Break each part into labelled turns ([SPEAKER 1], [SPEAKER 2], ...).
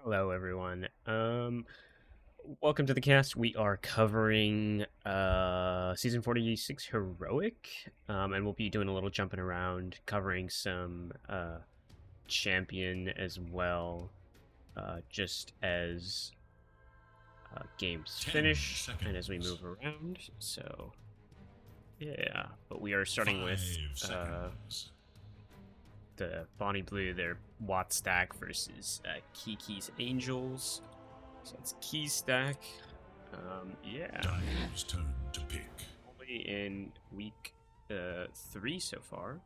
[SPEAKER 1] Hello, everyone. Welcome to the cast. We are covering season 46 heroic, and we'll be doing a little jumping around, covering some champion as well, just as games finish and as we move around. So, yeah, but we are starting with the Bonnie Blue, their Watt stack versus Kiki's Angels. So it's Key stack. Yeah.
[SPEAKER 2] Diamond's turn to pick.
[SPEAKER 1] Only in week 3 so far.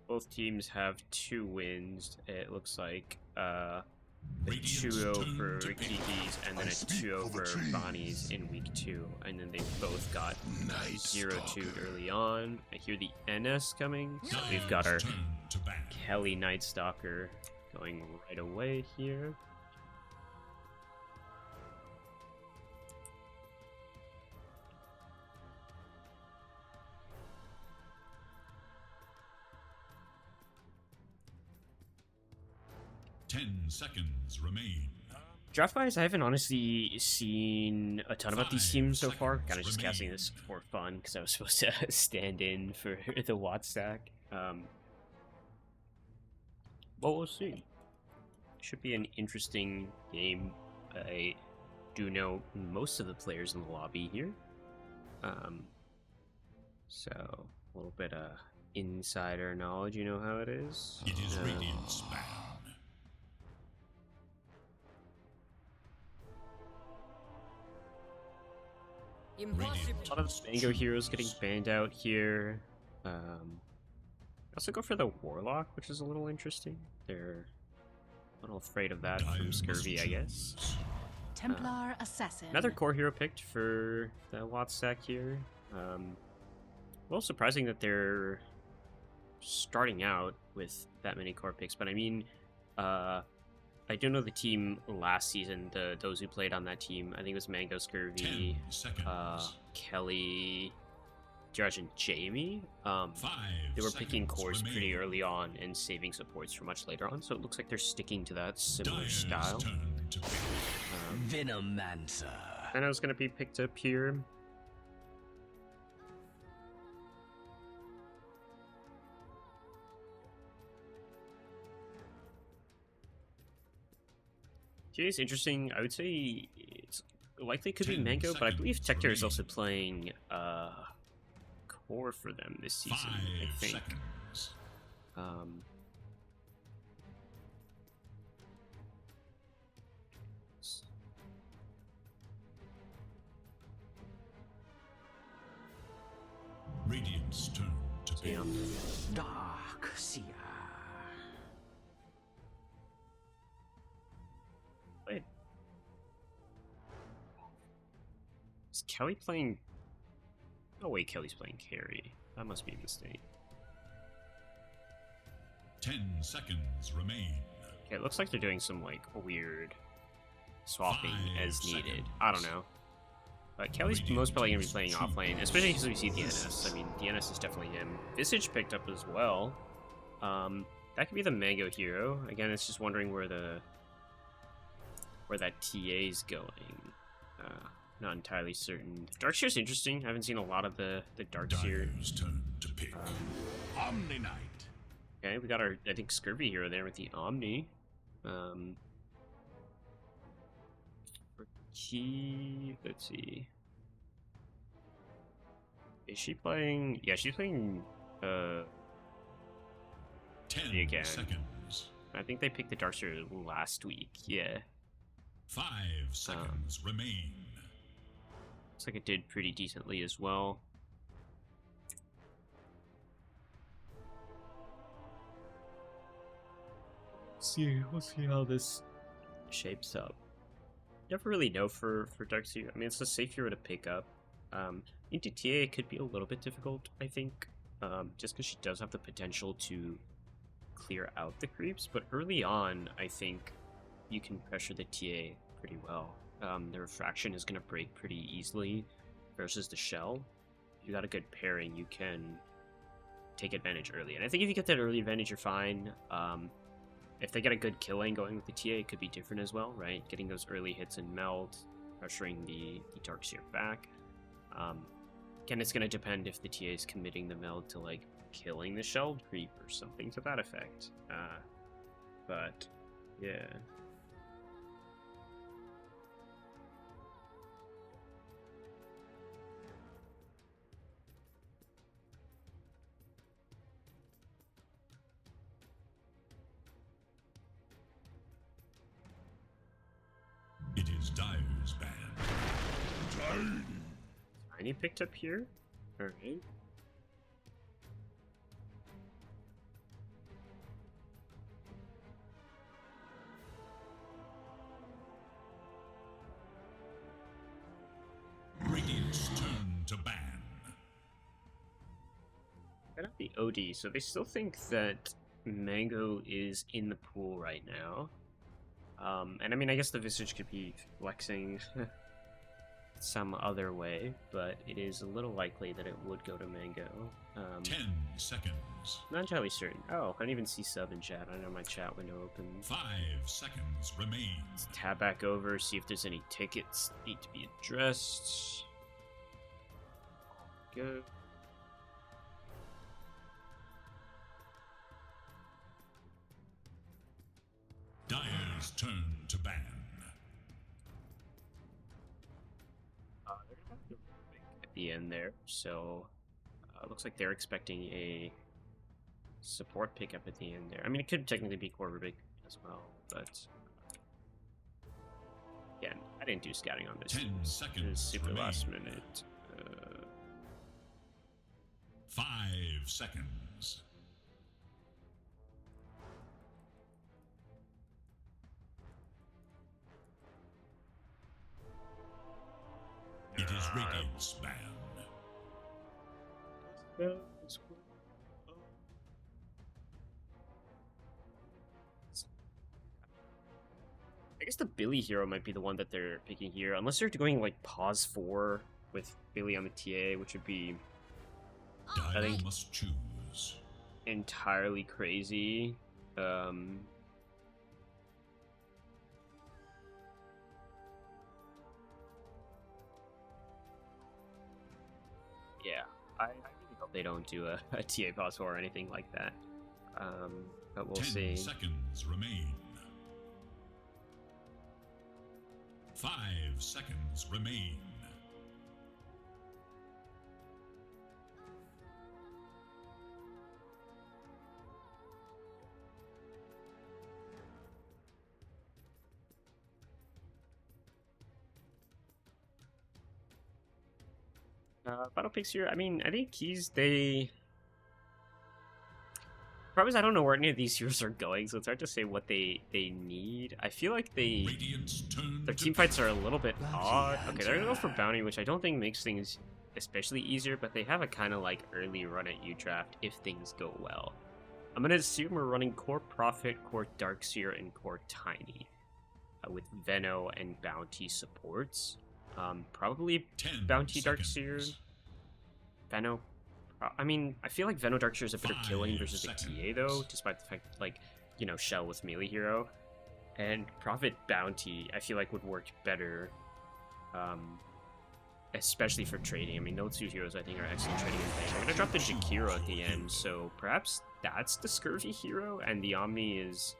[SPEAKER 1] Both teams have 2 wins. It looks like a 2-0 for Kiki's and then a 2-0 for Bonnie's in week 2. And then they both got 0-2 early on. I hear the NS coming. So we've got our Kelly Night Stalker going right away here.
[SPEAKER 2] Seconds remain.
[SPEAKER 1] Draft-wise, I haven't honestly seen a ton about these teams so far. Kind of just casting this for fun because I was supposed to stand in for the Watt stack. But we'll see. Should be an interesting game. I do know most of the players in the lobby here. So a little bit of insider knowledge, you know how it is.
[SPEAKER 2] It is Radiant's bound.
[SPEAKER 1] A lot of Mango heroes getting banned out here. I also go for the Warlock, which is a little interesting. They're a little afraid of that from Scurvy, I guess.
[SPEAKER 3] Templar Assassin.
[SPEAKER 1] Another core hero picked for the Watt stack here. A little surprising that they're starting out with that many core picks, but I mean, I do know the team last season, those who played on that team. I think it was Mango, Scurvy, Kelly, Judge, and Jamie. They were picking cores pretty early on and saving supports for much later on, so it looks like they're sticking to that similar style.
[SPEAKER 4] Venomancer.
[SPEAKER 1] And I was going to be picked up here. It's interesting. I would say it's likely could be Mango, but I believe Tector is also playing core for them this season, I think.
[SPEAKER 2] Radiant's turn to pick.
[SPEAKER 4] Dark Seer.
[SPEAKER 1] Wait. Is Kelly playing... Oh wait, Kelly's playing carry. That must be a mistake.
[SPEAKER 2] 10 seconds remain.
[SPEAKER 1] Okay, it looks like they're doing some like weird swapping as needed. I don't know. But Kelly's most probably going to be playing offlane, especially because we see DNS. I mean, DNS is definitely him. Visage picked up as well. That could be the Mango hero. Again, it's just wondering where that TA is going. Not entirely certain. Darkseer's interesting. I haven't seen a lot of the Darkseer.
[SPEAKER 2] Turn to pick. Omni Knight.
[SPEAKER 1] Okay, we got our, I think, Scurvy hero there with the Omni. For Key, let's see. Is she playing? Yeah, she's playing
[SPEAKER 2] 10
[SPEAKER 1] again.
[SPEAKER 2] seconds.
[SPEAKER 1] I think they picked the Darkseer last week. Yeah.
[SPEAKER 2] 5 seconds remain.
[SPEAKER 1] Looks like it did pretty decently as well. We'll see how this shapes up. Never really know for Darkseer. I mean, it's a safe hero to pick up. Into TA could be a little bit difficult, I think, just because she does have the potential to clear out the creeps. But early on, I think you can pressure the TA pretty well. The refraction is going to break pretty easily versus the shell. If you got a good pairing, you can take advantage early. And I think if you get that early advantage, you're fine. if they get a good kill lane going with the TA, it could be different as well, right? Getting those early hits in meld, pressuring the Darkseer back. Again, it's going to depend if the TA is committing the meld to, like, killing the shell creep or something to that effect. But, yeah.
[SPEAKER 2] It is Dire's band.
[SPEAKER 1] Tiny picked up here? Alright.
[SPEAKER 2] Radiant's turn to ban.
[SPEAKER 1] Got out the OD, so they still think that Mango is in the pool right now. And I mean, I guess the Visage could be flexing some other way, but it is a little likely that it would go to Mango.
[SPEAKER 2] 10 seconds.
[SPEAKER 1] Not entirely certain. Oh, I didn't even see sub in chat. I know my chat window open.
[SPEAKER 2] 5 seconds remain.
[SPEAKER 1] Tab back over, see if there's any tickets that need to be addressed. Good.
[SPEAKER 2] Dire's turn to ban.
[SPEAKER 1] At the end there, so looks like they're expecting a support pickup at the end there. I mean, it could technically be Corvic as well, but again, I didn't do scouting on this.
[SPEAKER 2] 10 seconds
[SPEAKER 1] It was super
[SPEAKER 2] remain.
[SPEAKER 1] last minute.
[SPEAKER 2] 5 seconds. It is Radiant's ban.
[SPEAKER 1] I guess the Billy hero might be the one that they're picking here, unless they're doing like pause 4 with Billy on the TA, which would be
[SPEAKER 2] Dire
[SPEAKER 1] think-
[SPEAKER 2] must choose.
[SPEAKER 1] entirely crazy. Yeah, I really hope they don't do a TA pause 4 or anything like that. But we'll
[SPEAKER 2] 10
[SPEAKER 1] see.
[SPEAKER 2] seconds remain. 5 seconds remain.
[SPEAKER 1] Battle picks here. I mean, I think they. Problem is, I don't know where any of these heroes are going, so it's hard to say what they need. I feel like
[SPEAKER 2] Radiant's turn
[SPEAKER 1] their
[SPEAKER 2] to
[SPEAKER 1] team fights are a little bit odd. Okay, they're gonna go for bounty, which I don't think makes things especially easier, but they have a kind of like early run at U draft if things go well. I'm gonna assume we're running Core Prophet, Core Darkseer, and Core Tiny, with Veno and Bounty supports. Probably
[SPEAKER 2] 10
[SPEAKER 1] Bounty
[SPEAKER 2] seconds.
[SPEAKER 1] Darkseer, Veno. I mean, I feel like Veno Darkseer is a better
[SPEAKER 2] 5
[SPEAKER 1] killing versus the TA
[SPEAKER 2] seconds.
[SPEAKER 1] though, despite the fact that, like, you know, Shell was melee hero. And Prophet Bounty, I feel like would work better, especially for trading. I mean, those two heroes I think are excellent trading in thing. I'm gonna drop the Jakiro at the end, so perhaps that's the Scurvy hero, and the Omni is,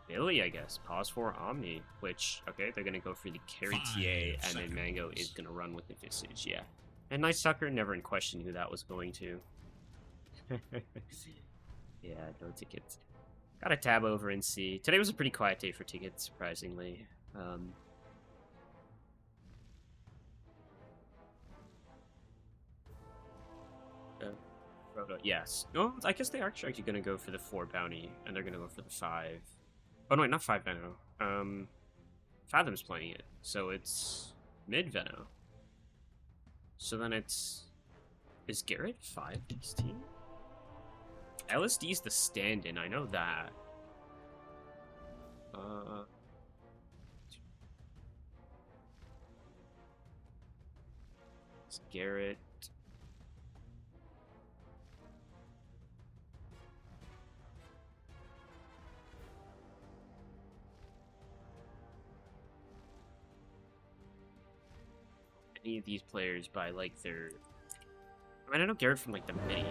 [SPEAKER 1] Billy, I guess. Pause for Omni, which, okay, they're gonna go for the carry
[SPEAKER 2] 5
[SPEAKER 1] TA, and then Mango
[SPEAKER 2] seconds.
[SPEAKER 1] is gonna run with the Visage, yeah. And Night Sucker, never in question who that was going to. Yeah, no tickets. Gotta tab over and see. Today was a pretty quiet day for tickets, surprisingly. Frodo, yes. No, I guess they are actually gonna go for the 4 bounty, and they're gonna go for the 5. Oh no, wait, not 5 Veno. Fathom's playing it, so it's mid Veno. So then it's... Is Garrett 5 DST? LSD's the stand-in, I know that. It's Garrett. any of these players by like their. I mean, I know Garrett from like the mini.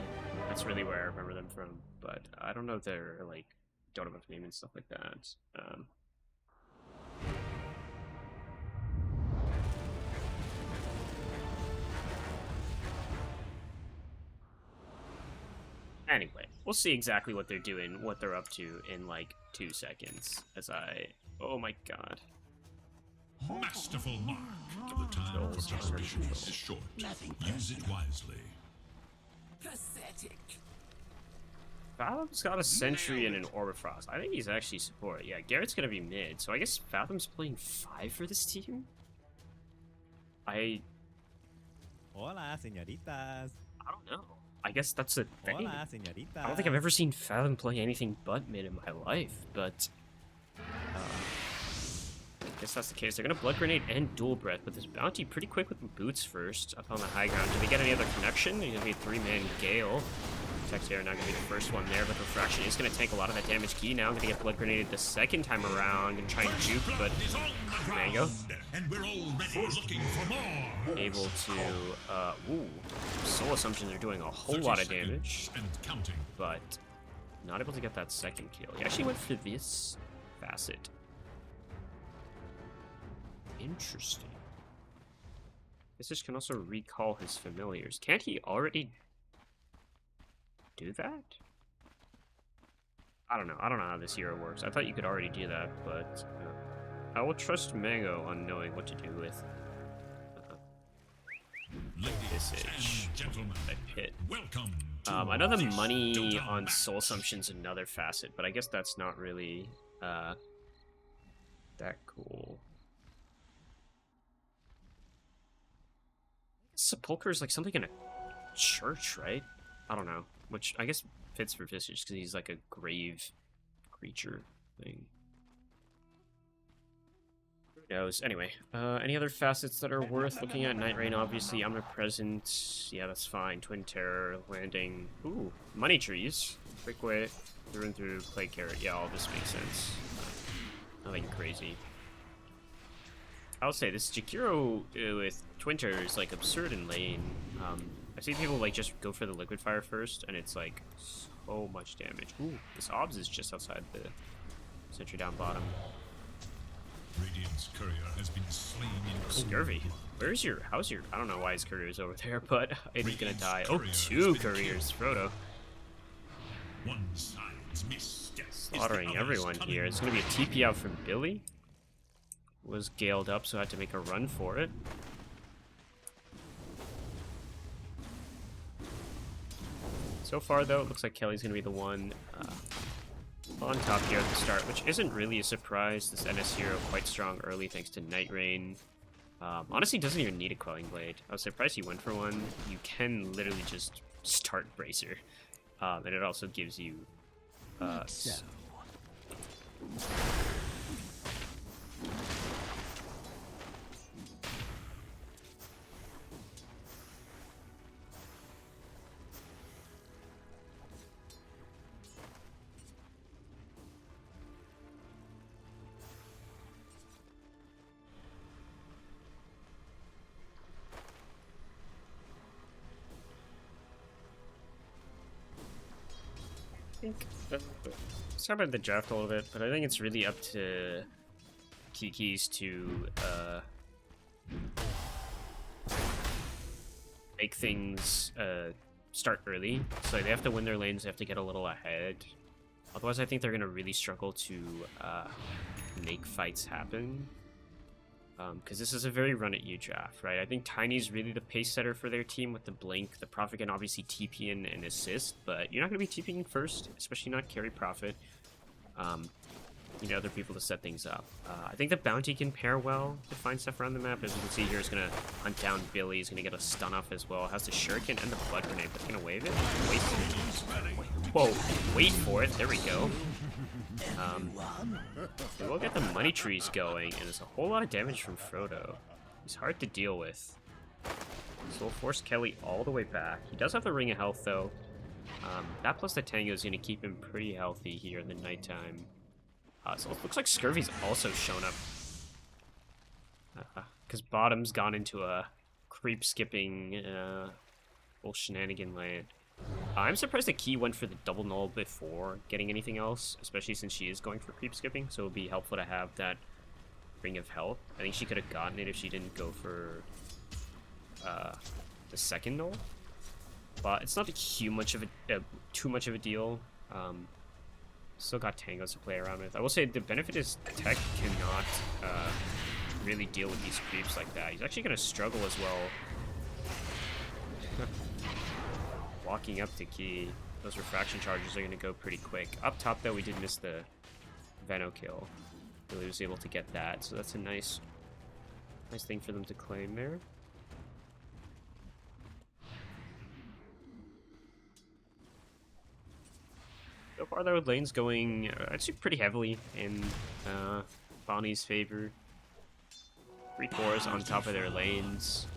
[SPEAKER 1] That's really where I remember them from. But I don't know their like Dota name and stuff like that. Anyway, we'll see exactly what they're doing, what they're up to in like 2 seconds. As I, oh my god.
[SPEAKER 2] Masterful mark. The time for desperation is short. Use it wisely.
[SPEAKER 4] Pathetic.
[SPEAKER 1] Fathom's got a Sentry and an Orbit Frost. I think he's actually support. Yeah, Garrett's gonna be mid, so I guess Fathom's playing 5 for this team?
[SPEAKER 5] Hola, señoritas.
[SPEAKER 1] I don't know. I guess that's a thing.
[SPEAKER 5] Hola, señoritas.
[SPEAKER 1] I don't think I've ever seen Fathom play anything but mid in my life, but I guess that's the case. They're gonna Blood Grenade and Dual Breath, but this Bounty pretty quick with the boots first up on the high ground. Do they get any other connection? It's gonna be a 3-man Gale. Texair not gonna be the first one there, but Refraction is gonna tank a lot of that damage. Key now gonna get Blood Grenaded the second time around and try and juke, but Mango
[SPEAKER 2] And we're already looking for more.
[SPEAKER 1] able to ooh, Soul Assumptions are doing a whole lot of damage,
[SPEAKER 2] And counting.
[SPEAKER 1] but not able to get that second kill. He actually went for this facet. Interesting. This can also recall his familiars. Can't he already do that? I don't know. I don't know how this hero works. I thought you could already do that, but I will trust Mango on knowing what to do with
[SPEAKER 2] Ladies and gentlemen,
[SPEAKER 1] that pit.
[SPEAKER 2] welcome to
[SPEAKER 1] I know the
[SPEAKER 2] this
[SPEAKER 1] money
[SPEAKER 2] Dota
[SPEAKER 1] on
[SPEAKER 2] match.
[SPEAKER 1] Soul Assumption's another facet, but I guess that's not really that cool. Sepulcher is like something in a church, right? I don't know. Which I guess fits for Visage because he's like a grave creature thing. Who knows? Anyway, any other facets that are worth looking at? Night Rain, obviously. Omnipresent. Yeah, that's fine. Twin Terror, Landing. Ooh, Money Trees. Quick way through and through. Plague Carrot. Yeah, all this makes sense. Nothing crazy. I would say this Jakiro with Twin Terror is like absurd in lane. I see people like just go for the Liquid Fire first, and it's like so much damage. Ooh, this Obs is just outside the sentry down bottom.
[SPEAKER 2] Radiant's courier has been slain in cold
[SPEAKER 1] Scurvy.
[SPEAKER 2] blood.
[SPEAKER 1] Where's your? How's your? I don't know why his courier is over there, but it is gonna
[SPEAKER 2] Radiant's
[SPEAKER 1] die. Oh,
[SPEAKER 2] courier has
[SPEAKER 1] 2
[SPEAKER 2] been
[SPEAKER 1] couriers, Frodo.
[SPEAKER 2] One side's missed.
[SPEAKER 1] Slaughtering everyone here. It's gonna be a TP out from Billy. Was galed up, so I had to make a run for it. So far, though, it looks like Kelly's gonna be the one on top here at the start, which isn't really a surprise. This NS hero quite strong early thanks to Night Rain. Honestly, doesn't even need a Quelling Blade. I was surprised he went for one. You can literally just start Bracer. And it also gives you let's talk about the draft a little bit, but I think it's really up to Kiki's to make things start early. So they have to win their lanes, they have to get a little ahead. Otherwise, I think they're going to really struggle to make fights happen. Because this is a very run-at-you draft, right? I think Tiny's really the pace setter for their team with the Blink. The Prophet can obviously TP in and assist, but you're not going to be TPing first, especially not carry Prophet. You need other people to set things up. I think the Bounty can pair well to find stuff around the map. As you can see here, it's going to hunt down Billy. He's going to get a stun off as well. Has the Shuriken and the Blood Grenade, but it's going to wave it. Waste it. Whoa, wait for it. There we go. We will get the Money Trees going, and there's a whole lot of damage from Frodo. He's hard to deal with. So we'll force Kelly all the way back. He does have the Ring of Health, though. That plus the Tango is going to keep him pretty healthy here in the nighttime. So it looks like Scurvy's also shown up. Because Bottom's gone into a creep skipping full shenanigan land. I'm surprised that Key went for the double null before getting anything else, especially since she is going for creep skipping, so it would be helpful to have that Ring of Health. I think she could have gotten it if she didn't go for the second null, but it's not too much of a deal. Still got tangos to play around with. I will say the benefit is Tech cannot really deal with these creeps like that. He's actually going to struggle as well. Walking up to Key, those refraction charges are going to go pretty quick. Up top though, we did miss the Veno kill. Billy was able to get that, so that's a nice thing for them to claim there. So far though, lane's going actually pretty heavily in Bonnie's favor. 3 cores on top of their lanes.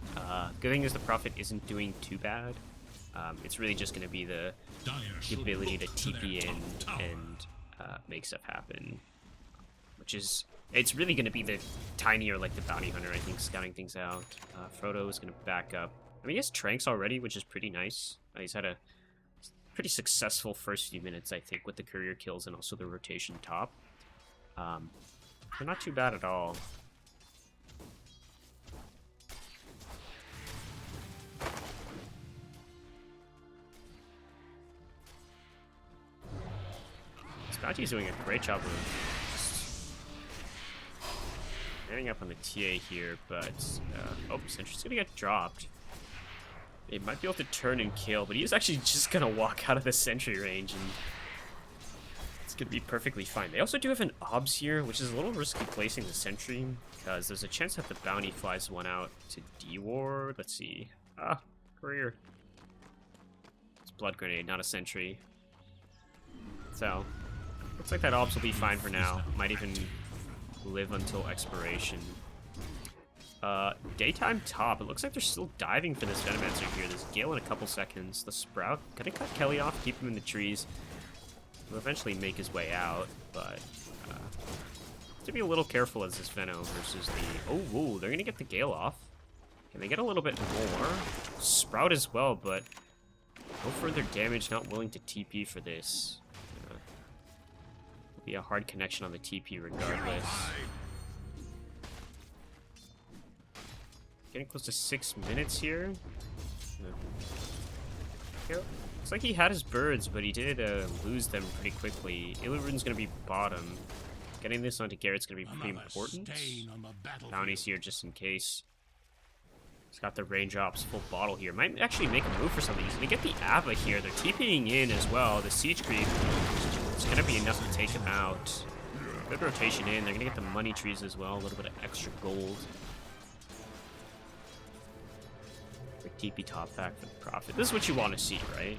[SPEAKER 1] Good thing is the Prophet isn't doing too bad. It's really just going to be the ability to TP in and make stuff happen. Which is, it's really going to be the Tiny or like the Bounty Hunter, I think, scouting things out. Frodo is going to back up. I mean, he has Tranks already, which is pretty nice. He's had a pretty successful first few minutes, I think, with the courier kills and also the rotation top. They're not too bad at all. Bounty's doing a great job of standing up on the TA here, but oh, Sentry's gonna get dropped. They might be able to turn and kill, but he's actually just gonna walk out of the Sentry range, and it's gonna be perfectly fine. They also do have an Obs here, which is a little risky placing the Sentry, because there's a chance that the Bounty flies one out to D-Ward. Let's see. Courier. It's Blood Grenade, not a Sentry. So looks like that Obs will be fine for now. Might even live until expiration. Daytime top. It looks like they're still diving for this Venomancer here. There's Gale in a couple seconds. The Sprout gonna cut Kelly off, keep him in the trees. He'll eventually make his way out, but have to be a little careful as this Veno versus the... Oh, whoa, they're gonna get the Gale off. Can they get a little bit more? Sprout as well, but no further damage. Not willing to TP for this. Be a hard connection on the TP regardless. Getting close to 6 minutes here. Looks like he had his birds, but he did lose them pretty quickly. Illidan's gonna be bottom. Getting this onto Garrett's gonna be pretty important. Bounty's here just in case. He's got the range ops full bottle here. Might actually make a move for something. He's gonna get the Ava here. They're TPing in as well. The siege creep. It's gonna be enough to take him out. Good rotation in. They're gonna get the money trees as well. A little bit of extra gold. Quick TP top back for the Prophet. This is what you want to see, right?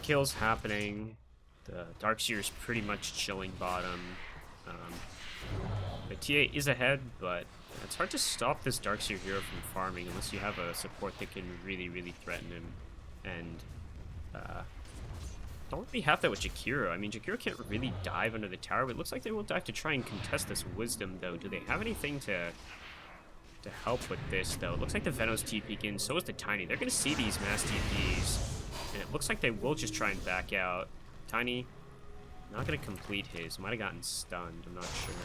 [SPEAKER 1] Kills happening. The Darkseer's pretty much chilling bottom. The TA is ahead, but it's hard to stop this Darkseer hero from farming unless you have a support that can really, really threaten him. And don't really have that with Jakiro. I mean, Jakiro can't really dive under the tower, but it looks like they will dive to try and contest this Wisdom, though. Do they have anything to help with this, though? It looks like the Venom's TP in, so is the Tiny. They're going to see these mass TPs, and it looks like they will just try and back out. Tiny, not going to complete his. Might have gotten stunned. I'm not sure.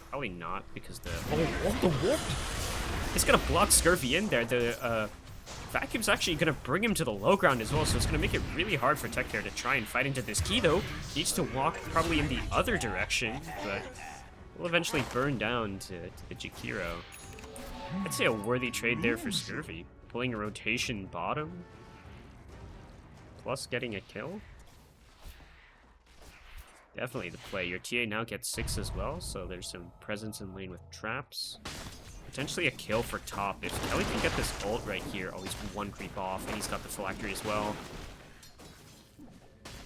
[SPEAKER 1] Probably not, because the... Oh, what the what? It's going to block Scurvy in there. The Vacuum's actually going to bring him to the low ground as well, so it's going to make it really hard for Tech here to try and fight into this. Key, though, needs to walk probably in the other direction, but will eventually burn down to the Jakiro. I'd say a worthy trade there for Scurvy. Pulling a rotation bottom, plus getting a kill. Definitely the play. Your TA now gets 6 as well, so there's some presence in lane with traps. Potentially a kill for top. If Kelly can get this ult right here, oh, he's one creep off, and he's got the phylactery as well.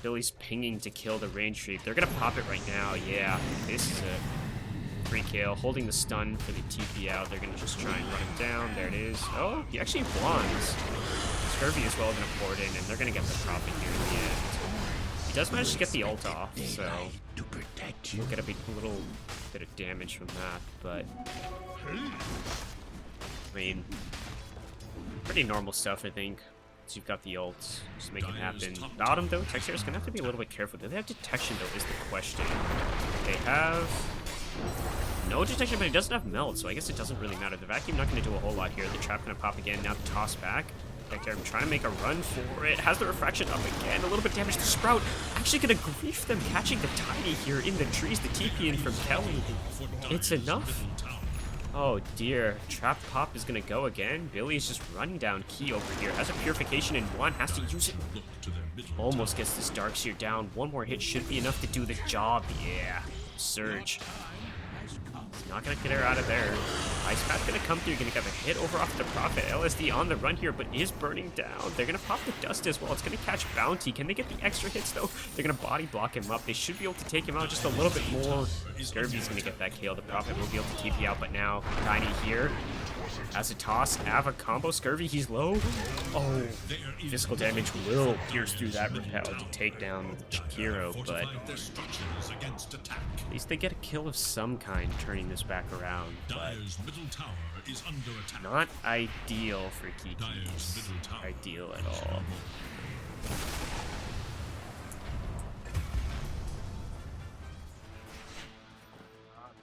[SPEAKER 1] Billy's pinging to kill the range creep. They're gonna pop it right now. Yeah, this is a free kill. Holding the stun for the TP out. They're gonna just try and run him down. There it is. Oh, he actually blinds. Scurvy as well gonna pour it in, and they're gonna get the profit here in the end. He does manage to get the ult off, so we'll get a little bit of damage from that, but I mean, Pretty normal stuff, I think. So you've got the ults, just make it happen. Bottom though, Texair's gonna have to be a little bit careful. Do they have detection though is the question. They have no detection, but he doesn't have melt, so I guess it doesn't really matter. The vacuum not gonna do a whole lot here. The trap gonna pop again, now the toss back. Texair trying to make a run for it. Has the refraction up again, a little bit damage to Sprout. Actually gonna grief them, catching the Tiny here in the trees. The TP in from Kelly. It's enough. Oh dear, trap pop is gonna go again. Billy is just running down key over here. Has a purification in one, has to use it. Almost gets this Darkseer down. One more hit should be enough to do the job. Yeah, Surge. Not gonna get her out of there. Ice Path gonna come through, gonna get a hit over off the Prophet. LSD on the run here, but is burning down. They're gonna pop the dust as well. It's gonna catch Bounty. Can they get the extra hits though? They're gonna body block him up. They should be able to take him out just a little bit more. Scurvy's gonna get that kill. The Prophet will be able to TP out, but now Tiny here. As a toss, Ava combo Scurvy, he's low. Oh, physical damage will pierce through that repel to take down Chikiro, but at least they get a kill of some kind turning this back around. But not ideal for Kiki's. Ideal at all.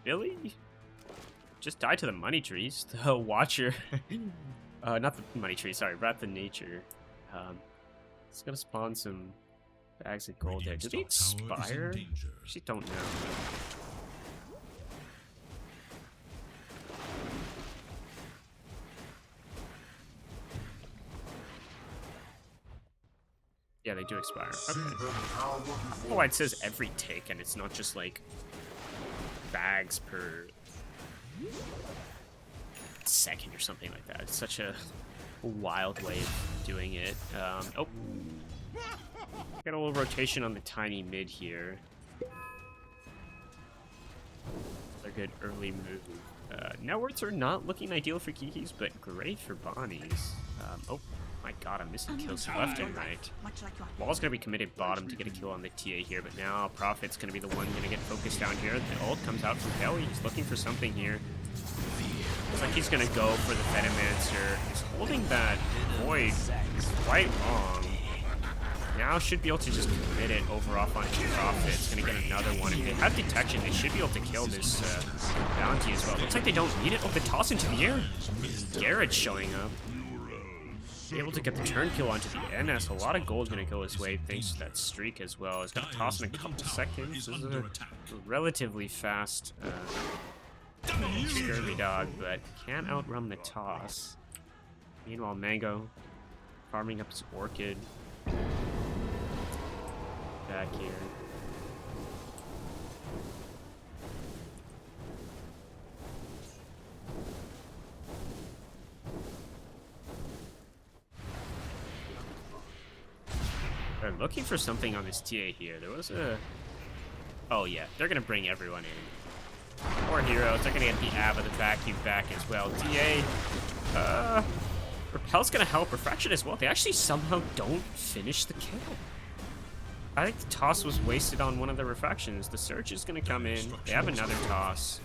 [SPEAKER 1] Billy? Just died to the money trees. The Watcher. Not the money tree, sorry, Wrath of Nature. It's gonna spawn some bags of gold there. Did they expire? Actually don't know. Yeah, they do expire. Okay. Oh, it says every tick, and it's not just like bags per second or something like that. It's such a wild way of doing it. Oh, got a little rotation on the Tiny mid here. They're good early move. Networks are not looking ideal for Kiki's, but great for Bonnie's. Oh my god, I'm missing kills left and right. Wall's gonna be committed bottom to get a kill on the TA here, but now Prophet's gonna be the one gonna get focused down here. The ult comes out from Kelly. He's looking for something here. Looks like he's gonna go for the Venomancer. He's holding that Void quite long. Now should be able to just commit it over off onto Prophet. It's gonna get another one. If they have detection, they should be able to kill this Bounty as well. Looks like they don't need it. Oh, the toss into the air. Garrett's showing up. Able to get the turn kill onto the NS. A lot of gold gonna go his way thanks to that streak as well. It's gonna toss in a couple seconds. This is a relatively fast Scurvy dog, but can't outrun the toss. Meanwhile, Mango farming up his Orchid. Back here. They're looking for something on this TA here. There was a... Oh yeah, they're gonna bring everyone in. More heroes. They're gonna get the Ava, the vacuum back as well. TA... Repel's gonna help. Refraction as well. They actually somehow don't finish the kill. I think the toss was wasted on one of the refractions. The Surge is gonna come in. They have another toss.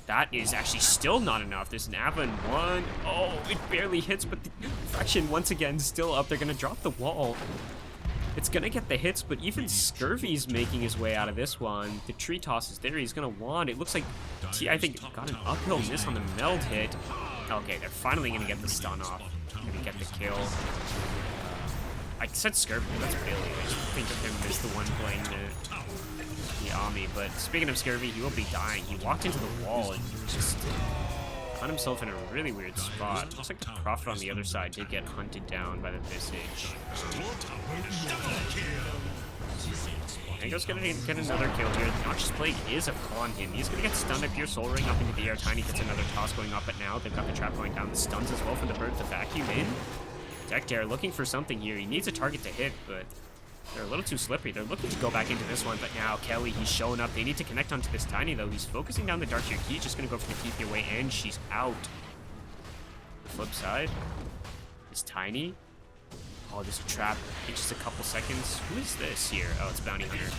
[SPEAKER 1] That is actually still not enough. There's an Ava in one. Oh, it barely hits, but the refraction once again still up. They're gonna drop the wall. It's gonna get the hits, but even Scurvy's making his way out of this one. The tree toss is there. He's gonna wand. It looks like T, I think, got an uphill miss on the meld hit. Okay, they're finally gonna get the stun off. Gonna get the kill. I said Scurvy, that's Billy. I just think of him as the one playing the Ami. But speaking of Scurvy, he will be dying. He walked into the wall and just found himself in a really weird spot. Looks like the Prophet on the other side did get hunted down by the Visage. Mango's gonna get another kill here. The Noxious Plague is upon him. He's gonna get stunned up here. Soul Ring up into the air. Tiny gets another toss going up, but now they've got the trap going down. The stuns as well for the bird. The vacuum in. Deckdare looking for something here. He needs a target to hit, but they're a little too slippery. They're looking to go back into this one, but now Kelly, he's showing up. They need to connect onto this Tiny, though. He's focusing down the Darkseer Key. Just gonna go for the TP away, and she's out. The flip side is Tiny. Oh, there's a trap in just a couple seconds. Who is this here? Oh, it's Bounty Hunter.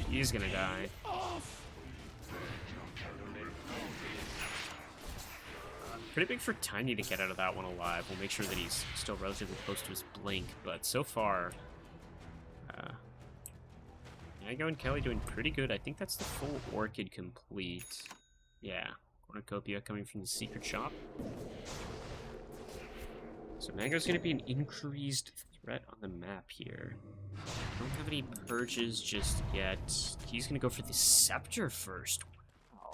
[SPEAKER 1] He's gonna die. pretty big for Tiny to get out of that one alive. We'll make sure that he's still relatively close to his blink, but so far, Mango and Kelly doing pretty good. I think that's the full Orchid complete. Yeah, Cornucopia coming from the secret shop. So Mango's going to be an increased threat on the map here. Don't have any purges just yet. He's going to go for the Scepter first. Wow.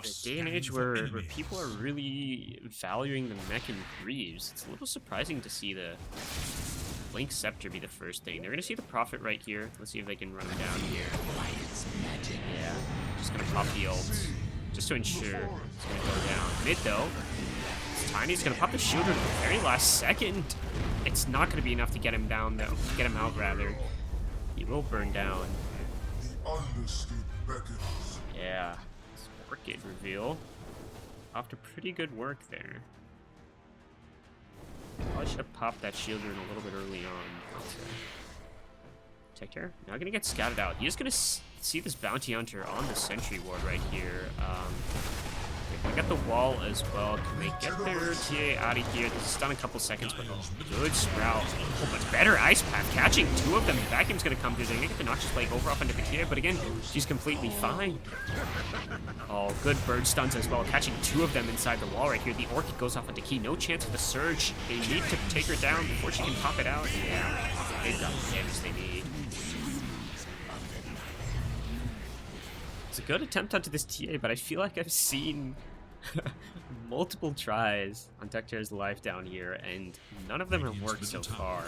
[SPEAKER 1] The day and age where people are really valuing the mech and Greaves, it's a little surprising to see the Blink Scepter be the first thing. They're going to see the Prophet right here. Let's see if they can run him down here. Yeah, just going to pop the ult, just to ensure it's going to go down. Mid though, Tiny's going to pop the shield at the very last second. It's not going to be enough to get him down though. Get him out rather. He will burn down. Yeah. Orchid reveal. After pretty good work there. Probably should have popped that shield rune a little bit early on. Tech Terror now gonna get scouted out. He's gonna see this bounty hunter on the sentry ward right here. We got the wall as well. Can they get their TA out of here? This is done a couple seconds, but good Sprout. Oh, much better Ice Path. Catching two of them. The vacuum's going to come through. They're going to get the Noxious Blade over off into the TA, but again, she's completely fine. Oh, good bird stuns as well. Catching two of them inside the wall right here. The Orchid goes off into key. No chance of the Surge. They need to take her down before she can pop it out. Yeah, they've got the damage they need. It's a good attempt onto this TA, but I feel like I've seen multiple tries on Tekter's life down here, and none of them have worked so far.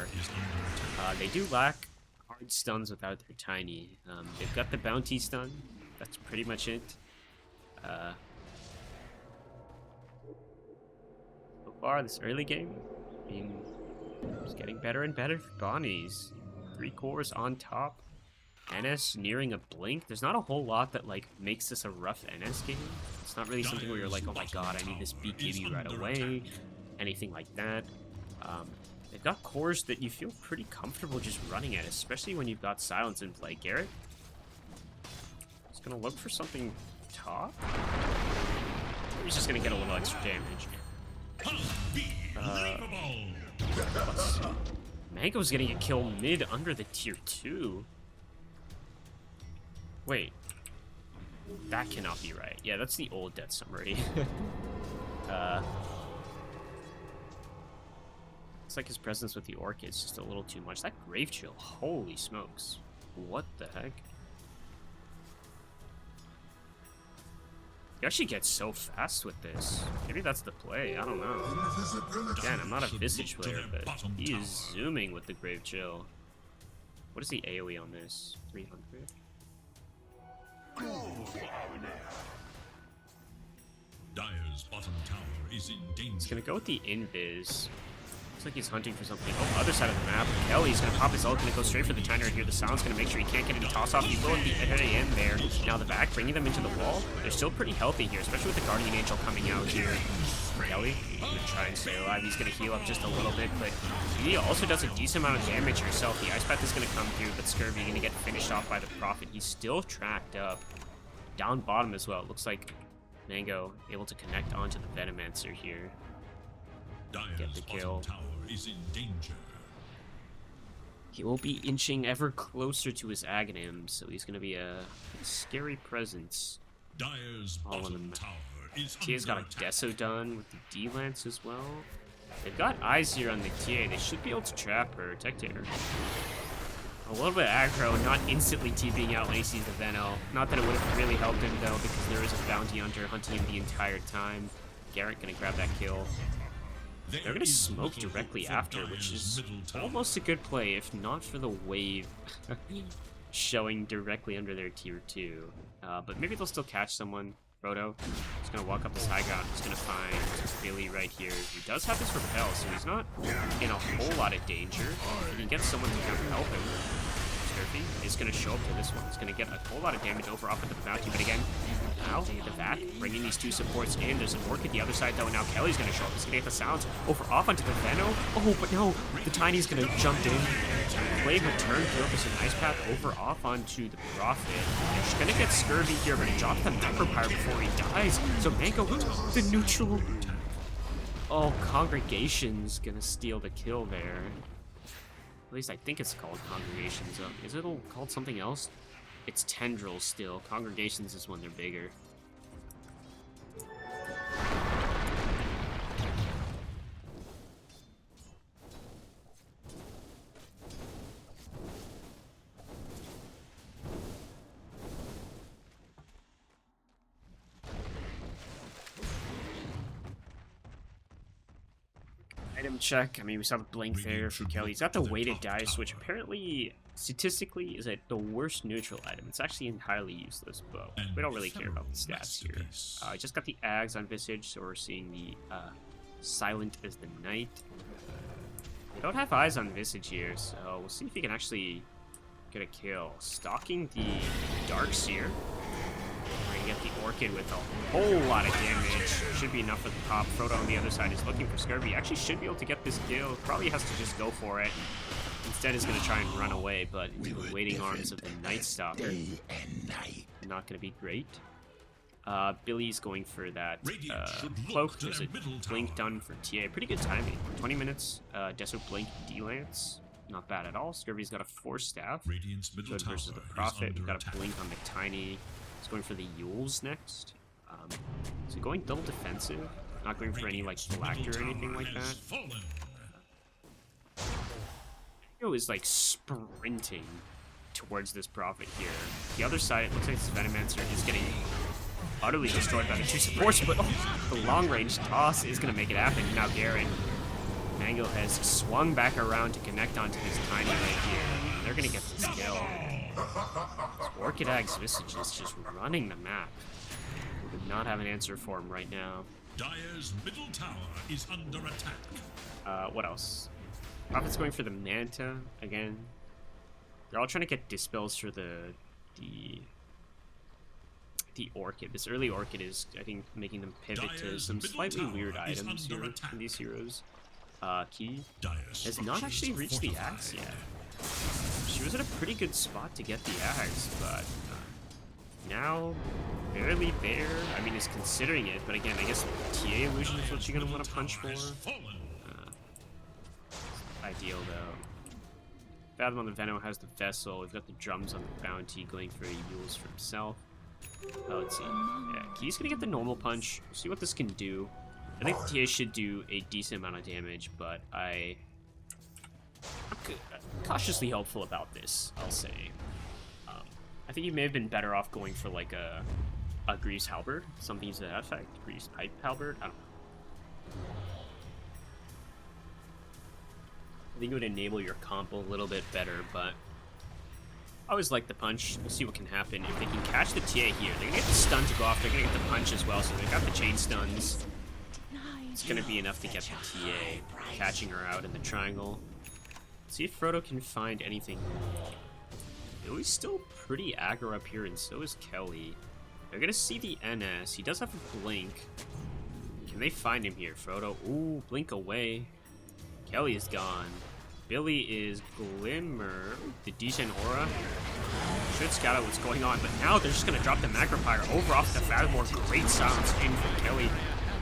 [SPEAKER 1] They do lack hard stuns without their Tiny. They've got the bounty stun. That's pretty much it. So far, this early game is getting better and better for Bonnies. 3 cores on top. NS nearing a blink. There's not a whole lot that like makes this a rough NS game. It's not really something where you're like, oh my god, I need this BKB right away. Anything like that. They've got cores that you feel pretty comfortable just running at, especially when you've got Silence in play. Garrett is gonna look for something top. He's just gonna get a little extra damage. Mango's getting a kill mid under the tier 2. Wait, that cannot be right. Yeah, that's the old Death Summary. Looks like his presence with the Orchid is just a little too much. That Grave Chill, holy smokes. What the heck? You actually get so fast with this. Maybe that's the play, I don't know. Again, I'm not a Visage player, but he is zooming with the Grave Chill. What is the AoE on this? 300?
[SPEAKER 2] Dire's bottom tower is in danger.
[SPEAKER 1] He's gonna go with the invis. Looks like he's hunting for something. Oh, other side of the map. Kelly's gonna pop his ult, gonna go straight for the Tiner here. The Silence gonna make sure he can't get any toss off. He's going the end there. Now the back, bringing them into the wall. They're still pretty healthy here, especially with the Guardian Angel coming out here. Kelly, he's gonna try and stay alive. He's gonna heal up just a little bit, but he also does a decent amount of damage herself. The Ice Path is gonna come through, but Scurvy gonna get finished off by the Prophet. He's still tracked up. Down bottom as well. It looks like Mango able to connect onto the Venomancer here. Get the kill.
[SPEAKER 2] Tower is in danger.
[SPEAKER 1] He will be inching ever closer to his Aghanim, so he's going to be a scary presence.
[SPEAKER 2] Dire's bottom tower is
[SPEAKER 1] TA's got a Deso done with the D-Lance as well. They've got eyes here on the TA. They should be able to trap her. Tectator. A little bit aggro, not instantly TPing out when he sees the Veno. Not that it would have really helped him though, because there is a bounty hunter hunting him the entire time. Garrett gonna grab that kill. They're gonna smoke directly after, which is almost a good play, if not for the wave showing directly under their tier 2. But maybe they'll still catch someone. Frodo is gonna walk up this high ground. He's gonna find Billy right here. He does have his repel, so he's not in a whole lot of danger. He can get someone to kind of help him. Scurvy is gonna show up to this one. He's gonna get a whole lot of damage over off of the bounty, but again, now. The Vac bringing these two supports in. There's an Orchid the other side, though. Now Kelly's going to show up. He's going to get the sounds over off onto the Veno. Oh, but no. The Tiny's going to jump in. Play the turn throw. There's an Ice Path over off onto the Prophet. And she's going to get Scurvy here, but he drops the Necropire before he dies. So Mango, the neutral. Oh, Congregation's going to steal the kill there. At least I think it's called Congregations. Is it called something else? It's Tendrils still. Congregations is when they're bigger. Item check. I mean, we saw the blink there from Kelly. He's got the weighted dice, which apparently, statistically, is the worst neutral item. It's actually entirely useless, but we don't really care about the stats here. I just got the Ags on Visage, so we're seeing the Silent as the Knight. We don't have eyes on Visage here, so we'll see if he can actually get a kill. Stalking the Dark Seer. We're gonna get the Orchid with a whole lot of damage. Should be enough for the top. Frodo on the other side is looking for Scurvy. Actually should be able to get this kill. Probably has to just go for it. Instead is gonna try and run away, but into the waiting arms of the Night Stalker. Not gonna be great. Billy's going for that cloak. There's a blink done for TA. Pretty good timing. 20 minutes. Desert Blink D-Lance. Not bad at all. Scurvy's got a 4-staff. Good versus the Prophet. We've got a blink on the Tiny. He's going for the Yules next. So going double defensive. Not going for any like Phylacter or anything like that. Mango is like sprinting towards this Prophet here. The other side, it looks like this Venomancer is getting utterly destroyed by the two supports, but the long range toss is going to make it happen. Now Garen. Mango has swung back around to connect onto this Tiny right here. They're going to get this kill. Orchid Ag's Visage is just running the map. We do not have an answer for him right now.
[SPEAKER 2] Dire's middle tower is under attack.
[SPEAKER 1] What else? Prophet's going for the Manta again. They're all trying to get dispels for the Orchid. This early Orchid is, I think, making them pivot to some slightly weird items here in these heroes. Key has not actually reached the Axe yet. She was at a pretty good spot to get the Axe, but now barely there. I mean, is considering it, but again, I guess TA illusion is what you're gonna want to punch for. Ideal though. Fathom on the Veno has the Vessel. We've got the drums on the Bounty going for Yules for himself. Let's see. Yeah, Key's gonna get the normal punch. We'll see what this can do. I think the TA should do a decent amount of damage, but I'm cautiously hopeful about this, I'll say. I think you may have been better off going for like a Grease Halberd, something to that effect. Grease Pipe Halberd, I don't know. I think it would enable your comp a little bit better, but I always like the punch. We'll see what can happen. If they can catch the TA here, they're gonna get the stun to go off, they're gonna get the punch as well, so they've got the chain stuns. It's gonna be enough to get the TA, catching her out in the triangle. See if Frodo can find anything. Billy's still pretty aggro up here, and so is Kelly. They're gonna see the NS. He does have a blink. Can they find him here? Frodo, ooh, blink away. Kelly is gone. Billy is Glimmer. The Degen Aura should scout out what's going on, but now they're just gonna drop the Macropire over off the Fathomore. Great silence in from Kelly.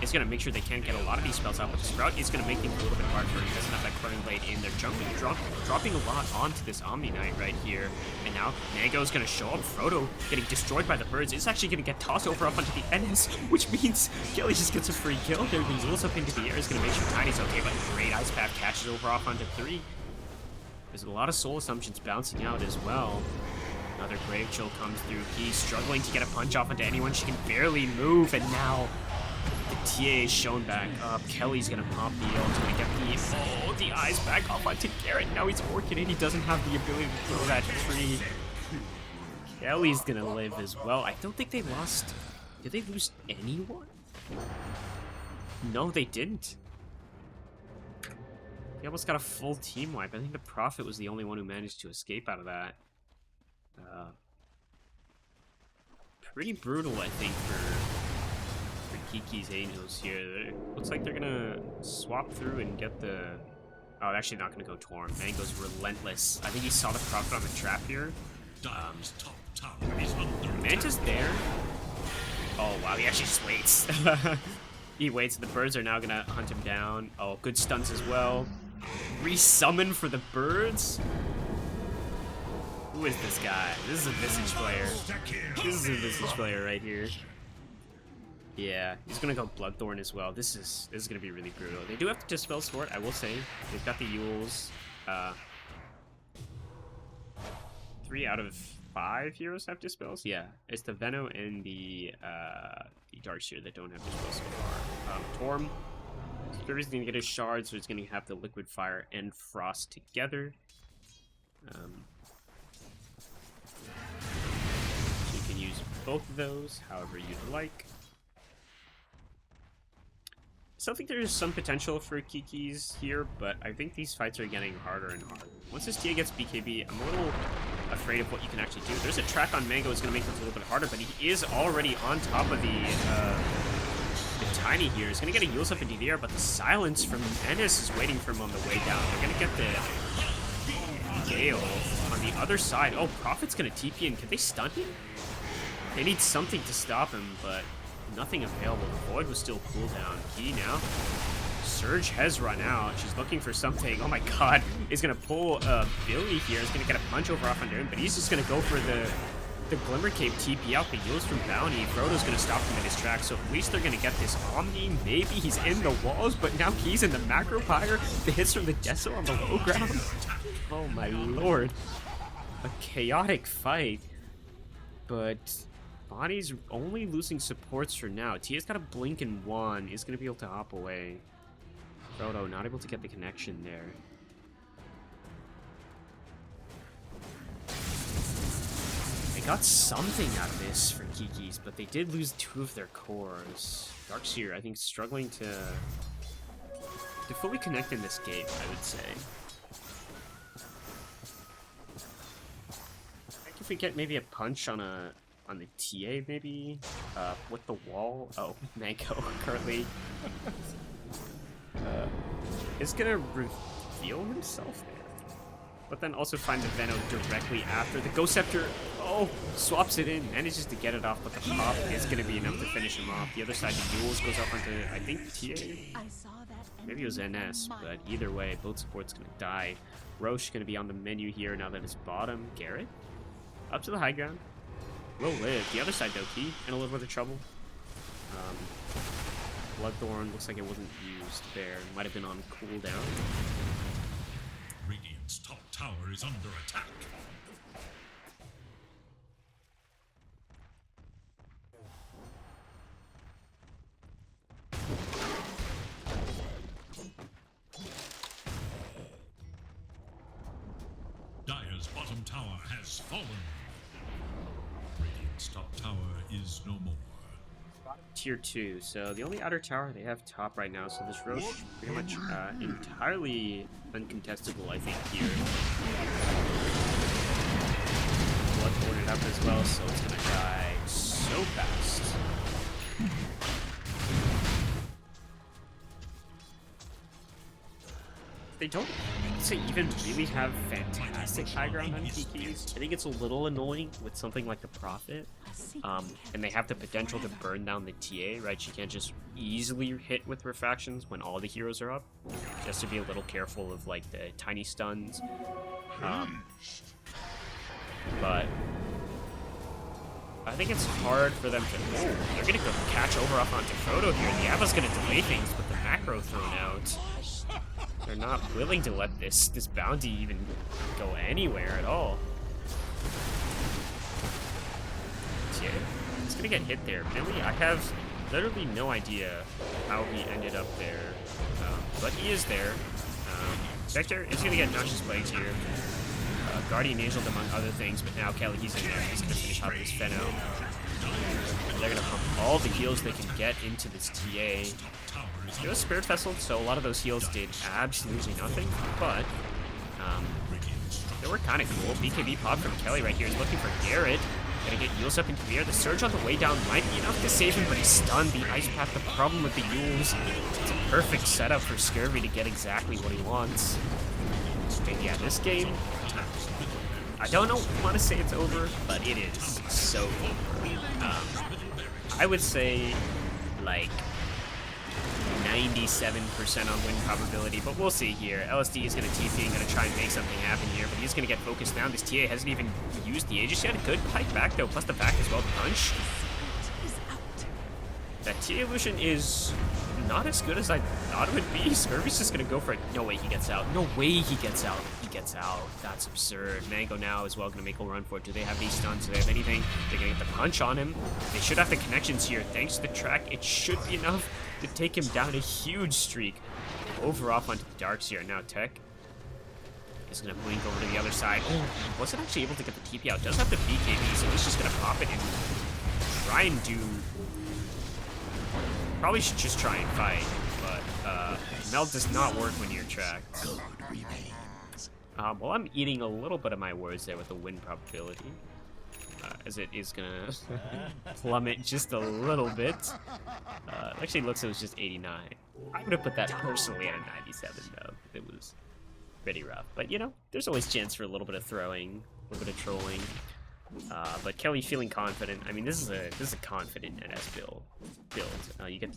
[SPEAKER 1] It's going to make sure they can't get a lot of these spells out, but the Sprout is going to make things a little bit hard for him. He doesn't have that Clearing Blade in. They're dropping a lot onto this Omni Knight right here. And now Mango's going to show up. Frodo getting destroyed by the birds. It's actually going to get tossed over up onto the NS, which means Kelly just gets a free kill. There, he rolls up into the air. Is going to make sure Tiny's okay, but great Ice Path catches over off onto 3. There's a lot of Soul Assumptions bouncing out as well. Another Grave Chill comes through. He's struggling to get a punch off onto anyone. She can barely move, and now the TA is shown back up. Kelly's gonna pop the ult, gonna get the eyes back off onto Garrett. Now he's Orchid and he doesn't have the ability to throw that tree. Kelly's gonna live as well. I don't think they lost. Did they lose anyone? No, they didn't. They almost got a full team wipe. I think the Prophet was the only one who managed to escape out of that. pretty brutal, I think, for Kiki's Angels here. Looks like they're gonna swap through and get the... Oh, actually not gonna go Torm. Mango's relentless. I think he saw the Prophet on the trap here.
[SPEAKER 2] Top tower is under
[SPEAKER 1] Manta's there. Oh, wow, he actually just waits. He waits. The birds are now gonna hunt him down. Oh, good stunts as well. Resummon for the birds? Who is this guy? This is a Visage player. This is a Visage player right here. Yeah, he's gonna go Bloodthorn as well. This is gonna be really brutal. They do have to Dispel Sword, I will say. They've got the Yules. 3 out of 5 heroes have Dispels. Yeah, it's the Veno and the Darkseer that don't have Dispels so far. Torm. Spirit's gonna get his shard, so he's gonna have the Liquid Fire and Frost together. So you can use both of those however you'd like. I still think there's some potential for Kiki's here, but I think these fights are getting harder and harder. Once this TA gets BKB, I'm a little afraid of what you can actually do. There's a track on Mango that's going to make this a little bit harder, but he is already on top of the Tiny here. He's going to get a Yules up into the air, but the silence from Ennis is waiting for him on the way down. They're going to get the Gale on the other side. Oh, Prophet's going to TP in. Can they stun him? They need something to stop him, but nothing available. The Void was still cooldown. Key now. Surge has run out. She's looking for something. Oh my god. He's going to pull Billy here. He's going to get a punch over off on him, but he's just going to go for the Glimmer Cape TP out the Yules from Bounty. Frodo's going to stop him in his tracks, so at least they're going to get this Omni. Maybe he's in the walls, but now he's in the Macro Pyre. The hits from the Deso on the low ground. Oh my lord. A chaotic fight. But Bonnie's only losing supports for now. Tia's got a blink in 1. He's going to be able to hop away. Frodo not able to get the connection there. They got something out of this for Kiki's, but they did lose 2 of their cores. Darkseer, I think, struggling to fully connect in this game, I would say. I think if we get maybe a punch on the TA, maybe, with the wall. Oh, Mango currently is gonna reveal himself there. But then also find the Veno directly after. The Ghost Scepter, oh, swaps it in, manages to get it off, but the pop is going to be enough to finish him off. The other side, the Yules goes up onto, I think, TA? Maybe it was NS, but either way, both supports going to die. Roche going to be on the menu here now that it's bottom. Garrett, up to the high ground. Will live. The other side, though, Key, in a little bit of trouble. Bloodthorn, looks like it wasn't used there. Might have been on cooldown.
[SPEAKER 2] Radiant's top tower is under attack. Dire's bottom tower has fallen. Radiant's top tower is no more.
[SPEAKER 1] Tier 2, so the only outer tower they have top right now, so this Roche pretty much entirely uncontestable, I think, here. Blood boarded up as well, so it's gonna die so fast. They don't even really have fantastic high ground on Kiki's. I think it's a little annoying with something like the Prophet. And they have the potential to burn down the TA, right? She can't just easily hit with refractions when all the heroes are up. Just to be a little careful of like the tiny stuns. But I think it's hard for them to... Oh, they're gonna go catch over off onto Frodo here. The Ava's gonna delay things with the macro thrown out. They're not willing to let this bounty even go anywhere at all. Yeah, it's gonna get hit there. Billy, I have literally no idea how he ended up there, but he is there. Vector is gonna get Noxious Plagues here. Guardian Angel among other things, but now Kelly, he's in there. He's gonna finish off this Feno. They're gonna pump all the heals they can get into this TA. It was Spirit Vessel, so a lot of those heals did absolutely nothing, but they were kind of cool. BKB pop from Kelly right here is looking for Garrett. Gonna get Yules up into the air. The surge on the way down might be enough to save him, but he's stunned. The ice path, the problem with the Yules, it's a perfect setup for Scurvy to get exactly what he wants. And yeah, this game, I don't want to say it's over, but it is so over. I would say like 97% on win probability, but we'll see here. LSD is going to TP and going to try and make something happen here, but he's going to get focused down. This TA hasn't even used the Aegis yet. A good pike back, though, plus the back as well. The punch. That TA illusion is not as good as I thought it would be. Scurvy's just going to go for it. No way he gets out. No way he gets out. He gets out. That's absurd. Mango now as well going to make a run for it. Do they have these stuns? Do they have anything? They're going to get the punch on him. They should have the connections here. Thanks to the track, it should be enough to take him down a huge streak. Over off onto the darks here. Now Tech is going to blink over to the other side. Oh, wasn't actually able to get the TP out. Does have the BKB, so he's just going to pop it and try and do... Probably should just try and fight, but meld does not work when you're tracked. Well, I'm eating a little bit of my words there with the win probability, as it is gonna plummet just a little bit. It actually looks like it was just 89. I would have put that personally at a 97 though. It was pretty rough, but you know, there's always chance for a little bit of throwing, a little bit of trolling. But Kelly feeling confident. I mean, this is a confident NS build. You get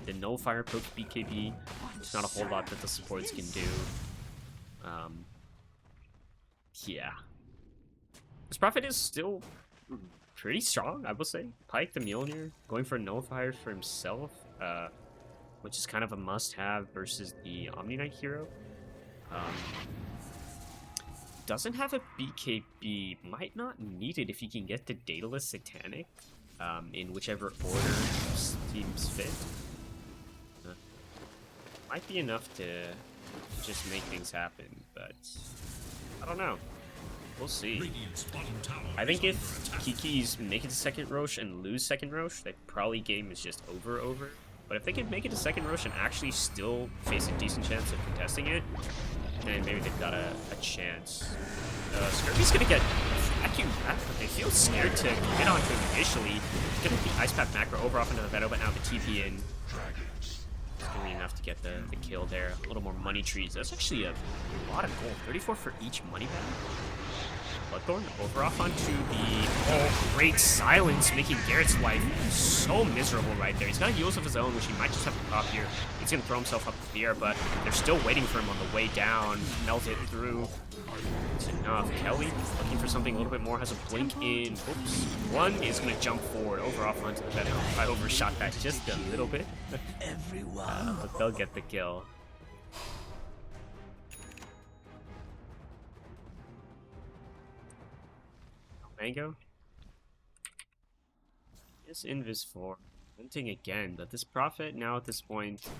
[SPEAKER 1] the Nullfire poke BKB. There's not a whole lot that the supports can do. Yeah, this Prophet is still pretty strong, I will say. Pike the Mjolnir going for a Nullfire for himself, which is kind of a must-have versus the Omni Knight hero. Doesn't have a BKB, might not need it if he can get the Daedalus Satanic in whichever order seems fit. Might be enough to just make things happen, but I don't know. We'll see. I think if Kiki's make it to second Roche and lose second Roche, that probably game is just over. But if they can make it to second Roche and actually still face a decent chance of contesting it, then maybe they've got a chance. Scurvy's gonna get vacuumed back, but they feel scared to get onto him initially. Get the Ice Path macro over off into the Veto, but now the TP in. It's gonna be enough to get the kill there. A little more money trees. That's actually a lot of gold. 34 for each money bag. Bloodthorn over off onto the great silence, making Garrett's life so miserable right there. He's got a use of his own, which he might just have to pop here. He's gonna throw himself up the air, but they're still waiting for him on the way down. Melt it through. It's enough. Kelly looking for something a little bit more, has a blink in. Oops. One is gonna jump forward over off onto the bed. I overshot that just a little bit. But they'll get the kill. Mango is Invis 4. Hunting again, but this Prophet now at this point is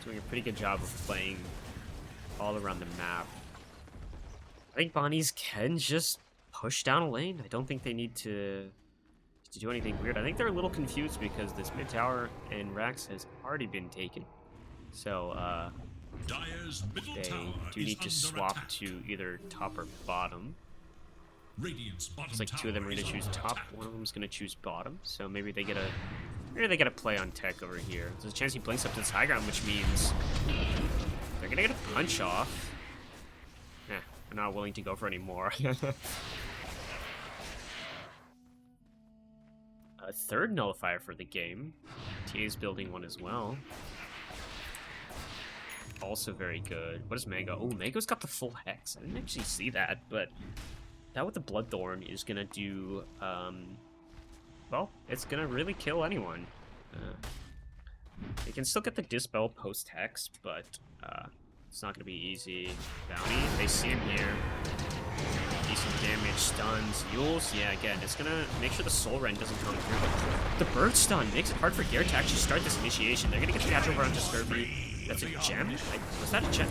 [SPEAKER 1] doing a pretty good job of playing all around the map. I think Bonnies can just push down a lane. I don't think they need to do anything weird. I think they're a little confused because this mid tower and Rax has already been taken. So they do need to swap to either top or bottom. Looks like two of them are going to choose top, one of them is going to choose bottom, so maybe they get a play on Tech over here. There's a chance he blinks up to this high ground, which means they're going to get a punch off. Nah, they're not willing to go for any more. A third nullifier for the game. TA is building one as well. Also very good. What is Mango? Oh, Mango's got the full Hex. I didn't actually see that, but that with the Bloodthorn is gonna do, well, it's gonna really kill anyone. They can still get the Dispel post-Hex, but it's not gonna be easy. Bounty, they see him here. Decent damage, stuns, Yules. Yeah, again, it's gonna make sure the Soul Rend doesn't come through, but the Bird Stun makes it hard for Garrett to actually start this initiation. They're gonna get the catch over onto Scurvy. That's a gem? Was that a gem?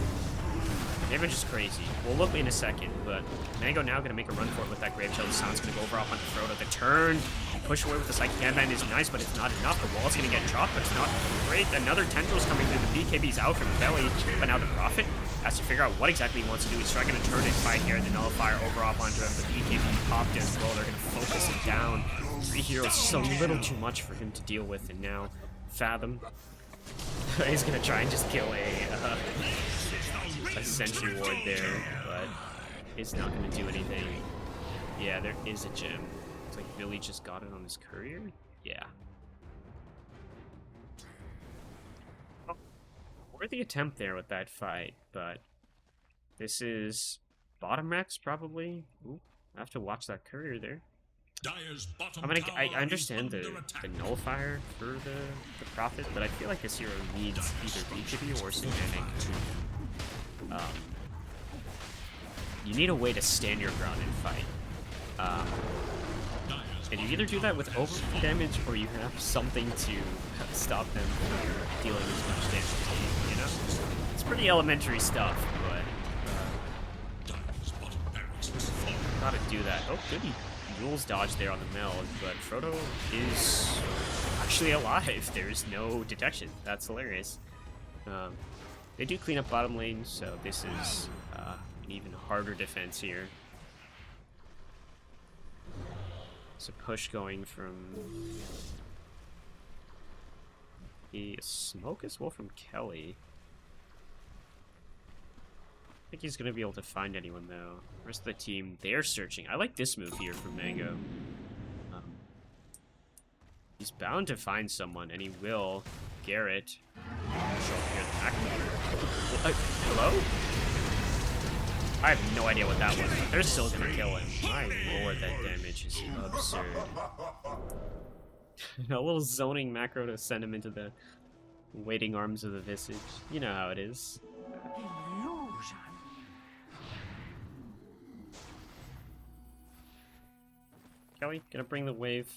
[SPEAKER 1] Maybe I'm just crazy. We'll look in a second, but Mango now going to make a run for it with that Grave Shell. The Sound's going to go over off on the Frodo. The turn, push away with the Psychic Handband is nice, but it's not enough. The wall's going to get dropped, but it's not great. Another Tendril's coming through. The BKB's out from Kelly, but now the Prophet has to figure out what exactly he wants to do. He's trying to turn and fight here, the Nullifier over off onto him, but the EKB popped as well. They're going to focus him down. 3 heroes, just a little too much for him to deal with, and now Fathom. He's going to try and just kill a Sentry Ward there, but it's not going to do anything. Yeah, there is a gem. It's like Billy just got it on his courier? Yeah. Worthy attempt there with that fight, but this is bottom Rex probably. Ooh, I have to watch that courier there. I mean, I understand the Nullifier for the Prophet, but I feel like this hero needs either BKB or Satanic to... you need a way to stand your ground and fight. And you either do that with over damage, or you have something to stop them from dealing as much damage to you, you know? It's pretty elementary stuff, but... gotta do that. Oh, goody. Jules dodged there on the meld, but Frodo is actually alive. There's no detection. That's hilarious. They do clean up bottom lane, so this is an even harder defense here. It's a push going from the smoke as well from Kelly. I think he's going to be able to find anyone though. The rest of the team, they're searching. I like this move here from Mango. He's bound to find someone, and he will. Garrett. Show up here at the back. Hello? I have no idea what that was, but they're still gonna kill him. My lord, that damage is absurd. A little zoning macro to send him into the waiting arms of the Visage. You know how it is. Kelly, gonna bring the wave.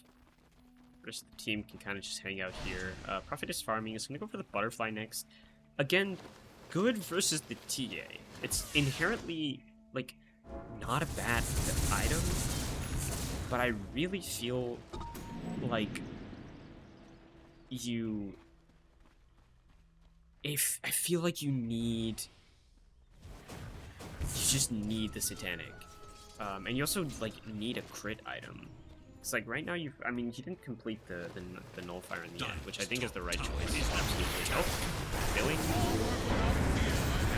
[SPEAKER 1] The rest of the team can kind of just hang out here. Prophet is farming. Is gonna go for the butterfly next. Again, good versus the TA. It's inherently, like, not a bad item, but I really feel like I feel like you just need the Satanic. And you also, like, need a crit item. It's like, right now, I mean, he didn't complete the Nullifier in the end, which I think is the right choice. He's absolutely... Oh, Billy?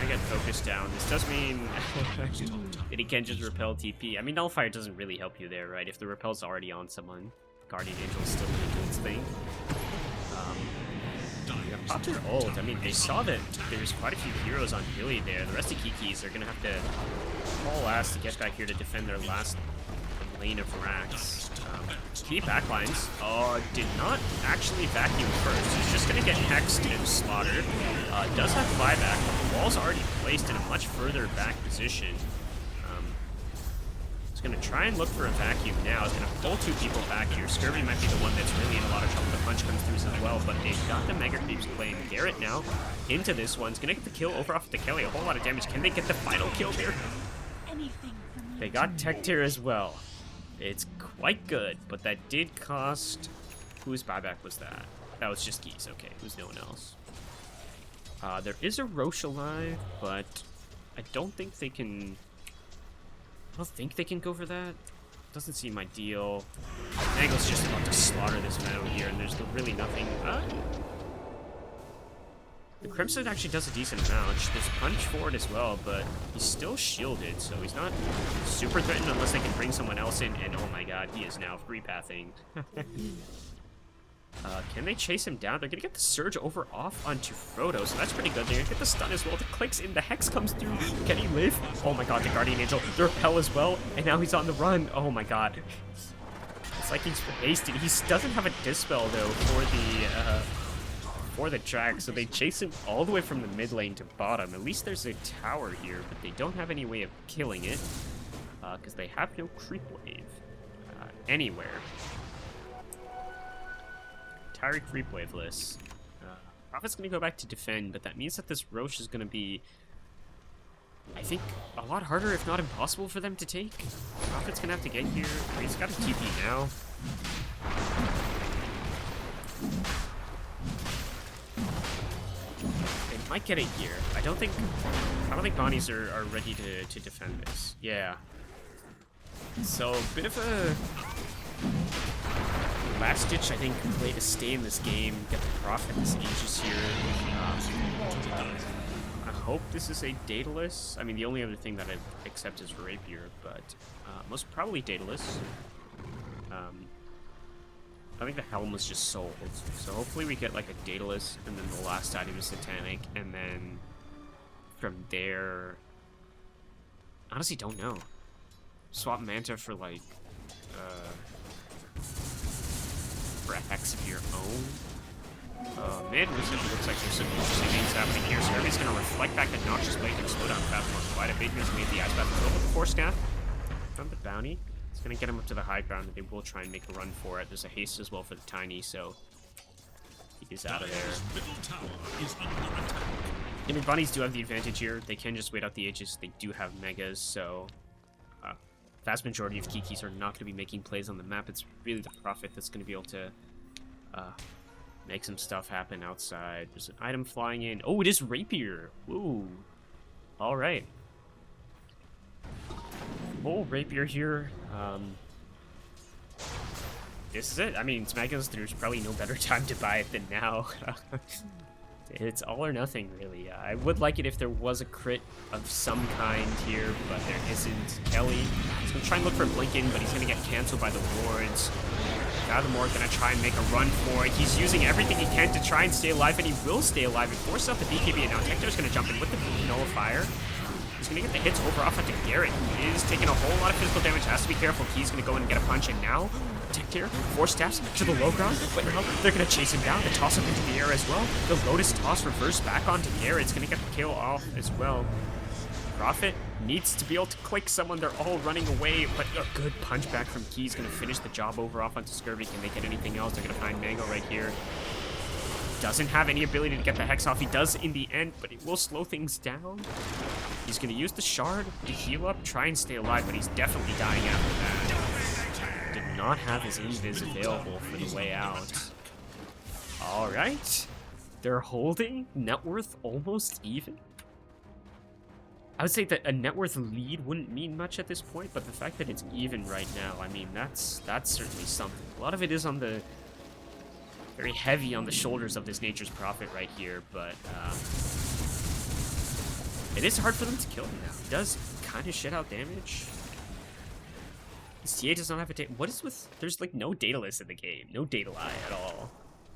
[SPEAKER 1] I got focused down. This does mean that he can't just repel TP. I mean, Nullifier doesn't really help you there, right? If the repel's already on someone, Guardian Angel's still gonna do its thing. Popped their ult. I mean, they saw that there's quite a few heroes on Billy there. The rest of Kikis are gonna have to haul ass to get back here to defend their last lane of racks. Key backlines did not actually vacuum first. He's just gonna get hexed and slaughtered. Does have buyback, but the wall's already placed in a much further back position. He's gonna try and look for a vacuum now. He's gonna pull 2 people back here. Scurvy might be the one that's really in a lot of trouble. The punch comes through as well, but they've got the Mega Creeps playing. Garrett now into this one. He's gonna get the kill over off the Kelly. A whole lot of damage. Can they get the final kill here? They got Tech Tier as well. It's quite good, but that did cost... Whose buyback was that? That was just Geese, okay. It was no one else. There is a Roche alive, but I don't think they can... I don't think they can go for that. Doesn't seem ideal. Angle's just about to slaughter this Meadow here, and there's really nothing... The Crimson actually does a decent amount. There's punch forward as well, but he's still shielded, so he's not super threatened unless they can bring someone else in, and oh my god, he is now free pathing. Can they chase him down? They're gonna get the surge over off onto Frodo, so that's pretty good. They're gonna get the stun as well. The clicks in, the hex comes through. Can he live? Oh my god, the Guardian Angel, the repel as well, and now he's on the run. Oh my god. It's like he's hasted. He doesn't have a dispel though for the track, so they chase him all the way from the mid lane to bottom. At least there's a tower here, but they don't have any way of killing it because they have no creep wave anywhere. Entirely creep waveless. Prophet's gonna go back to defend, but that means that this Roche is gonna be, I think, a lot harder, if not impossible, for them to take. Prophet's gonna have to get here. He's got a TP now. And Might get it here. I don't think Bonnies are ready to defend this. Yeah. So a bit of a last ditch, I think, play to stay in this game, get the Prophet this Aegis here. I hope this is a Daedalus. I mean, the only other thing that I accept is Rapier, but most probably Daedalus. I think the helm was just sold, so hopefully we get like a Daedalus, and then the last item is Satanic, and then from there, honestly don't know. Swap Manta for like, for a Hex of your own. Man, this looks like there's some interesting things happening here. So everybody's gonna reflect back the Noxious Blade and slow down Fastmore quite a bit. He's made the Ice Path a little bit before Staff. From the Bounty. It's gonna get him up to the high ground, and they will try and make a run for it. There's a haste as well for the Tiny, so he is out of there. I mean, Bunnies do have the advantage here. They can just wait out the Aegis. They do have Megas, so vast majority of Kikis are not going to be making plays on the map. It's really the Prophet that's going to be able to make some stuff happen outside. There's an item flying in. Oh, it is Rapier. Ooh. All right. Full Rapier here. This is it. I mean, it's Megas. There's probably no better time to buy it than now. It's all or nothing, really. I would like it if there was a crit of some kind here, but there isn't. Kelly is going to try and look for a blink in, but he's going to get canceled by the wards. Fathomore going to try and make a run for it. He's using everything he can to try and stay alive, and he will stay alive and force out the BKB. And now Tector's going to jump in with the Nullifier. He's going to get the hits over off onto Garrett. He is taking a whole lot of physical damage. Has to be careful. He's going to go in and get a punch, and now Tector, 4 steps to the low ground, but now they're going to chase him down. The toss up into the air as well. The Lotus toss reverse back onto Garrett. It's going to get the kill off as well. Prophet needs to be able to click someone. They're all running away, but a good punch back from Key is going to finish the job over off onto Scurvy. Can they get anything else? They're going to find Mango right here. Doesn't have any ability to get the Hex off. He does in the end, but it will slow things down. He's going to use the Shard to heal up, try and stay alive, but he's definitely dying after that. Did not have his invis available for the way out. All right. They're holding. Net worth almost even. I would say that a net worth lead wouldn't mean much at this point, but the fact that it's even right now, I mean, that's certainly something. A lot of it is on the very heavy on the shoulders of this Nature's Prophet right here, but it is hard for them to kill him now. He does kind of shit out damage. This TA does not have a what is with, there's like no Daedalus in the game, no Daedalus at all.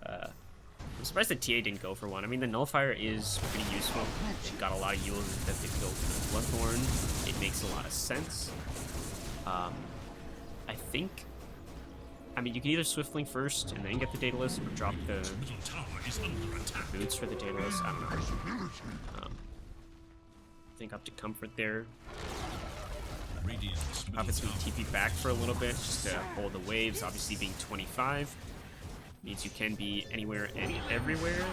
[SPEAKER 1] I'm surprised the TA didn't go for one. I mean, the Nullifier is pretty useful. She got a lot of heals that they go for the Bloodthorn. It makes a lot of sense. I think, I mean, you can either Swiftling first and then get the Daedalus, or drop the boots for the Daedalus. I don't know. I think up to Comfort there. Prophet's going to TP back for a little bit just to hold the waves. Obviously, being 25 means you can be anywhere, everywhere.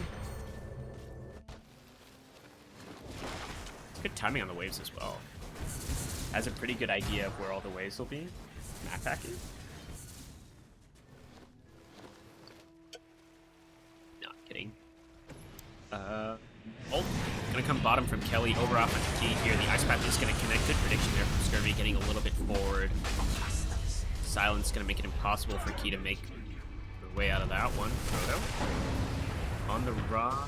[SPEAKER 1] Good timing on the waves as well. Has a pretty good idea of where all the waves will be. Map hacking. Not kidding. Ult. Gonna come bottom from Kelly, over off onto Key here. The Ice Path is gonna connect. Good prediction there from Scurvy, getting a little bit forward. Silence gonna make it impossible for Key to make her way out of that one. Proto. On the raw.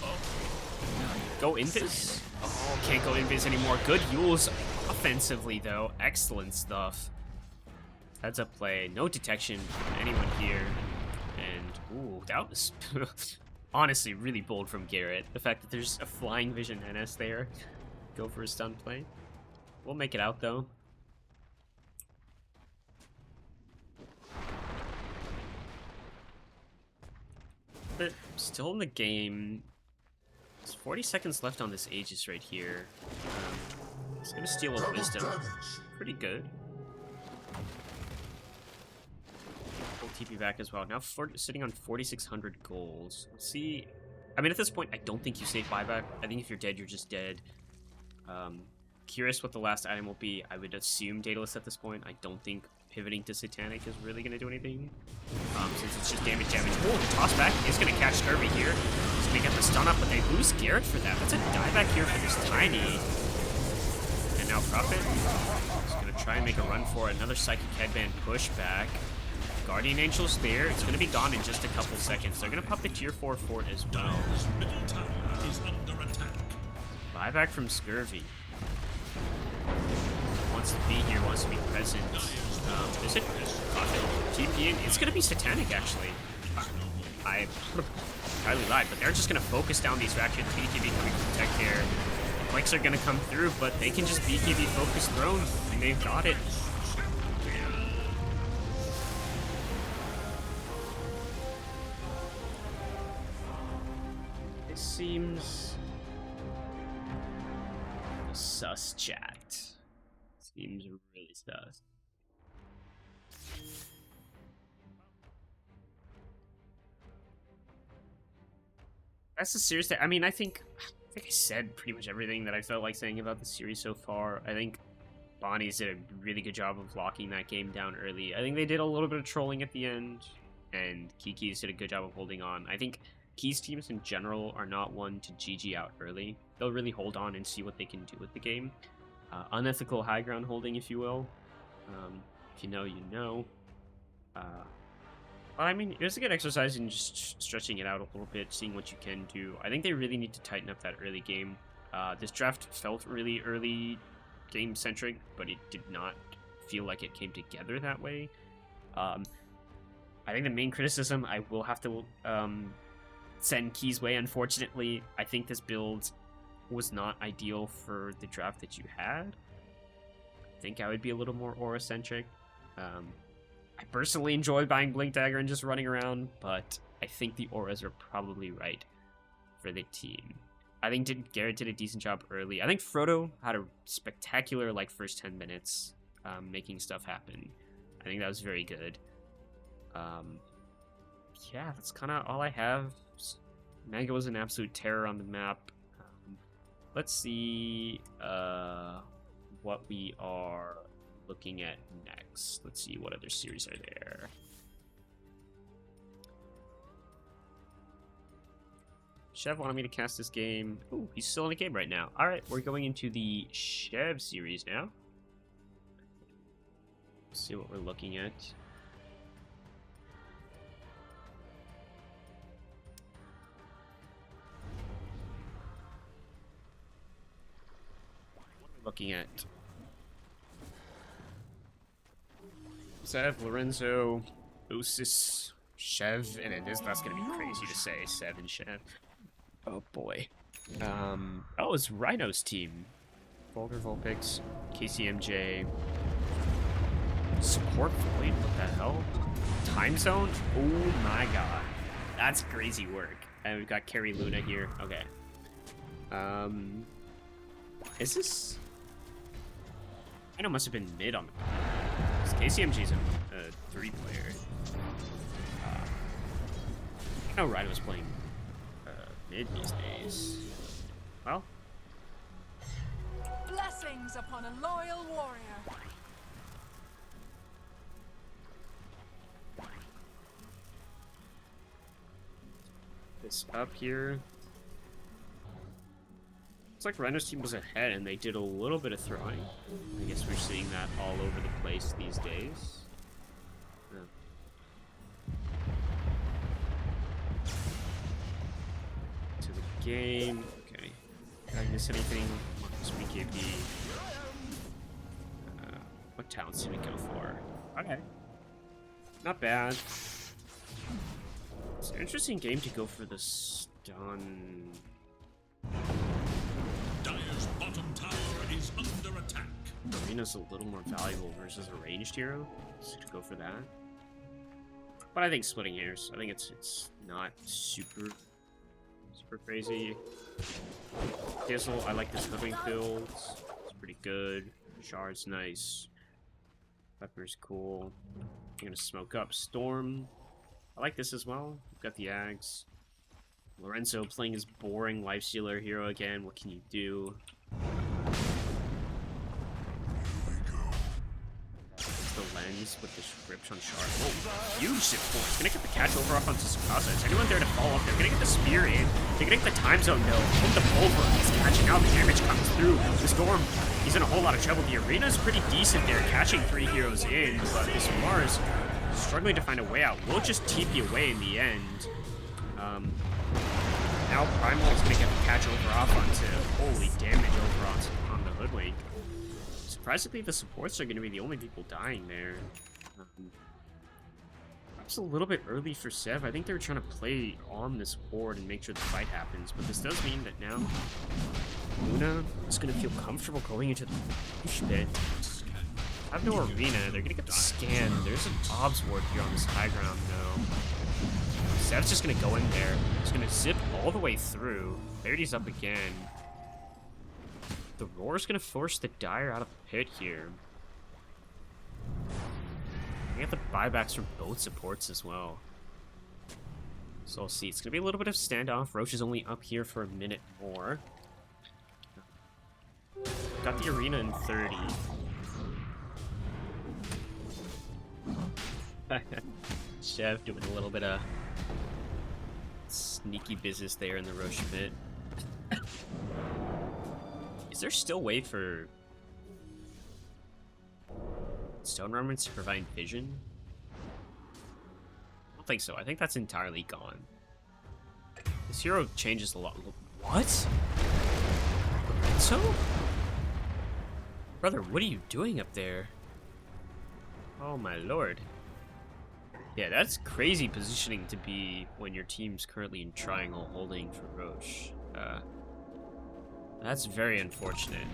[SPEAKER 1] Oh. Go Invis? Oh, can't go Invis anymore. Good Yules offensively, though. Excellent stuff. Heads up play. No detection from anyone here. And, ooh, that was honestly really bold from Garrett. The fact that there's a flying vision NS there. Go for a stun play. We'll make it out, though. But still in the game. There's 40 seconds left on this Aegis right here. He's gonna steal a Wisdom. Pretty good. Full TP back as well. Now sitting on 4,600 goals. Let's see. I mean, at this point, I don't think you save buyback. I think if you're dead, you're just dead. Curious what the last item will be. I would assume Daedalus at this point. I don't think pivoting to Satanic is really going to do anything. Since it's just damage. Oh, the toss back is going to catch Scurvy here. He's They get the stun up, but they lose Garrett for that. That's a dieback here for this Tiny. And now Prophet is going to try and make a run for it. Another Psychic Headband pushback. Guardian Angel's there. It's going to be gone in just a couple seconds. They're going to pop the tier 4 fort as well.
[SPEAKER 2] Dire's middle tower is under attack.
[SPEAKER 1] Buyback from Scurvy. Wants to be here, wants to be present. Is it TPing? It's going to be Satanic, actually. I highly lied, but they're just going to focus down these fractions. BKB coming from Tech here. The Quakes are going to come through, but they can just BKB focus Throne, and they've got it. It seems sus, chat. Seems really sus. That's the series that, I mean, I think I said pretty much everything that I felt like saying about the series so far. I think Bonnie's did a really good job of locking that game down early. I think they did a little bit of trolling at the end, and Kiki's did a good job of holding on. I think Key's teams in general are not one to GG out early. They'll really hold on and see what they can do with the game. Unethical high ground holding, if you will. If you know, you know. But I mean, it was a good exercise in just stretching it out a little bit, seeing what you can do. I think they really need to tighten up that early game. This draft felt really early game centric, but it did not feel like it came together that way. I think the main criticism I will have to send Key's way, unfortunately. I think this build was not ideal for the draft that you had. I think I would be a little more aura centric. I personally enjoy buying Blink Dagger and just running around, but I think the auras are probably right for the team. I think Garrett did a decent job early. I think Frodo had a spectacular first 10 minutes making stuff happen. I think that was very good. Yeah, that's kind of all I have. Mega was an absolute terror on the map. Let's see what we are looking at next. Let's see what other series are there. Chev wanted me to cast this game. Ooh, he's still in the game right now. Alright, we're going into the Chev series now. Let's see what we're looking at. Looking at Sev, Lorenzo, Osis, Chev, and that's gonna be crazy to say, Sev and Chev. Oh boy. Oh, it's Rhino's team. Vulgar Vulpix, KCMJ, Support Void, what the hell? Time Zone? Oh my god. That's crazy work. And we've got Carrie Luna here. Okay. Is this... I know it must have been mid on the... KCMG's a 3-player. I know Rhino was playing mid these days. Well.
[SPEAKER 3] Blessings upon a loyal warrior.
[SPEAKER 1] This up here. It's like Rhino's team was ahead and they did a little bit of throwing. I guess we're seeing that all over the place these days. To the game. Okay. Did I miss anything? Marcus BKB. What talents did we go for? Okay. Not bad. It's an interesting game to go for the stun.
[SPEAKER 2] Dire's bottom tower is under attack.
[SPEAKER 1] Arena's a little more valuable versus a ranged hero, so to go for that. But I think splitting hairs. I think it's not super crazy. Dizzle, I like this Hoodwink build. It's pretty good. Shard's nice. Pepper's cool. I'm gonna smoke up Storm. I like this as well. We've got the Ags. Lorenzo playing his boring Lifestealer hero again. What can you do? The lines with this Rip on Shard. Whoa, huge zip force. He's gonna get the catch over off onto Tsukasa. Is anyone there to follow up? They're gonna get the spear in. They're gonna get the time zone no. Hit the pulverize. Catching out. The damage comes through. The Storm, he's in a whole lot of trouble. The arena's pretty decent there, catching 3 heroes in, but this Mars struggling to find a way out. Will just TP away in the end. Now Primal's gonna get the catch over off onto holy damage over on the Hoodwink. Surprisingly, the supports are gonna be the only people dying there. Perhaps a little bit early for Sev. I think they were trying to play on this board and make sure the fight happens, but this does mean that now Luna is gonna feel comfortable going into the push pit. I have no arena. They're gonna get the scan. There's an obs ward here on this high ground though. Sev's just gonna go in there. He's gonna zip all the way through. Verity's up again. The Roar's gonna force the Dire out of the pit here. We have the buybacks from both supports as well. So we'll see. It's gonna be a little bit of standoff. Roche is only up here for a minute more. Got the arena in 30. Chev doing a little bit of sneaky business there in the Roche pit. Is there still way for Stone Remnants to provide vision? I don't think so. I think that's entirely gone. This hero changes a lot. What? Lorenzo? Brother, what are you doing up there? Oh my lord. Yeah, that's crazy positioning to be when your team's currently in triangle holding for Roche. That's very unfortunate.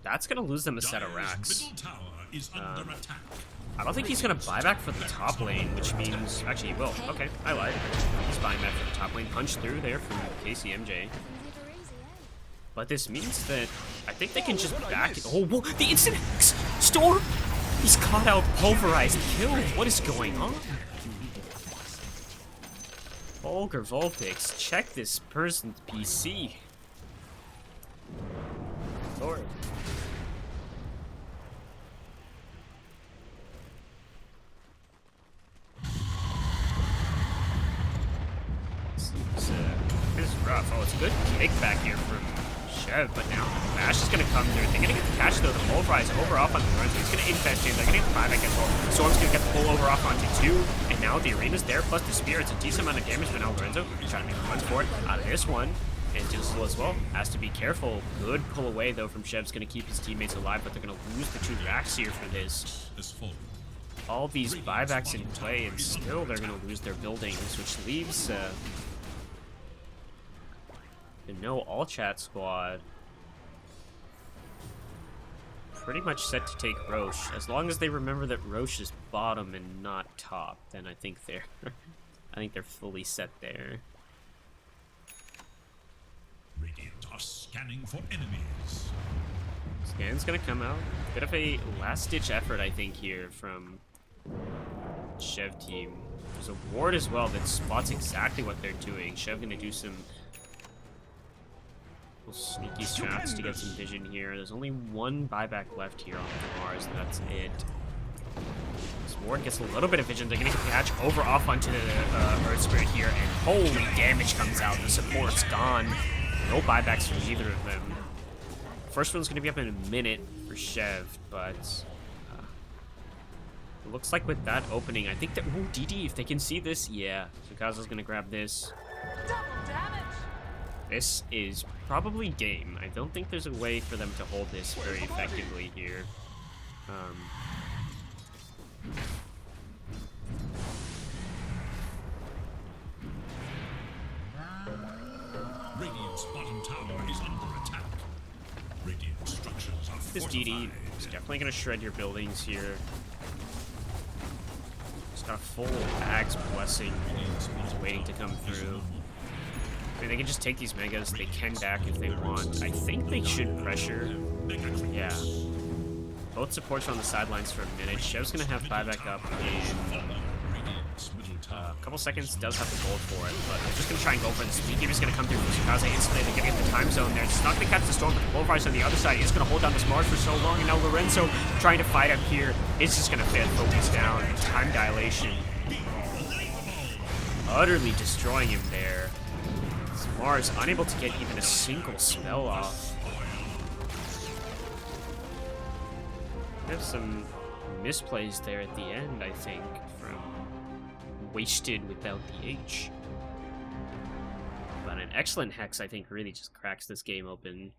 [SPEAKER 1] That's gonna lose them a set of racks. I don't think he's gonna buy back for the top lane, which means actually he will. Okay, I lied. He's buying back for the top lane. Punch through there from KCMJ. But this means that I think they can just back it. Oh, whoa, the instant X! Storm! He's caught out, pulverized, killed. What is going on? Vulgar Vulpix, check this person's PC. Lord. This is rough. Oh, it's a good kickback here from Chev, but now Bash is going to come through. They're going to get the catch though. The pulverize over off onto Lorenzo. He's going to infest in. They're going to get the buyback as well. Storm's going to get the pull over off onto 2. And now the arena's there, plus the spear. It's a decent amount of damage, but now Lorenzo trying to make a run for it out of this one. And Jizzle as well has to be careful. Good pull away though from Chev's going to keep his teammates alive, but they're going to lose the 2 racks here for this. All these buybacks in play, and still they're going to lose their buildings, which leaves the no all chat squad pretty much set to take Roche. As long as they remember that Roche is bottom and not top, then I think they're fully set there.
[SPEAKER 2] Radiant are scanning for enemies.
[SPEAKER 1] Scan's gonna come out. Bit of a last-ditch effort, I think, here from Chev team. There's a ward as well that spots exactly what they're doing. Chev gonna do some sneaky shots to get some vision here. There's only 1 buyback left here on the Mars, and that's it. This ward gets a little bit of vision. They're gonna get the catch over off onto the Earth Spirit here, and holy damage comes out. The support's gone. No buybacks from either of them. First one's gonna be up in a minute for Chev, but it looks like with that opening, I think that DD, if they can see this, yeah. Sukaza's gonna grab this.
[SPEAKER 3] Double damage.
[SPEAKER 1] This is probably game. I don't think there's a way for them to hold this very effectively here.
[SPEAKER 2] Radiant's bottom tower is under attack. Radiant structures are
[SPEAKER 1] This
[SPEAKER 2] fortified.
[SPEAKER 1] DD is definitely going to shred your buildings here. It's got a full Ag's Blessing. He's waiting to come through. I mean, they can just take these megas. They can back if they want. I think they should pressure. Yeah. Both supports are on the sidelines for a minute. Chev's going to have buyback up in
[SPEAKER 2] tower.
[SPEAKER 1] A couple seconds, does have the gold for it, but they're just going to try and go for this. Speed is going to come through from Sukaze instantly. They're going to get the time zone there. It's not going to catch the storm, but the Bullfires on the other side is going to hold down this Mars for so long, and now Lorenzo trying to fight up here is just going to focus down. Time dilation. Utterly destroying him there. Mars unable to get even a single spell off. There's some misplays there at the end, I think, from wasted without the H. But an excellent Hex, I think, really just cracks this game open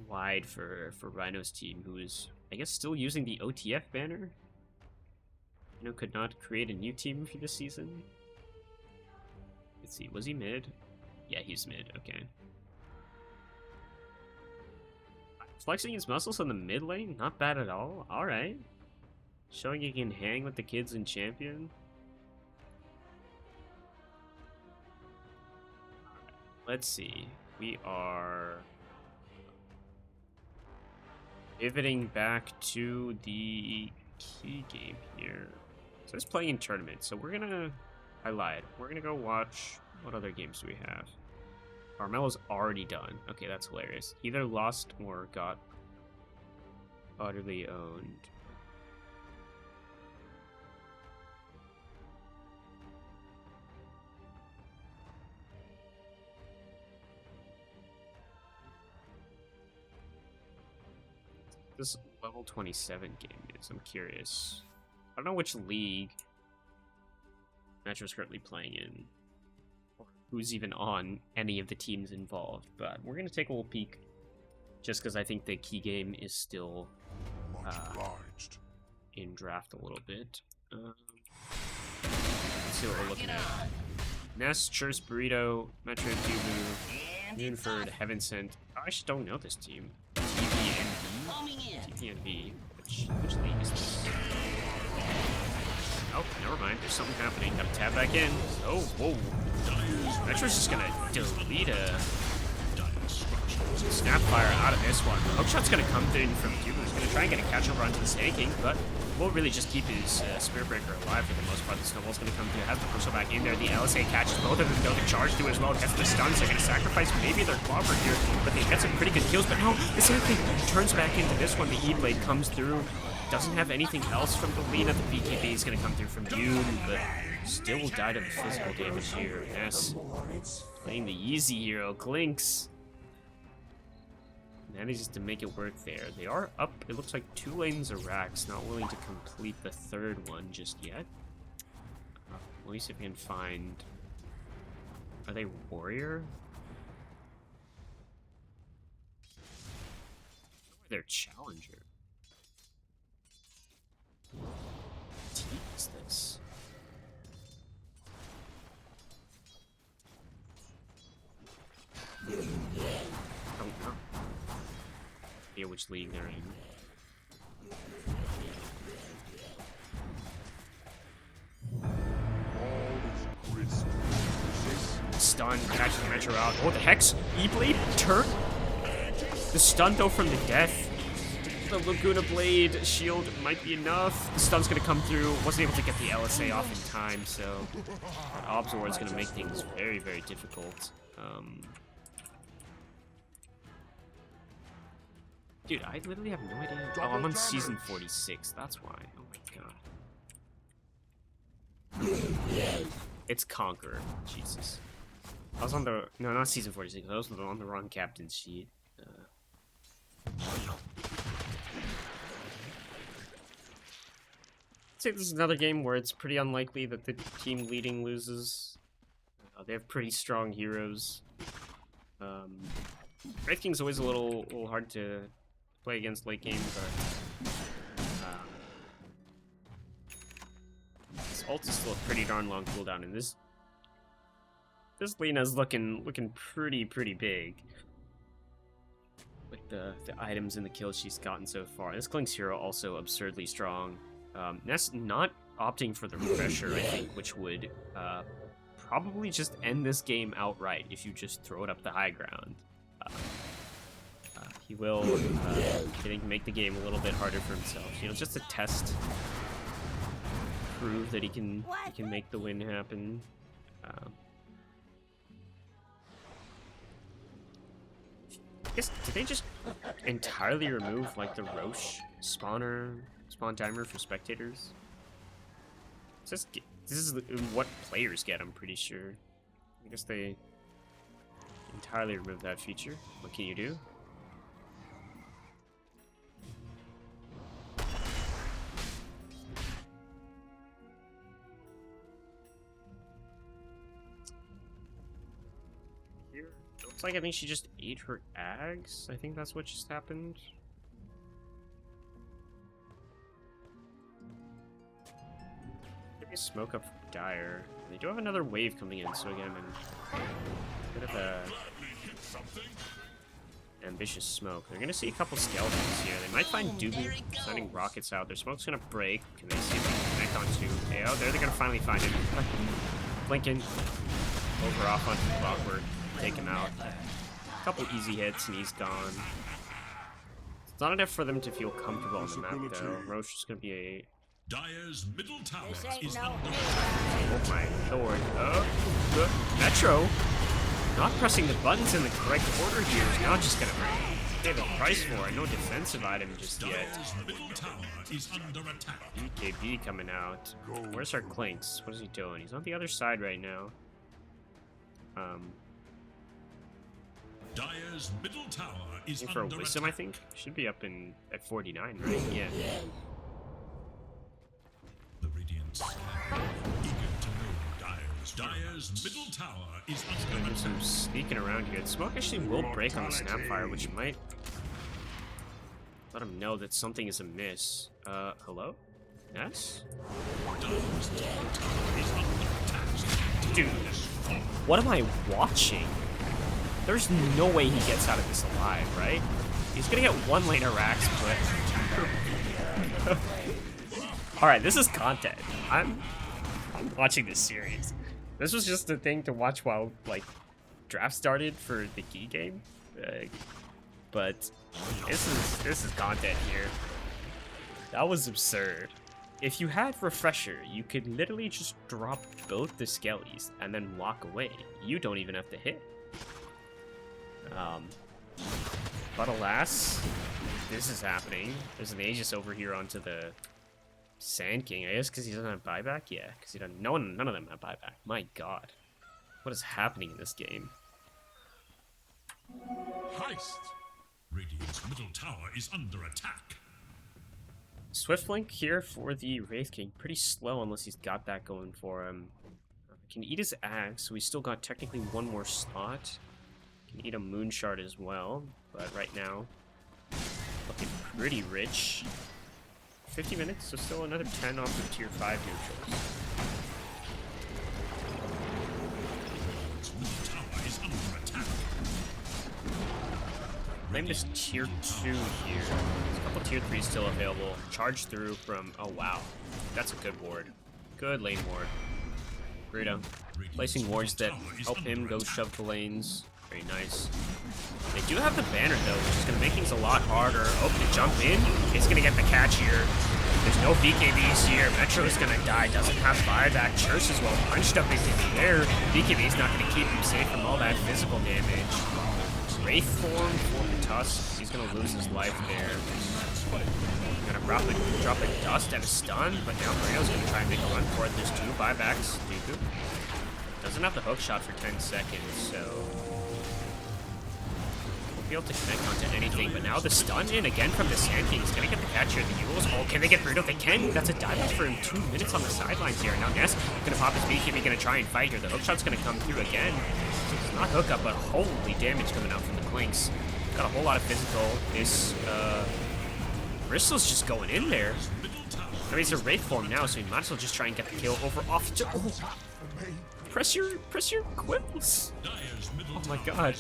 [SPEAKER 1] wide for Rhino's team, who is, I guess, still using the OTF banner. You know, could not create a new team for this season. Let's see, was he mid? Yeah, he's mid, okay. Flexing his muscles on the mid lane, not bad at all. Alright. Showing he can hang with the kids in Champion. Let's see. We are pivoting back to the key game here. So it's playing in tournament, so we're gonna... I lied. We're gonna go watch... What other games do we have? Carmelo's already done. Okay, that's hilarious. Either lost or got utterly owned. This level 27 game is. I'm curious. I don't know which league Metro's currently playing in, or who's even on any of the teams involved, but we're gonna take a little peek, just because I think the key game is still in draft a little bit. Let's see what we're looking at. Ness, Church, Burrito, Metro, Dubu, Moonford, Heaven Sent. I actually don't know this team. TVNV. Which league is this? Oh, never mind. There's something happening. Gotta tab back in. Oh, whoa. Metro's just gonna delete a Snapfire out of this one. Hookshot's gonna come through from Cuba. He's gonna try and get a catch over onto the Snaking, but will really just keep his Spirit Breaker alive for the most part. The Snowball's gonna come through. Has the push back in there. The LSA catches both of them, though. The charge through as well. Gets the stuns. They're gonna sacrifice maybe their Clobber here, but they get some pretty good kills. But no, the same thing turns back into this one. The E-Blade comes through. Doesn't have anything else from the Lena. The BKB is gonna come through from Dune, but still died of the physical damage here. Yes. Playing the easy hero, Clinks. Manages to make it work there. They are up, it looks like 2 lanes of racks, not willing to complete the third one just yet. Let me see if we can find... Are they warrior? Their challenger. What team is this? I don't know. Which league they're in. Stun, catching Metro out. Oh, the Hex! E-Blade, turn! The stun, though, from the death. The Laguna Blade shield might be enough. The stun's gonna come through. Wasn't able to get the LSA off in time, so... Obzor is gonna make things very, very difficult. Dude, I literally have no idea. Oh, I'm on season 46. That's why. Oh my god. It's Conqueror. Jesus. I was on the... No, not season 46. I was on the wrong captain's sheet. I'd say this is another game where it's pretty unlikely that the team leading loses. They have pretty strong heroes. Wraith King's always a little hard to play against late game, but this ult is still a pretty darn long cooldown, and this Lena's looking pretty big with the items and the kills she's gotten so far. This Klink's hero also absurdly strong. Ness not opting for the pressure, I think, which would probably just end this game outright if you just throw it up the high ground. He will make the game a little bit harder for himself. You know, just to test prove that he can make the win happen. I guess, did they just entirely remove like the Roche spawn timer for spectators? This is what players get, I'm pretty sure. I guess they entirely removed that feature. What can you do? Here, it looks like I think she just ate her eggs. I think that's what just happened. Maybe smoke up from Dire. They do have another wave coming in, so again, a bit of a ambitious smoke. They're gonna see a couple skeletons here. They might find Doobie sending rockets out. Their smoke's gonna break. Can they see if they can connect onto AO? There they're gonna finally find him. Blinking over off onto the clockwork. Take him out. A couple easy hits and he's gone. It's not enough for them to feel comfortable on the map though. Roche is gonna be a
[SPEAKER 2] Dire's middle tower is
[SPEAKER 4] no
[SPEAKER 2] under
[SPEAKER 1] oh my lord. The Metro not pressing the buttons in the correct order here is now just gonna pay the price for it. No defensive item just yet.
[SPEAKER 2] Dire's middle tower is under attack.
[SPEAKER 1] BKB coming out. Where's our Clinks? What is he doing? He's on the other side right now.
[SPEAKER 2] Dire's middle tower is
[SPEAKER 1] Looking for a
[SPEAKER 2] under
[SPEAKER 1] wisdom, I
[SPEAKER 2] attack.
[SPEAKER 1] think. Should be up at 49, right? Yeah.
[SPEAKER 2] The Radiants eager to know Dire's middle tower is under
[SPEAKER 1] Do
[SPEAKER 2] attack.
[SPEAKER 1] some sneaking around here. The smoke actually will break on the Snapfire, which might let him know that something is amiss. Hello? Yes?
[SPEAKER 2] Dire's middle tower is under attack.
[SPEAKER 1] Dude, what am I watching? There's no way he gets out of this alive, right? He's gonna get one lane of racks, but... Alright, this is content. I'm watching this series. This was just a thing to watch while, like, draft started for the key game. But this is content here. That was absurd. If you had Refresher, you could literally just drop both the Skellies and then walk away. You don't even have to hit. But alas, this is happening. There's an Aegis over here onto the Sand King. I guess because he doesn't have buyback? Yeah, because he doesn't. None of them have buyback. My god. What is happening in this game?
[SPEAKER 2] Heist. Radiant's middle tower is under attack.
[SPEAKER 1] Swift Link here for the Wraith King. Pretty slow unless he's got that going for him. Can eat his axe, so we still got technically one more slot. Can eat a Moon Shard as well, but right now, looking pretty rich. 50 minutes, so still another 10 off of tier 5 neutrals.
[SPEAKER 2] Its middle tower is under attack.
[SPEAKER 1] Claim is tier 2 here. There's a couple tier 3s still available. Charge through from, oh wow, that's a good ward. Good lane ward. Burrito. Placing wards that help him go shove the lanes. Very nice. They do have the banner though, which is going to make things a lot harder. Oh, to jump in, it's going to get the catch here. There's no BKBs here. Metro is going to die. Doesn't have buyback. Church is well punched up into the air. BKB is not going to keep him safe from all that physical damage. Wraith form for the Tusk. He's going to lose his life there. Gonna drop a dust and a stun, but now Burrito's going to try and make a run for it. There's two buybacks. Dooku doesn't have the hook shot for 10 seconds, so be able to connect onto anything, but now the stun in again from the Sand King. He's gonna get the catch here. The Yules. Oh, can they get Burrito? They can. That's a dive for him. 2 minutes on the sidelines here. Now Ness gonna pop his BKB, gonna try and fight here. The hook shot's gonna come through again. It's not hook up, but holy damage coming out from the Clinks. Got a whole lot of physical. This Bristol's just going in there. I mean, it's a Wraith form now, so you might as well just try and get the kill over off to. Oh. Press your quills. Oh my god.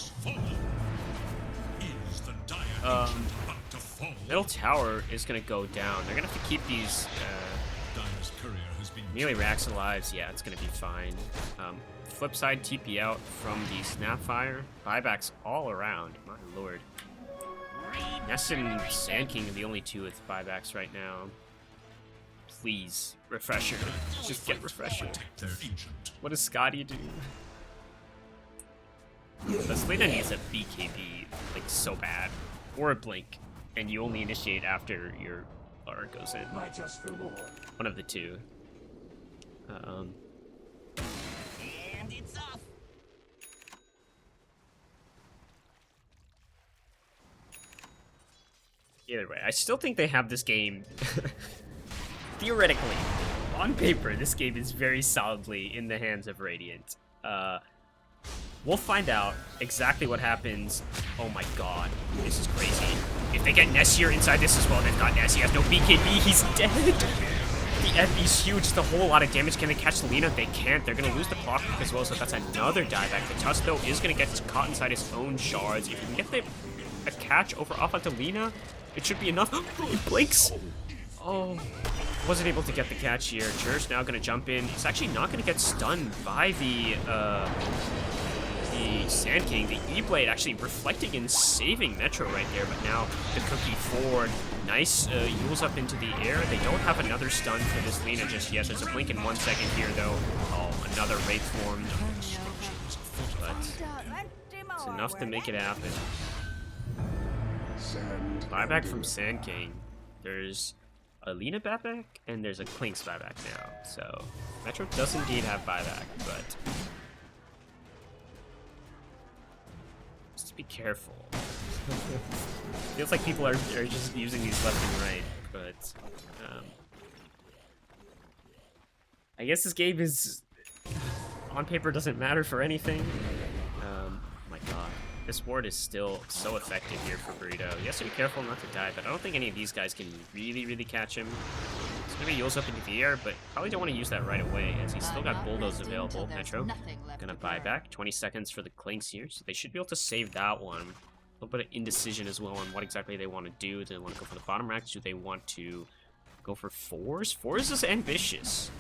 [SPEAKER 1] Middle tower is gonna go down. They're gonna have to keep these melee racks alive. Yeah, it's gonna be fine. Flip side TP out from the Snapfire. Buybacks all around. My lord. Ness and Sand King are the only two with buybacks right now. please, Refresher. Just get Refresher.
[SPEAKER 2] Their ancient.
[SPEAKER 1] What does Scotty do? But Selena needs a BKB, like, so bad. Or a Blink. And you only initiate after your R goes in. One of the two.
[SPEAKER 4] And it's off.
[SPEAKER 1] Either way, I still think they have this game. Theoretically, on paper, this game is very solidly in the hands of Radiant. We'll find out exactly what happens. Oh my god, this is crazy. If they get Nessier inside this as well, they've got Ness. He has no BKB, he's dead. The FB's huge, it's a whole lot of damage. Can they catch Lina? They can't. They're gonna lose the clock as well, so that's another dieback. The Tusk, though, is gonna get caught inside his own shards. If you can get a catch over off onto Lina, it should be enough. He blinks. Oh, wasn't able to get the catch here. Church now gonna jump in. He's actually not gonna get stunned by the Sand King. The E-Blade actually reflecting and saving Metro right there, but now the Cookie forward. Nice Yules up into the air. They don't have another stun for this Lina just yet. There's a blink in 1 second here, though. Oh, another Wraith form. But it's enough to make it happen. Buyback from Sand King. There's a Lina buyback, and there's a Clinks buyback now. So, Metro does indeed have buyback, but just be careful. Feels like people are just using these left and right, but I guess this game is on paper doesn't matter for anything. Oh my god, this ward is still so effective here for Burrito. He has to be careful not to die, but I don't think any of these guys can really catch him. It's gonna be Yules up into the air, but probably don't want to use that right away as he's still got Bulldoze available. Metro gonna buy back 20 seconds for the Clinks here, so they should be able to save that one. A little bit of indecision as well on what exactly they want to do. Do they want to go for the bottom racks? Do they want to go for fours? Fours is ambitious.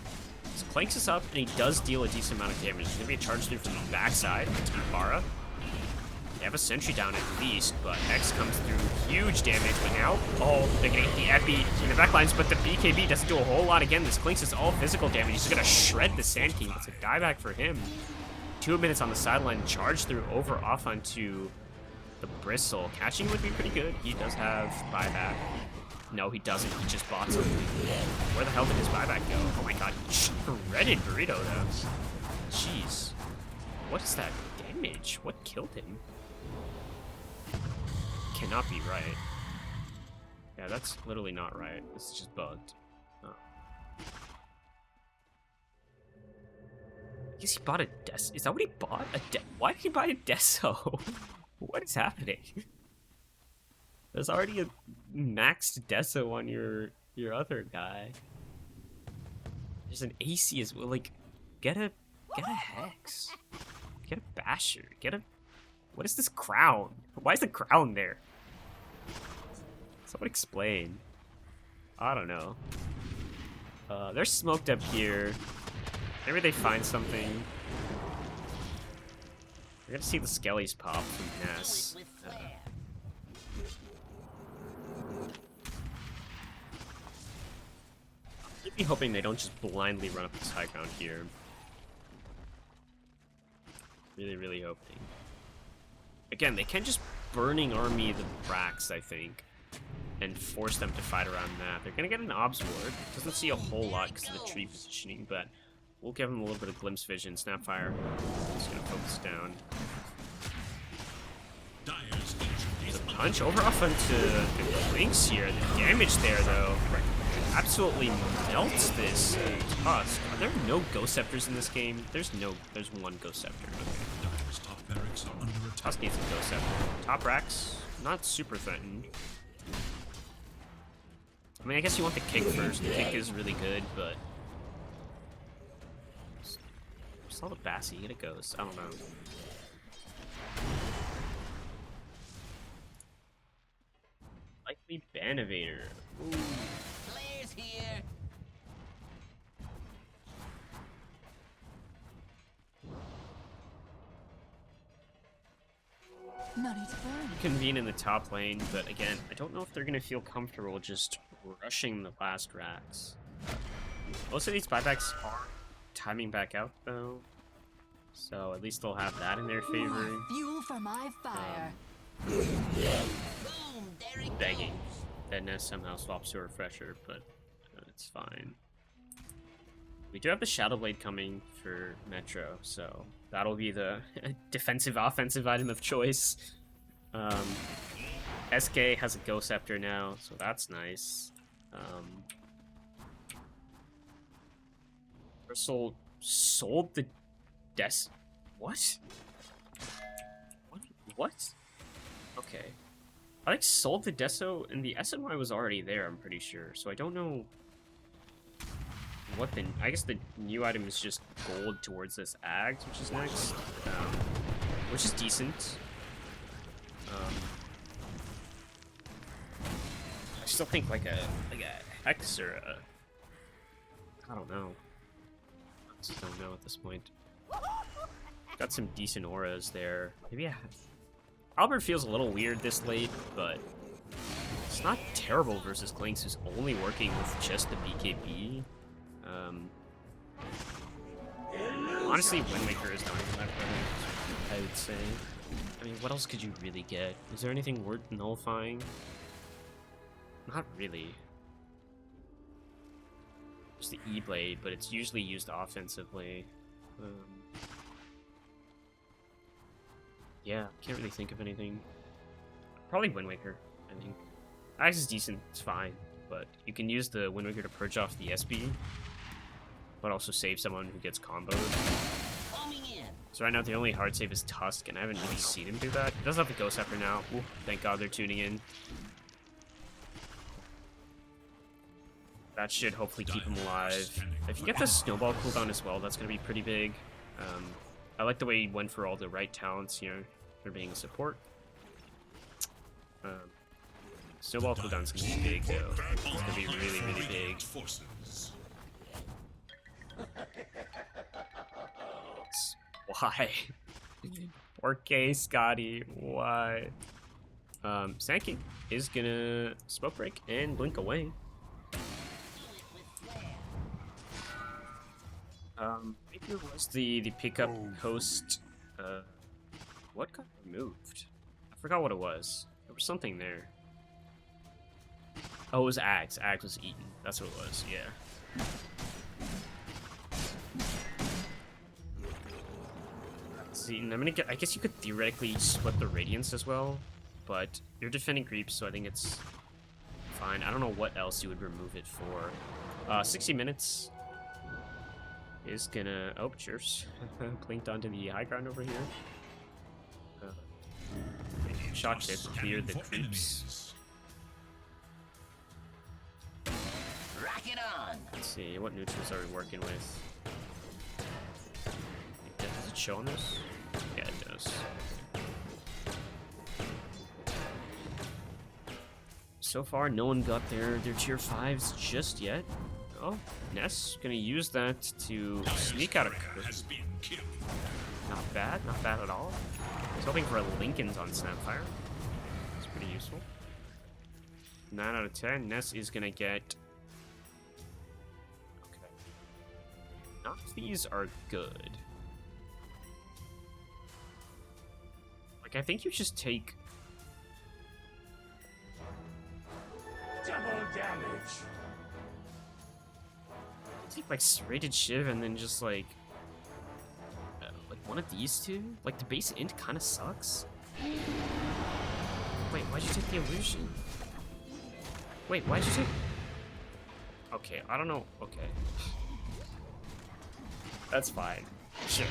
[SPEAKER 1] So Clanks is up, and he does deal a decent amount of damage. There's going to be a charge through from the backside to Ibarra. They have a sentry down at least, but X comes through huge damage. But now, oh, they're going to get the Epi in the backlines, but the BKB doesn't do a whole lot again. This Clinks is all physical damage. He's going to shred the Sand King. It's a dieback for him. 2 minutes on the sideline, charge through over off onto the Bristle. Catching would be pretty good. He does have buyback. No, he doesn't. He just bots him. Where the hell did his buyback go? Oh my god, he shredded Burrito though. Jeez. What is that damage? What killed him? Cannot be right. Yeah, that's literally not right. This is just bugged. Oh. I guess he bought a Des. Is that what he bought? Why did he buy a Deso? What is happening? There's already a maxed Deso on your other guy. There's an AC as well. Like, get a Hex. Get a Basher. What is this crown? Why is the crown there? Someone explain. I don't know. They're smoked up here. Maybe they find something. We're gonna see the Skellies pop from Ness. I'm really hoping they don't just blindly run up this high ground here. Really hoping. Again, they can just Burning Army the Brax, I think, and force them to fight around that. They're gonna get an Obs Ward. Doesn't see a whole lot because of the tree positioning, but we'll give them a little bit of glimpse vision. Snapfire. Just gonna focus down. There's a punch over off onto the Lynx here. The damage there, though, absolutely melts this Tusk. Are there no Ghost Scepters in this game? There's one Ghost Scepter. Okay. Tusk needs a Ghost Scepter. Top racks, not super threatened. I mean, I guess you want the kick first. The kick is really good, but saw the Bassy, get a Ghost. I don't know. Likely Ban Evader. Ooh.
[SPEAKER 4] Players here.
[SPEAKER 1] Convene in the top lane, but again, I don't know if they're gonna feel comfortable just rushing the last racks. Most of these buybacks are timing back out though, so at least they'll have that in their favor.
[SPEAKER 3] Fuel for my fire.
[SPEAKER 4] Boom, there it
[SPEAKER 1] Begging
[SPEAKER 4] goes.
[SPEAKER 1] that Ness somehow swaps to a refresher, but it's fine. We do have the Shadow Blade coming for Metro, so that'll be the defensive offensive item of choice. SK has a Ghost Scepter now, so that's nice. Bristol sold the What? What? Okay. I like sold the Deso, and the SNY was already there, I'm pretty sure. So I don't know what the... I guess the new item is just gold towards this Ags, which is next. Which is decent. I still think like a Hex or a... I don't know. I just don't know at this point. Got some decent auras there. Maybe Albert feels a little weird this late, but it's not terrible versus Clanks, who's only working with just the BKB. Honestly, Wind Waker is not even that bad, I would say. I mean, what else could you really get? Is there anything worth nullifying? Not really. Just the E-Blade, but it's usually used offensively. Yeah, can't really think of anything. Probably Wind Waker, I think. Axe is decent, it's fine, but you can use the Wind Waker to purge off the SB, but also save someone who gets comboed.
[SPEAKER 4] Coming in.
[SPEAKER 1] So right now the only hard save is Tusk, and I haven't really seen him do that. He does have the Ghost Scepter now. Ooh, thank God they're tuning in. That should hopefully keep him alive. If you get the Snowball cooldown as well, that's going to be pretty big. I like the way he went for all the right talents here for being a support. Snowball cooldown's going to be big though. It's going to be really, really big. Why? 4K Scotty, why? Sand King is gonna Smoke Break and blink away. Maybe it was the pickup host. What got removed? I forgot what it was. There was something there. Oh, it was Ags. Ags was eaten. That's what it was. Yeah. See, and I guess you could theoretically split the Radiance as well, but you're defending creeps, so I think it's fine. I don't know what else you would remove it for. 60 minutes is gonna... Oh, cheers. Blinked onto the high ground over here. Shot tip, clear the creeps.
[SPEAKER 4] Rock it on.
[SPEAKER 1] Let's see, what neutrals are we working with? Does it show on this? Yeah, it does. So far, no one got their tier 5s just yet. Oh, Ness gonna use that to sneak out a curse. Not bad at all. I was hoping for a Lincoln's on Snapfire. It's pretty useful. 9 out of 10. Ness is gonna get... Okay. None of these are good. Like, I think you just take...
[SPEAKER 6] Double damage.
[SPEAKER 1] Take, like, Serrated Shiv and then just, like one of these two? Like, the base int kind of sucks. Wait, why'd you take the illusion? Wait, why'd you take... Okay, I don't know. Okay. That's fine. Sure.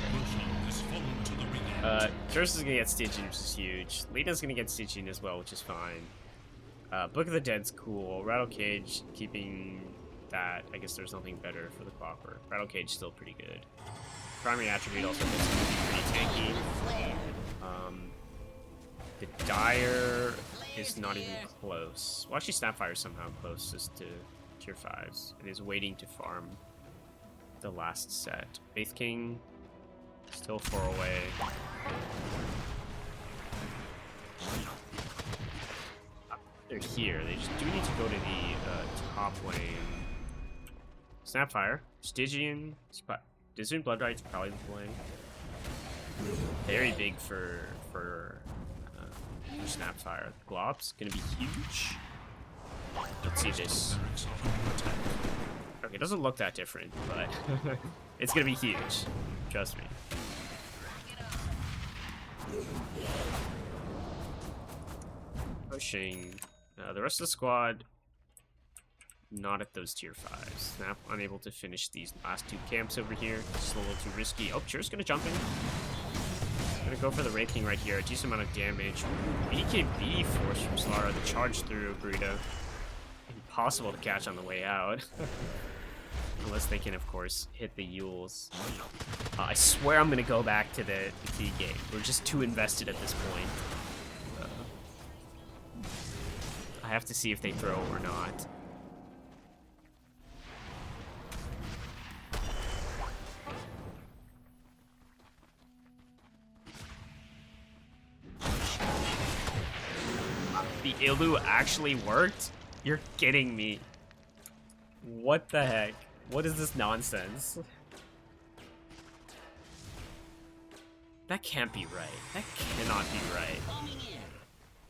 [SPEAKER 1] Curse is gonna get Stygian, which is huge. Lena's gonna get Stygian as well, which is fine. Book of the Dead's cool. Rattle Cage, keeping that. I guess there's nothing better for the Clopper. Rattle Cage still pretty good. Primary attribute also gets pretty tanky. The Dire is not even close. Well, actually, Snapfire is somehow closest to tier 5s. It is waiting to farm the last set. Faith King, still 4 away. They're here. They just do need to go to the top lane. Snapfire, Stygian, Stygian Blood Right's probably the play. Very big for Snapfire. Glob's gonna be huge. Let's see this. Okay, it doesn't look that different, but it's gonna be huge. Trust me. Pushing. The rest of the squad, not at those tier 5s. Snap unable to finish these last 2 camps over here. Just a little too risky. Oh, Cheer's gonna jump in. Gonna go for the Wraith King right here. A decent amount of damage. BKB force from Slara. The charge through Burrito. Impossible to catch on the way out. Unless they can, of course, hit the Yules. I swear I'm gonna go back to the key game. We're just too invested at this point. I have to see if they throw or not. The Ilu actually worked? You're kidding me. What the heck? What is this nonsense? That can't be right. That cannot be right.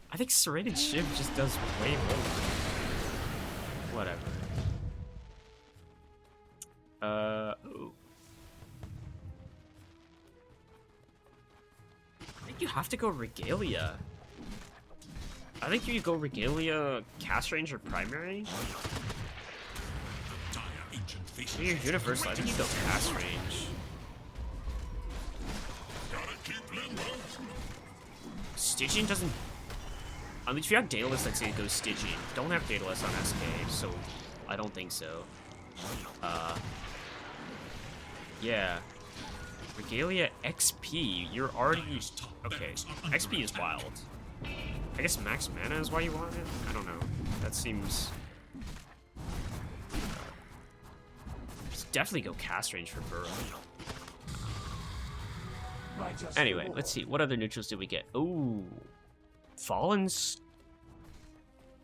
[SPEAKER 1] I think Serrated Shiv just does way more. Whatever. Ooh. I think you have to go Regalia. I think you go Regalia, Cast Range, or Primary. You're Universal. I think you go Cast Range. Stygian doesn't... I mean, if you have Daedalus, I'd say it goes Stygian. Don't have Daedalus on SK, so I don't think so. Yeah. Regalia XP, you're already... Okay, XP is wild. I guess max mana is why you want it? I don't know. That seems... definitely go Cast Range for Burrow. Anyway, let's see. What other neutrals did we get? Ooh. Fallen's...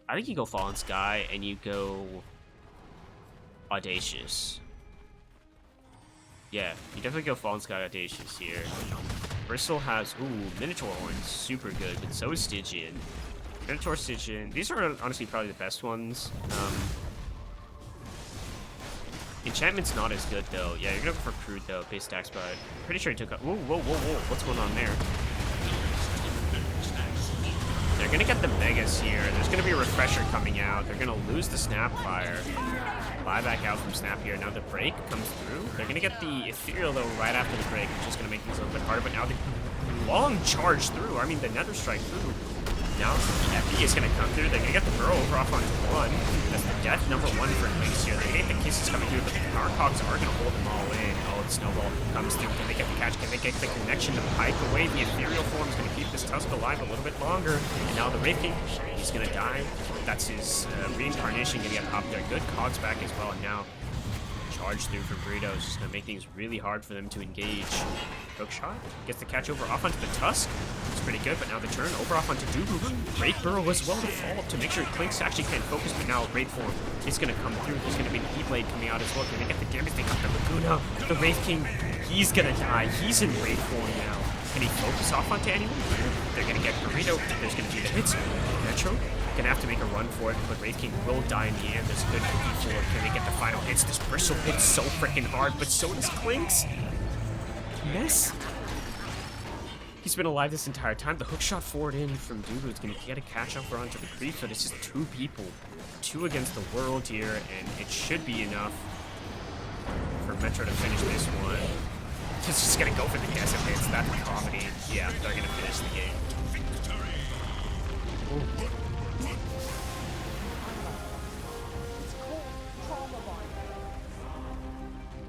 [SPEAKER 1] I think you go Fallen Sky and you go... Audacious. Yeah, you definitely go Fallen Sky Audacious here. Bristle has... Ooh, Minotaur Horns. Super good, but so is Stygian. Minotaur, Stygian. These are honestly probably the best ones. Enchantment's not as good, though. Yeah, you're gonna go for Crude, though, base stacks, but I'm pretty sure he took a... Whoa, whoa, whoa, whoa. What's going on there? They're gonna get the Megas here. There's gonna be a Refresher coming out. They're gonna lose the Snapfire. Fly back out from Snap here. Now the Break comes through. They're gonna get the Ethereal, though, right after the Break, which is gonna make things a little bit harder, but now the long charge through. I mean, the Nether Strike through. Now the FE is gonna come through. They're gonna get the Burrow over off onto 1. That's the death number 1 for Lynx here. They get the Kisses coming through, but the Power Cogs are gonna hold them all in. Oh, the Snowball comes through. Can they get the catch? Can they get the connection to pipe away? The Ethereal form is gonna keep this Tusk alive a little bit longer. And now the Wraith King, he's gonna die. That's his reincarnation gonna get popped there. Good Cogs back as well. And now charge through for Burrito is just gonna make things really hard for them to engage. Hook shot gets the catch over off onto the Tusk. It's pretty good, but now the turn over off onto Dubu. Great Burrow as well to fall to make sure Clinks actually can't focus, but now Raid form is gonna come through. There's gonna be an E-Blade coming out as well. Can they get the damage? They got the Laguna. The Wraith King, he's gonna die. He's in Raid form now. Can he focus off onto anyone? They're gonna get Burrito. There's gonna be the hits. Metro gonna have to make a run for it, but Wraith King will die in the end. There's a good cookie for it. Can they get the final hits? This Bristle hits so freaking hard, but so does Clinks. Yes. He's been alive this entire time. The hook shot forward in from Dubu is going to get a catch up onto the creep, but it's just 2 people. 2 against the world here, and it should be enough for Metro to finish this one. He's just going to go for the guess if it's that comedy. Yeah, they're going to finish the game. Ooh.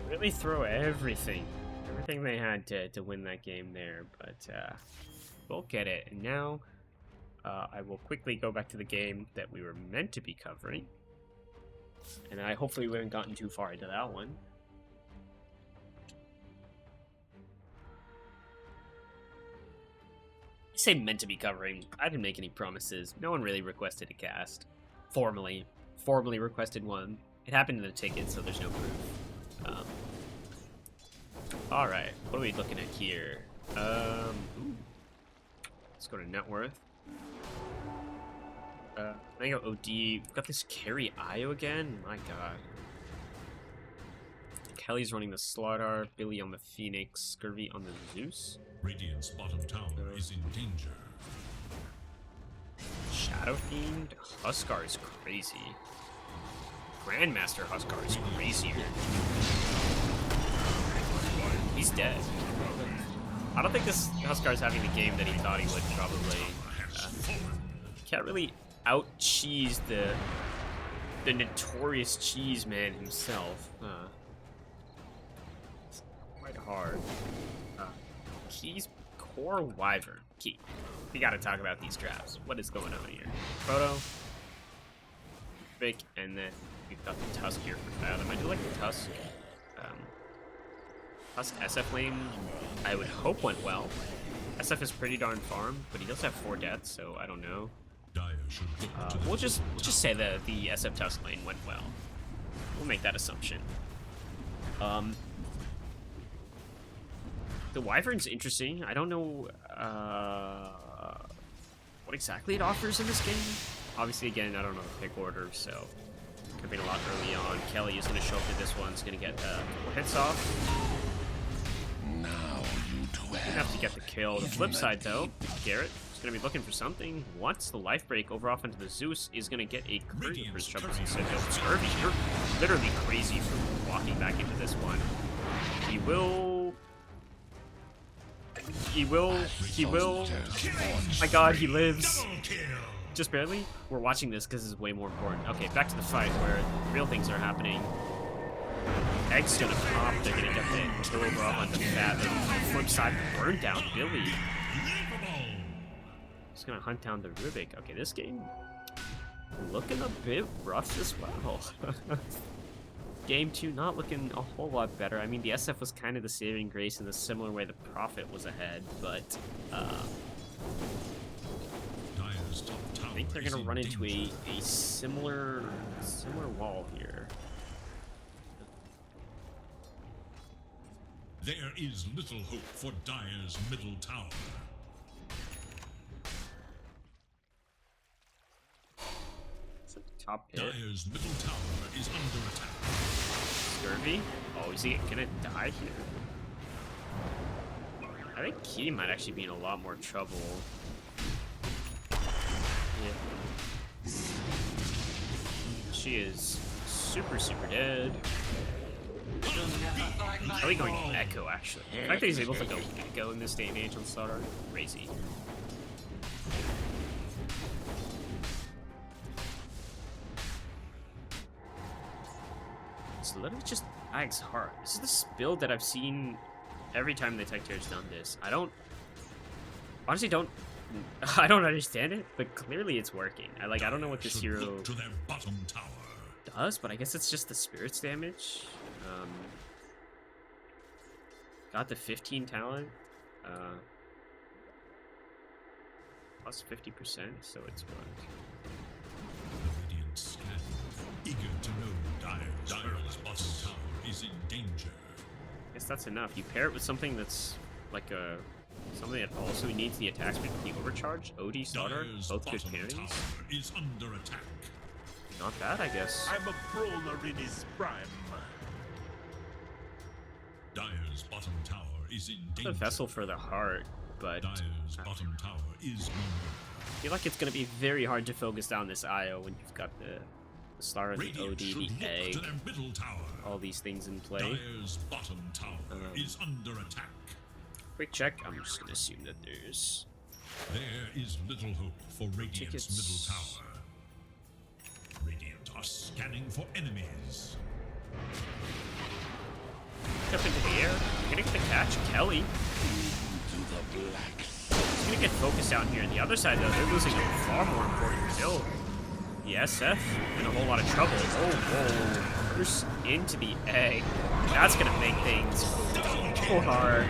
[SPEAKER 1] Really throw everything they had to win that game there, but we'll get it. And now I will quickly go back to the game that we were meant to be covering, and I hopefully we haven't gotten too far into that one. I say meant to be covering. I didn't make any promises. No one really requested a cast. Formally requested one. It happened in the ticket, so there's no proof. All right, what are we looking at here? Ooh. Let's go to net worth. I go OD. We've got this carry Io again. My God. Kelly's running the Slardar, Billy on the Phoenix, Scurvy on the Zeus.
[SPEAKER 2] Radiant's bottom tower is in danger.
[SPEAKER 1] Shadow themed Huskar is crazy. Grandmaster Huskar is crazier. He's dead. I don't think this Huskar's having the game that he thought he would, probably. Can't really out-cheese the notorious cheese man himself. It's quite hard. Keys Core Wyvern. Key. We gotta talk about these drafts. What is going on here? Proto. Vic, and then we've got the Tusk here for Fathom. I do like the Tusk. Tusk SF lane, I would hope went well. SF is pretty darn farm, but he does have 4 deaths, so I don't know. We'll just say that the SF Tusk lane went well. We'll make that assumption. The Wyvern's interesting. I don't know what exactly it offers in this game. Obviously, again, I don't know the pick order, so could have been a lot early on. Kelly is going to show up to this one. He's going to get hits off.
[SPEAKER 6] Now you dwell.
[SPEAKER 1] Have to get the kill. The flip side, though, Garrett is going to be looking for something. Once the life break over off into the Zeus is going to get a courier for his jumpers instead of Scurvy. You're literally crazy for walking back into this one. He will. My God, he lives. Just barely. We're watching this because this is way more important. Okay, back to the fight where real things are happening. Egg's gonna pop. They're gonna get the kill over off onto Fathom. Flip side, burn down Billy. He's gonna hunt down the Rubik. Okay, this game looking a bit rough as well. Game 2 not looking a whole lot better. I mean, the SF was kind of the saving grace in the similar way the Prophet was ahead, but I think they're gonna run into a similar wall here.
[SPEAKER 2] There is little hope for Dire's middle tower.
[SPEAKER 1] It's a top hit.
[SPEAKER 2] Dire's middle tower is under attack.
[SPEAKER 1] Scurvy? Oh, is he gonna die here? I think Key might actually be in a lot more trouble. Yeah. She is super dead. Probably going Echo, actually. The fact that he's able to go Echo in this day and age on Slardar, crazy. It's literally just Ag's Heart. This is this build that I've seen every time the Tech Tier's done this. I don't understand it, but clearly it's working. I don't know what this hero
[SPEAKER 2] To their bottom tower.
[SPEAKER 1] does, but I guess it's just the spirits damage. Got the 15 talent. Plus 50%, so it's what?
[SPEAKER 2] The Radiant scan, eager to know Dire's bottom tower is in danger.
[SPEAKER 1] I guess that's enough. You pair it with something that's like something that also needs the attack speed with the overcharge. OD Slardar,
[SPEAKER 2] Dire's
[SPEAKER 1] both good
[SPEAKER 2] bottom
[SPEAKER 1] parries.
[SPEAKER 2] tower is under attack.
[SPEAKER 1] Not bad, I guess.
[SPEAKER 6] I'm a brawler in his prime.
[SPEAKER 2] Dire's bottom tower is in
[SPEAKER 1] The
[SPEAKER 2] danger.
[SPEAKER 1] vessel for the heart, but
[SPEAKER 2] Dire's bottom tower is no more.
[SPEAKER 1] I feel like it's going to be very hard to focus down this IO when you've got the Slardar, the
[SPEAKER 2] Radiant
[SPEAKER 1] OD,
[SPEAKER 2] should
[SPEAKER 1] the
[SPEAKER 2] look to
[SPEAKER 1] egg,
[SPEAKER 2] their middle tower.
[SPEAKER 1] all these things in play.
[SPEAKER 2] Dire's bottom tower is under attack.
[SPEAKER 1] Quick check. I'm just going to assume that there's
[SPEAKER 2] There is little hope for Radiant's
[SPEAKER 1] Tickets.
[SPEAKER 2] middle tower. Radiant are scanning for enemies.
[SPEAKER 1] up into the air. Gonna get the catch. Kelly. He's gonna get focused down here. On the other side, though, they're losing a far more important kill. The SF in a whole lot of trouble. Oh, whoa. Burst into the egg. That's gonna make things so hard.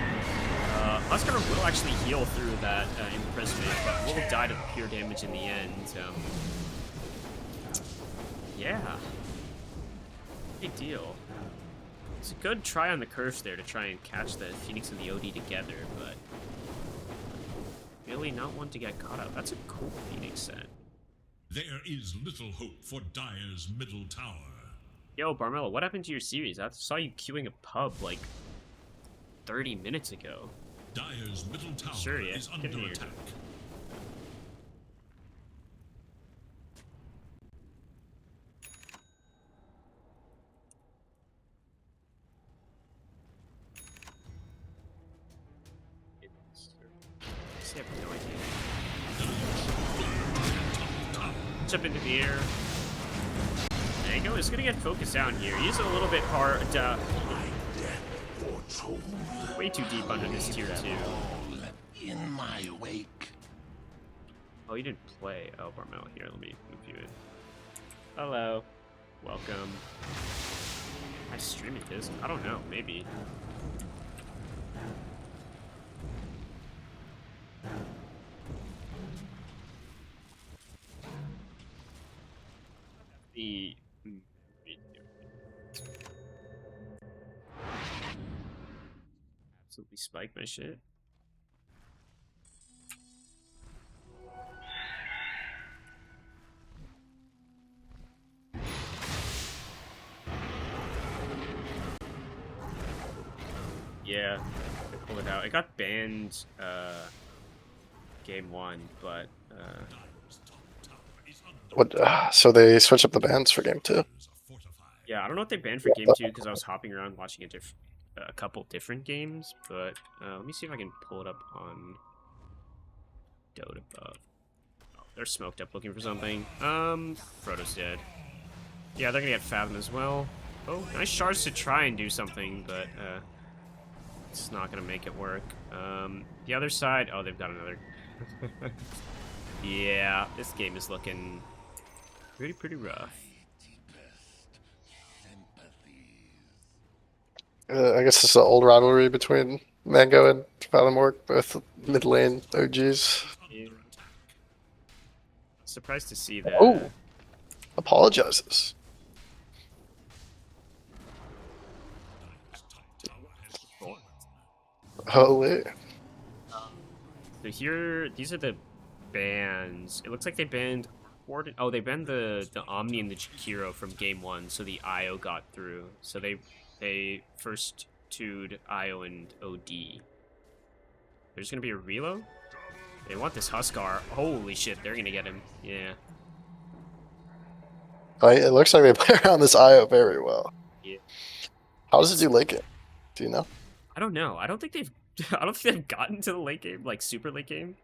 [SPEAKER 1] Huskar will actually heal through that imprisonment, but will die to pure damage in the end. Yeah. Big deal. It's a good try on the curse there to try and catch the Phoenix and the OD together, but really not one to get caught up. That's a cool Phoenix set.
[SPEAKER 2] There is little hope for Dire's middle tower.
[SPEAKER 1] Yo, Barmella, what happened to your series? I saw you queuing a pub like 30 minutes ago.
[SPEAKER 2] Dire's middle tower
[SPEAKER 1] Sure, yeah.
[SPEAKER 2] is
[SPEAKER 1] Get in
[SPEAKER 2] under
[SPEAKER 1] here.
[SPEAKER 2] attack.
[SPEAKER 1] I have no idea. Jump into the air. Mango is gonna get focused down here. He's a little bit hard. Way too deep under this tier 2.
[SPEAKER 6] In my wake.
[SPEAKER 1] Oh, you didn't play. Oh, Barmel. Here, let me move you in. Hello. Welcome. I stream it this? I don't know. Maybe. The absolutely spike my shit. Yeah, I pulled it out. It got banned game 1, but
[SPEAKER 7] What? So they switched up the bans for game 2.
[SPEAKER 1] yeah, I don't know what they banned for game 2 because I was hopping around watching a couple different games, but let me see if I can pull it up on Dota Buff. Oh, they're smoked up looking for something. Frodo's dead. Yeah, they're gonna get Fathom as well. Oh, nice shards to try and do something, but it's not gonna make it work. The other side, oh, they've got another. Yeah, this game is looking pretty rough.
[SPEAKER 7] I guess it's an old rivalry between Mango and Fathomork, both mid lane OGs.
[SPEAKER 1] Yeah. Surprised to see that.
[SPEAKER 7] Oh, apologizes. Holy.
[SPEAKER 1] So here, these are the bans. It looks like they banned. Oh, they banned the Omni and the Jakiro from game 1, so the IO got through. So they first 2'd IO and OD. There's gonna be a reload. They want this Huskar. Holy shit, they're gonna get him. Yeah.
[SPEAKER 7] It looks like they play around this IO very well.
[SPEAKER 1] Yeah.
[SPEAKER 7] How does it do late game? Do you know?
[SPEAKER 1] I don't know. I don't think they've gotten to the late game, like super late game.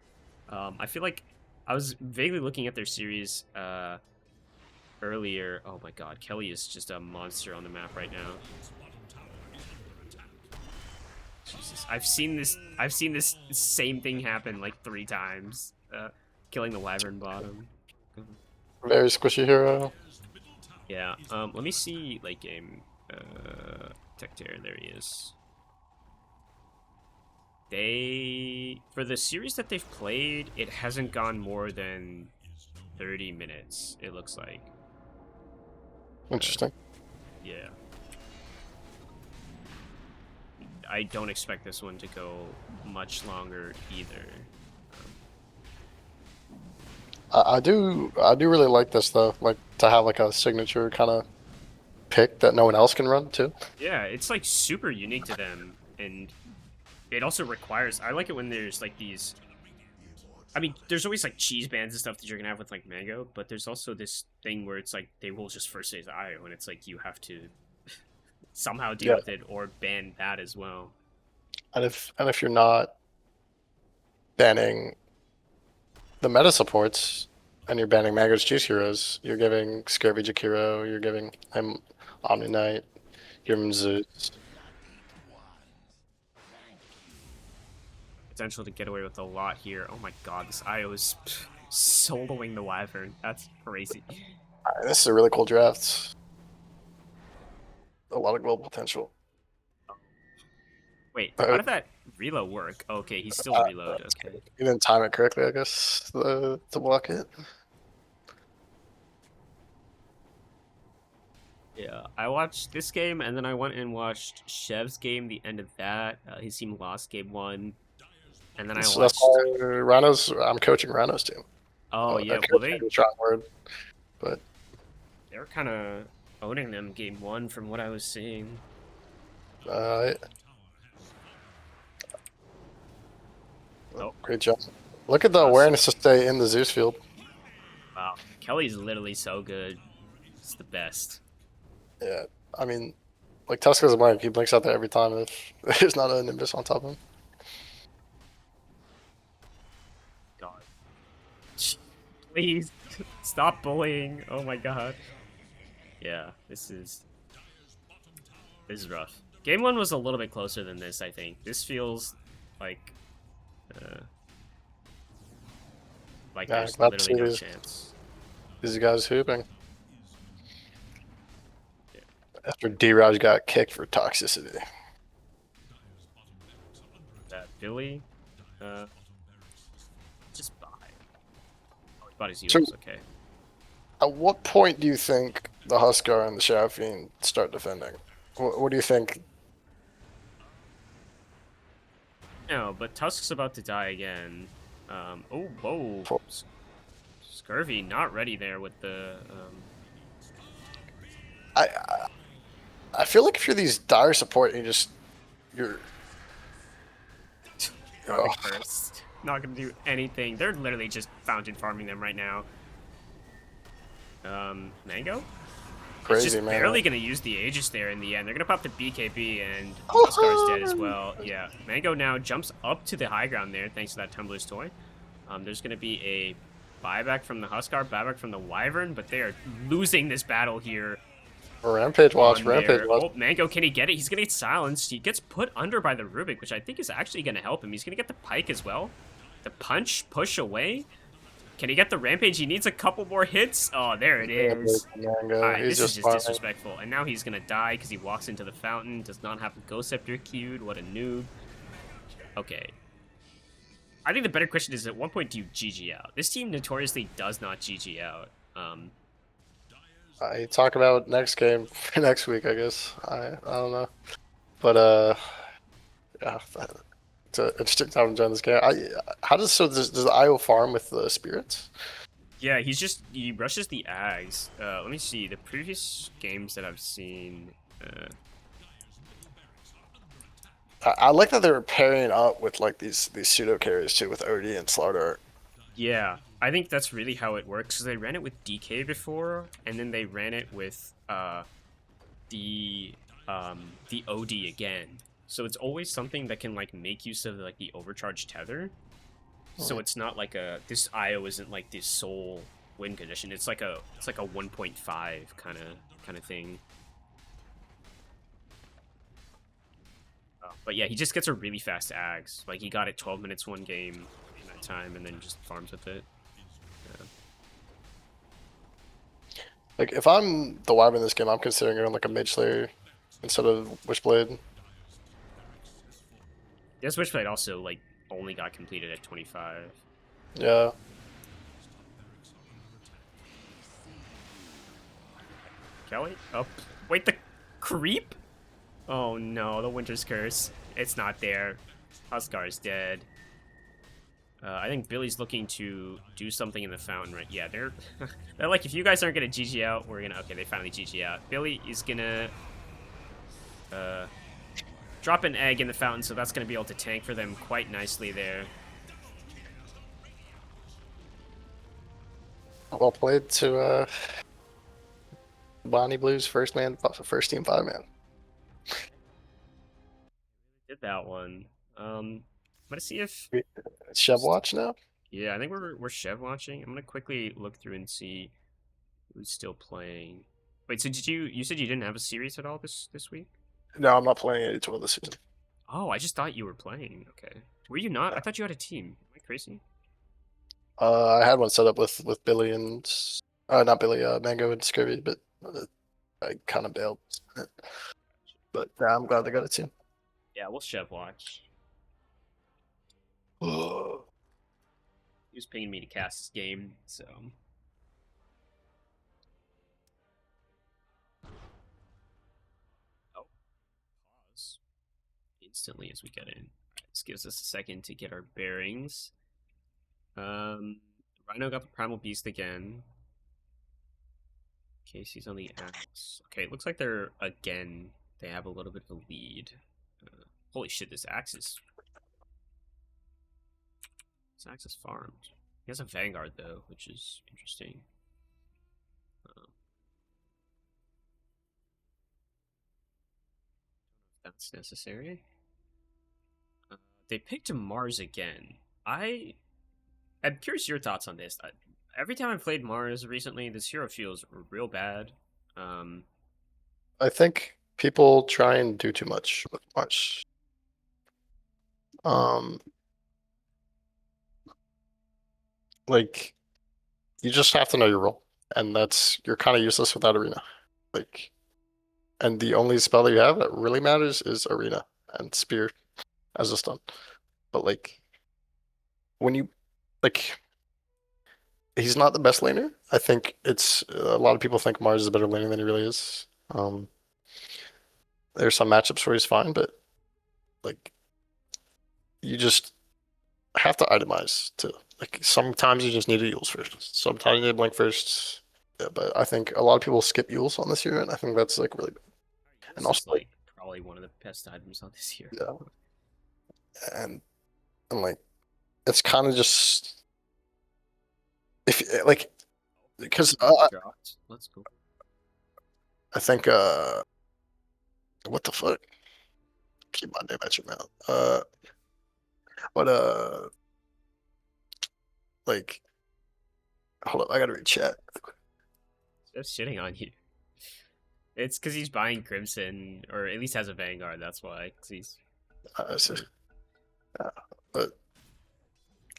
[SPEAKER 1] I feel like I was vaguely looking at their series earlier. Oh my god, Kelly is just a monster on the map right now. Jesus, I've seen this same thing happen like 3 times. Killing the Wyvern bottom.
[SPEAKER 7] Very squishy hero.
[SPEAKER 1] Yeah. Let me see late game. Tectair, there he is. For the series that they've played, it hasn't gone more than 30 minutes, it looks like.
[SPEAKER 7] Interesting.
[SPEAKER 1] Yeah. I don't expect this one to go much longer either.
[SPEAKER 7] I do really like this though, like to have like a signature kind of pick that no one else can run too.
[SPEAKER 1] Yeah, it's like super unique to them, and it also requires. I like it when there's like these. I mean, there's always like cheese bands and stuff that you're gonna have with like Mango, but there's also this thing where it's like they will just first phase IO, and it's like you have to somehow deal with it or ban that as well.
[SPEAKER 7] And if you're not banning the meta supports and you're banning Mango's juice heroes, you're giving Scurvy Jakiro, you're giving him Omni Knight, you're giving him Zeus.
[SPEAKER 1] Potential to get away with a lot here. Oh my god, this IO is soloing the Wyvern. That's crazy.
[SPEAKER 7] This is a really cool draft. A lot of global potential.
[SPEAKER 1] Wait, how did that reload work? Okay, he's still reload. Okay.
[SPEAKER 7] You didn't time it correctly, I guess, to block it.
[SPEAKER 1] Yeah, I watched this game, and then I went and watched Chev's game, the end of that. His team lost game one, and then I
[SPEAKER 7] That's
[SPEAKER 1] watched.
[SPEAKER 7] why Rhinos. I'm coaching Rhinos team.
[SPEAKER 1] Oh
[SPEAKER 7] Oh,
[SPEAKER 1] yeah, well
[SPEAKER 7] coaching is a strong word, but
[SPEAKER 1] they're kind of owning them game one from what I was seeing.
[SPEAKER 7] uh,
[SPEAKER 1] Oh,
[SPEAKER 7] great job. Look at the awareness to stay in the Zeus field.
[SPEAKER 1] wow, Kelly's literally so good. It's the best.
[SPEAKER 7] Yeah, I mean, like Tuska's a blank. He blinks out there every time if there's not a Nimbus on top of him.
[SPEAKER 1] God, please stop bullying. Oh my God. Yeah, this is rough. Game one was a little bit closer than this, I think. This feels like uh,
[SPEAKER 7] Yeah,
[SPEAKER 1] there's
[SPEAKER 7] glad to
[SPEAKER 1] literally
[SPEAKER 7] see
[SPEAKER 1] no
[SPEAKER 7] these,
[SPEAKER 1] chance.
[SPEAKER 7] these guys hooping.
[SPEAKER 1] Yeah.
[SPEAKER 7] After D-Raj got kicked for toxicity.
[SPEAKER 1] That Billy, uh, just buy. Oh, he bought his
[SPEAKER 7] So,
[SPEAKER 1] heals. Okay.
[SPEAKER 7] at what point do you think the Huskar and the Shadow Fiend start defending? What do you think?
[SPEAKER 1] No, but Tusk's about to die again. Oh, whoa. Scurvy not ready there with the.
[SPEAKER 7] I I feel like if you're these dire support, you're
[SPEAKER 1] Got the curse. Not gonna do anything. They're literally just fountain farming them right now. Mango? It's
[SPEAKER 7] crazy,
[SPEAKER 1] just
[SPEAKER 7] man.
[SPEAKER 1] barely gonna use the Aegis there in the end. They're gonna pop the BKB and Huskar is dead as well. Yeah, Mango now jumps up to the high ground there thanks to that Tumbler's Toy. There's gonna be a buyback from the Huskar, buyback from the Wyvern, but they are losing this battle here.
[SPEAKER 7] Rampage watch,
[SPEAKER 1] On
[SPEAKER 7] Rampage
[SPEAKER 1] there.
[SPEAKER 7] watch.
[SPEAKER 1] Oh, Mango, can he get it? He's gonna get silenced. He gets put under by the Rubik, which I think is actually gonna help him. He's gonna get the Pike as well. The punch, push away. Can he get the Rampage? He needs a couple more hits. Oh, there it is.
[SPEAKER 7] Mango.
[SPEAKER 1] Alright,
[SPEAKER 7] He's
[SPEAKER 1] this is just
[SPEAKER 7] farming.
[SPEAKER 1] disrespectful. And now he's gonna die because he walks into the fountain, does not have the Ghost Scepter queued. What a noob. Okay. I think the better question is, at what point do you GG out? This team notoriously does not GG out.
[SPEAKER 7] I talk about next game for next week, I guess. I don't know, but yeah, it's an interesting time to join this game. How does the IO farm with the spirits?
[SPEAKER 1] Yeah, he rushes the Ags. Let me see the previous games that I've seen.
[SPEAKER 7] I like that they're pairing up with like these pseudo carries too with OD and Slardart.
[SPEAKER 1] Yeah, I think that's really how it works. Cause they ran it with DK before, and then they ran it with the OD again. So it's always something that can like make use of like the overcharged tether. So it's not like this IO isn't like this sole win condition. It's like a 1.5 kind of thing. But yeah, he just gets a really fast Ags. Like he got it 12 minutes one game in that time, and then just farms with it. Yeah.
[SPEAKER 7] Like if I'm the Wyvern in this game, I'm considering it on like a Mage Slayer instead of Witchblade.
[SPEAKER 1] This Witchblade also like only got completed at 25.
[SPEAKER 7] Yeah.
[SPEAKER 1] Kelly? Oh, wait, the creep? Oh no, the Winter's Curse. It's not there. Huskar is dead. I think Billy's looking to do something in the fountain, right? Yeah, they're like, if you guys aren't gonna GG out, we're gonna. Okay, they finally GG out. Billy is gonna drop an egg in the fountain, so that's gonna be able to tank for them quite nicely there.
[SPEAKER 7] Well played to Bonnie Blues first team 5-man.
[SPEAKER 1] Did that one. I'm gonna see if.
[SPEAKER 7] Chev watch now.
[SPEAKER 1] Yeah, I think we're Chev watching. I'm gonna quickly look through and see who's still playing. Wait, so you said you didn't have a series at all this week?
[SPEAKER 7] No, I'm not playing AD2L this season.
[SPEAKER 1] Oh, I just thought you were playing. Okay. Were you not? I thought you had a team. Am I crazy?
[SPEAKER 7] I had one set up with Billy and not Billy, Mango and Scurvy, but I kind of bailed. But yeah, I'm glad they got a team.
[SPEAKER 1] Yeah, we'll Chev watch.
[SPEAKER 7] Oh,
[SPEAKER 1] He was pinging me to cast this game, so. instantly as we get in. This gives us a second to get our bearings. Rhino got the Primal Beast again. Casey's on the axe. Okay, it looks like they have a little bit of a lead. Holy shit, this axe is farmed. He has a Vanguard though, which is interesting. That's necessary. They picked Mars again. I'm curious your thoughts on this. Every time I've played Mars recently, this hero feels real bad.
[SPEAKER 7] I think people try and do too much with Mars. Like you just have to know your role, and you're kind of useless without Arena. Like, and the only spell that you have that really matters is Arena and Spear as a stun. But like, when you like, he's not the best laner. I think it's a lot of people think Mars is a better laner than he really is. There's some matchups where he's fine, but like, you just have to itemize too. Like sometimes you just need a Euls first. Sometimes you need a Blink first. Yeah, but I think a lot of people skip Euls on this hero, and I think that's like really bad. And
[SPEAKER 1] This is
[SPEAKER 7] also,
[SPEAKER 1] like probably one of the best items on this hero.
[SPEAKER 7] yeah, and like, it's kind of just if like because
[SPEAKER 1] Dropped. Let's go.
[SPEAKER 7] I think what the fuck? Keep my name at your mouth. But like, hold up, I gotta read chat.
[SPEAKER 1] Just shitting on you. It's because he's buying Crimson, or at least has a Vanguard. That's why. Cause he's.
[SPEAKER 7] But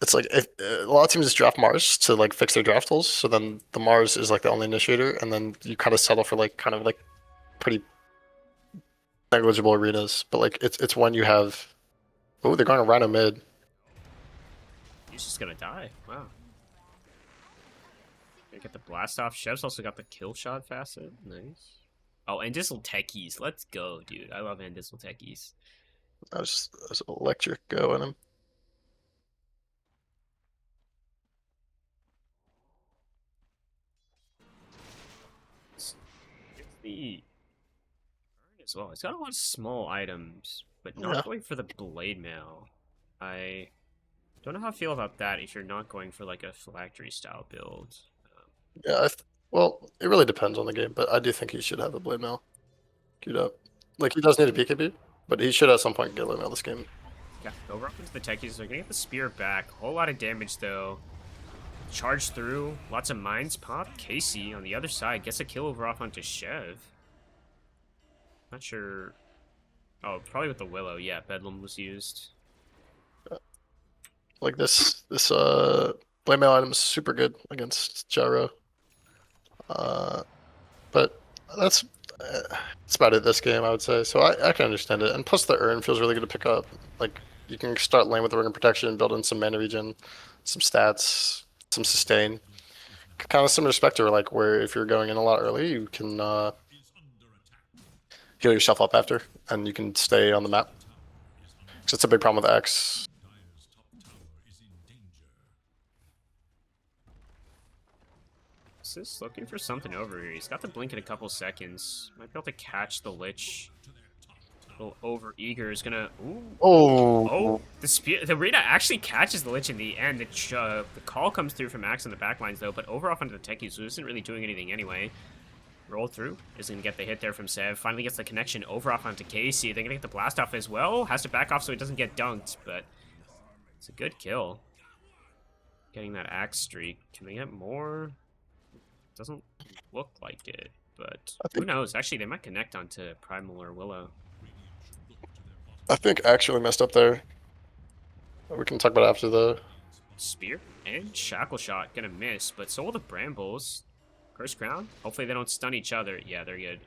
[SPEAKER 7] it's like if, a lot of teams just draft Mars to like fix their draft tools. So then the Mars is like the only initiator, and then you kind of settle for like kind of like pretty negligible arenas. But like it's when you have. Oh, they're going to Rhino mid.
[SPEAKER 1] He's just gonna die. Wow. Gonna get the blast off. Chev's also got the kill shot facet. Nice. Oh, and Dizzle Techies. Let's go, dude. I love Dizzle Techies.
[SPEAKER 7] There's electric go in him.
[SPEAKER 1] It's the burn as well. It's got a lot of small items, but not
[SPEAKER 7] Yeah.
[SPEAKER 1] going for the blade mail. I don't know how I feel about that if you're not going for like a phylactery style build.
[SPEAKER 7] Yeah, well, it really depends on the game, but I do think he should have a blade mail queued up. Like he does need a BKB, but he should at some point get blade mail this game.
[SPEAKER 1] Yeah, go up into the techies. They're gonna get the spear back. Whole lot of damage though. Charge through. Lots of mines pop. Casey on the other side gets a kill over off onto Chev. Not sure. Oh, probably with the Willow. Yeah, Bedlam was used.
[SPEAKER 7] Like this blade mail item is super good against Gyro. But that's about it this game, I would say. So I can understand it. And plus the urn feels really good to pick up. Like you can start lane with the Ring Protection, build in some mana regen, some stats, some sustain. Kind of similar to Spectre, like where if you're going in a lot early, you can heal yourself up after, and you can stay on the map. Because it's a big problem with X.
[SPEAKER 1] Is looking for something over here. He's got the blink in a couple seconds. Might be able to catch the Lich. A little over eager is gonna. Ooh. Oh, the Rita actually catches the Lich in the end. The call comes through from Axe on the backlines though, but over off onto the Techies, so isn't really doing anything anyway. Roll through. Isn't gonna get the hit there from Sev. Finally gets the connection over off onto Casey. They're gonna get the blast off as well. Has to back off so he doesn't get dunked, but it's a good kill. Getting that Axe streak. Can they get more? Doesn't look like it, but who knows? Actually, they might connect onto Primal or Willow.
[SPEAKER 7] I think actually messed up there. We can talk about it after the
[SPEAKER 1] Spear and Shackle Shot gonna miss, but so will the Brambles. Curse Crown. Hopefully they don't stun each other. Yeah, they're good.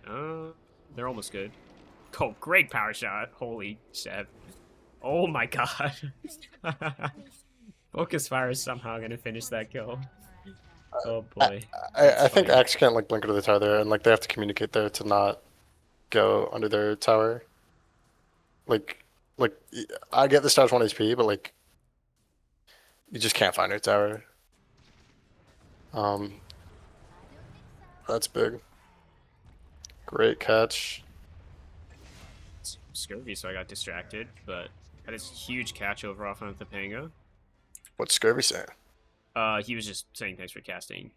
[SPEAKER 1] They're almost good. Oh, great power shot. Holy shit. Oh my god. Focus Fire is somehow gonna finish that kill. Oh boy.
[SPEAKER 7] I think Axe can't like blink under the tower there, and like they have to communicate there to not go under their tower. Like Like, I get the star's 1 HP, but like, you just can't find her tower. That's big. Great catch.
[SPEAKER 1] Scurvy, so I got distracted, but had this huge catch over off on the Pango.
[SPEAKER 7] What's Scurvy saying?
[SPEAKER 1] He was just saying thanks for casting,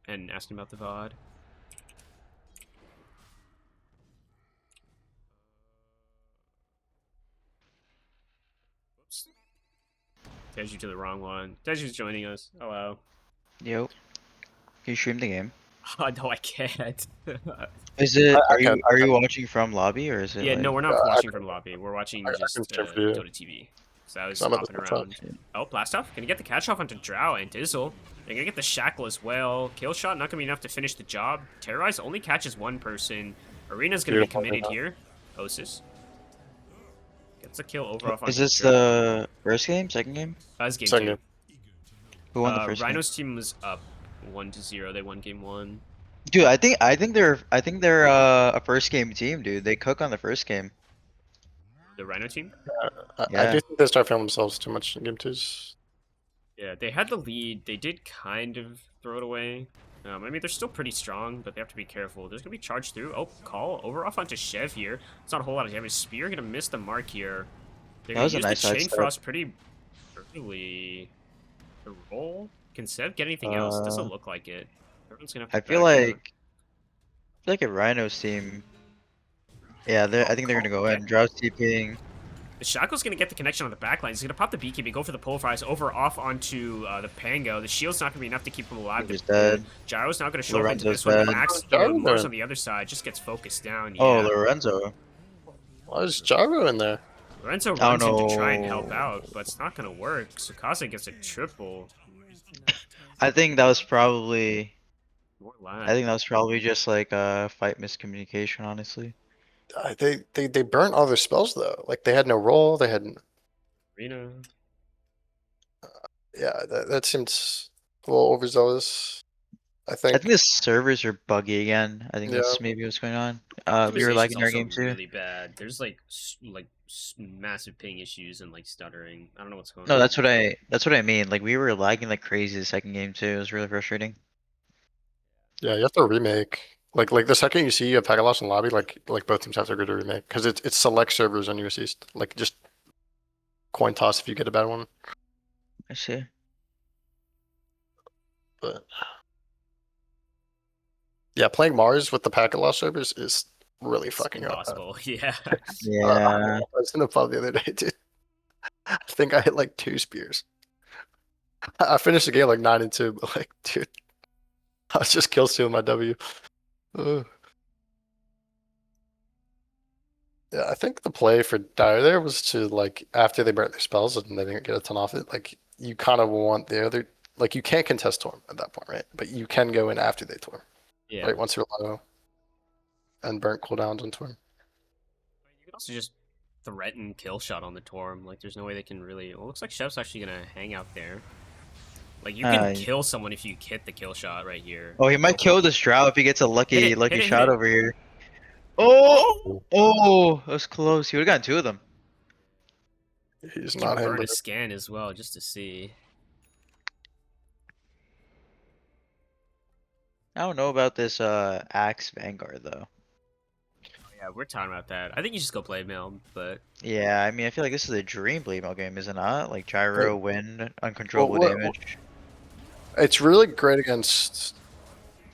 [SPEAKER 1] and asking about the VOD. Whoops. Teju to the wrong one. Teju's joining us. Hello.
[SPEAKER 8] Yo. Can you stream the game?
[SPEAKER 1] Oh, no, I can't.
[SPEAKER 8] Is it?
[SPEAKER 7] I
[SPEAKER 8] Are you
[SPEAKER 7] can-
[SPEAKER 8] are you watching from lobby or is it?
[SPEAKER 1] Yeah,
[SPEAKER 8] like...
[SPEAKER 1] no, we're not
[SPEAKER 7] I
[SPEAKER 1] watching from lobby. We're watching
[SPEAKER 7] I
[SPEAKER 1] just
[SPEAKER 7] can stream for you.
[SPEAKER 1] Dota TV. So I was
[SPEAKER 7] I'm at the
[SPEAKER 1] hopping
[SPEAKER 7] top.
[SPEAKER 1] around. Oh, blast off. Gonna get the catch off onto Drow and Dizzle. They're gonna get the shackle as well. Kill shot not gonna be enough to finish the job. Terrorize only catches one person. Arena's gonna
[SPEAKER 7] Beautiful,
[SPEAKER 1] be committed
[SPEAKER 7] yeah.
[SPEAKER 1] here. Osis gets a kill over off.
[SPEAKER 8] Is
[SPEAKER 1] onto
[SPEAKER 8] this
[SPEAKER 1] Drow.
[SPEAKER 8] the first game? Second game?
[SPEAKER 1] That's game
[SPEAKER 7] Second
[SPEAKER 1] two.
[SPEAKER 7] game.
[SPEAKER 8] Who won the first
[SPEAKER 1] Rhino's team was up 1-0. They won game one.
[SPEAKER 8] game? Dude, I think they're a first game team, dude. They cook on the first game.
[SPEAKER 1] The Rhino team.
[SPEAKER 7] I
[SPEAKER 8] Yeah.
[SPEAKER 7] do think they start feeling themselves too much in game twos.
[SPEAKER 1] Yeah, they had the lead. They did kind of throw it away. I mean, they're still pretty strong, but they have to be careful. There's going to be charged through. Oh, call over off onto Chev here. It's not a whole lot of damage. Spear going to miss the mark here. They're
[SPEAKER 8] That
[SPEAKER 1] going
[SPEAKER 8] was
[SPEAKER 1] to
[SPEAKER 8] a
[SPEAKER 1] use
[SPEAKER 8] nice
[SPEAKER 1] the Chain
[SPEAKER 8] sidestep.
[SPEAKER 1] Frost pretty early. The roll? Can Sev get anything else? It doesn't look like it. Everyone's going to
[SPEAKER 8] I
[SPEAKER 1] have to
[SPEAKER 8] feel
[SPEAKER 1] back
[SPEAKER 8] like a Rhinos team. Yeah, I think they're gonna go
[SPEAKER 1] Okay.
[SPEAKER 8] in. Drought TPing.
[SPEAKER 1] The Shackle's going to get the connection on the backline. He's going to pop the BKB, go for the pull fries over off onto the Pango. The shield's not going to be enough to keep him alive.
[SPEAKER 8] He's dead.
[SPEAKER 1] Gyro's now going to show up into
[SPEAKER 8] Lorenzo's
[SPEAKER 1] this one.
[SPEAKER 8] dead.
[SPEAKER 1] Max,
[SPEAKER 7] Gyro
[SPEAKER 1] Mars
[SPEAKER 7] dead.
[SPEAKER 1] on the other side just gets focused down.
[SPEAKER 8] Oh,
[SPEAKER 1] Yeah.
[SPEAKER 8] Lorenzo.
[SPEAKER 7] Why is Gyro in there?
[SPEAKER 1] Lorenzo
[SPEAKER 8] Oh,
[SPEAKER 1] runs in to try and
[SPEAKER 8] no.
[SPEAKER 1] help out, but it's not going to work. Sukasa gets a triple.
[SPEAKER 8] I think that was probably.
[SPEAKER 1] More
[SPEAKER 8] I
[SPEAKER 1] lag.
[SPEAKER 8] think that was probably just like a fight miscommunication, honestly.
[SPEAKER 7] They burnt all their spells though. Like they had no roll. They had
[SPEAKER 1] Arena.
[SPEAKER 7] yeah. That seems a little overzealous. I
[SPEAKER 8] I
[SPEAKER 7] think.
[SPEAKER 8] think the servers are buggy again. I think that's
[SPEAKER 7] Yeah.
[SPEAKER 8] maybe what's going on. We were
[SPEAKER 1] Optimization's
[SPEAKER 8] lagging our
[SPEAKER 1] also
[SPEAKER 8] game too.
[SPEAKER 1] really bad. There's like massive ping issues and like stuttering. I don't know what's going
[SPEAKER 8] No,
[SPEAKER 1] on.
[SPEAKER 8] that's what I mean. Like we were lagging like crazy the second game too. It was really frustrating.
[SPEAKER 7] Yeah, you have to remake. Like the second you see a Pagalos in lobby, like both teams have to go to remake because it's select servers on US East. Like just coin toss if you get a bad one.
[SPEAKER 8] I see.
[SPEAKER 7] But yeah, playing Mars with the Pagalos servers is really
[SPEAKER 1] It's
[SPEAKER 7] fucking up.
[SPEAKER 1] impossible. Yeah.
[SPEAKER 8] Yeah.
[SPEAKER 7] I was in a pub the other day, dude. I think I hit like 2 spears. I finished the game like 9-2, but like, dude, I was just kill stealing my W. Ugh. Yeah, I think the play for Dire there was to like after they burnt their spells and they didn't get a ton off it, like you kind of want the other like you can't contest Torm at that point, right? But you can go in after they Torm,
[SPEAKER 1] Yeah.
[SPEAKER 7] right? Once you're low and burnt cooldowns on Torm.
[SPEAKER 1] You could also just threaten kill shot on the Torm. Like, there's no way they can really. Well, it looks like Chef's actually gonna hang out there. Like, you can kill someone if you hit the kill shot right here.
[SPEAKER 8] Oh, he might kill this Drow if he gets a lucky
[SPEAKER 1] Hit it,
[SPEAKER 8] lucky
[SPEAKER 1] hit it,
[SPEAKER 8] shot
[SPEAKER 1] hit it.
[SPEAKER 8] over here. Oh, oh, that was close. He would have gotten 2 of them.
[SPEAKER 7] He's
[SPEAKER 1] You
[SPEAKER 7] not
[SPEAKER 1] can
[SPEAKER 7] him.
[SPEAKER 1] burn a
[SPEAKER 7] But
[SPEAKER 1] scan as well, just to see.
[SPEAKER 8] I don't know about this Axe Vanguard though.
[SPEAKER 1] Yeah, we're talking about that. I think you just go play Mail, but
[SPEAKER 8] Yeah, I mean I feel like this is a dream blade mail game, is it not? Like gyro, wind, uncontrollable
[SPEAKER 7] what-
[SPEAKER 8] damage.
[SPEAKER 7] it's really great against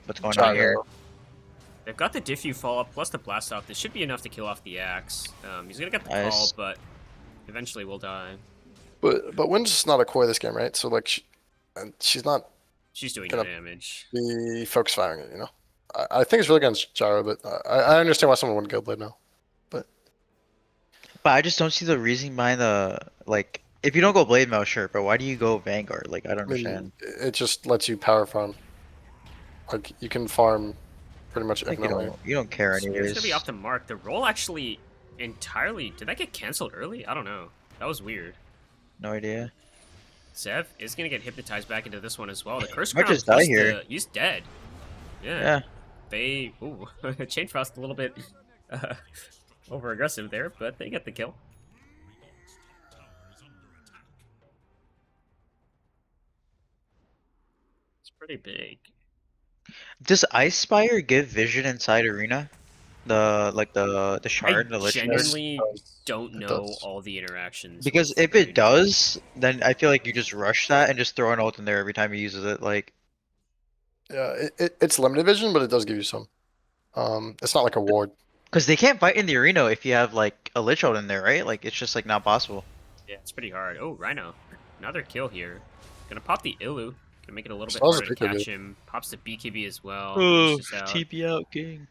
[SPEAKER 8] What's going on here?
[SPEAKER 7] Gyro.
[SPEAKER 1] they've got the Diffu fall up plus the blast off. This should be enough to kill off the axe. He's gonna get the call,
[SPEAKER 8] Nice.
[SPEAKER 1] but eventually will die.
[SPEAKER 7] But Wynn's not a core this game, right? So like, and she's not
[SPEAKER 1] She's doing
[SPEAKER 7] Gonna-
[SPEAKER 1] no damage.
[SPEAKER 7] the focus firing it, you know. I think it's really against Gyro, but I understand why someone would go Blade now.
[SPEAKER 8] But I just don't see the reason behind the like if you don't go blade mail, sure, but why do you go Vanguard? Like I don't
[SPEAKER 7] I mean,
[SPEAKER 8] understand.
[SPEAKER 7] it just lets you power farm. Like you can farm pretty much
[SPEAKER 8] Like
[SPEAKER 7] infinitely.
[SPEAKER 8] you don't care
[SPEAKER 1] It's
[SPEAKER 8] anyways.
[SPEAKER 1] gonna be off the mark. The roll actually entirely. Did that get canceled early? I don't know. That was weird.
[SPEAKER 8] No idea.
[SPEAKER 1] Zev is gonna get hypnotized back into this one as well. The curse
[SPEAKER 8] Might
[SPEAKER 1] crown
[SPEAKER 8] just die
[SPEAKER 1] plus
[SPEAKER 8] here.
[SPEAKER 1] he's dead. Yeah.
[SPEAKER 8] Yeah.
[SPEAKER 1] They Chain Frost a little bit over aggressive there, but they get the kill. pretty big.
[SPEAKER 8] Does Ice Spire give vision inside arena? The
[SPEAKER 1] I
[SPEAKER 8] shard, the Lich Node?
[SPEAKER 1] genuinely don't
[SPEAKER 7] It
[SPEAKER 1] know
[SPEAKER 7] does.
[SPEAKER 1] all the interactions.
[SPEAKER 8] Because
[SPEAKER 1] with
[SPEAKER 8] if it
[SPEAKER 1] arena.
[SPEAKER 8] does, then I feel like you just rush that and just throw an ult in there every time he uses it. Like,
[SPEAKER 7] Yeah, it's limited vision, but it does give you some. It's not like a ward.
[SPEAKER 8] because they can't fight in the arena if you have like a Lich ult in there, right? Like, it's just like not possible.
[SPEAKER 1] Yeah, it's pretty hard. Oh, Rhino. Another kill here. Gonna pop the Illu. Gonna make it a little bit
[SPEAKER 7] Smells
[SPEAKER 1] harder to
[SPEAKER 7] pretty good.
[SPEAKER 1] catch him. Pops the BKB as well.
[SPEAKER 8] Oh,
[SPEAKER 1] Pushes out.
[SPEAKER 8] TP out, king.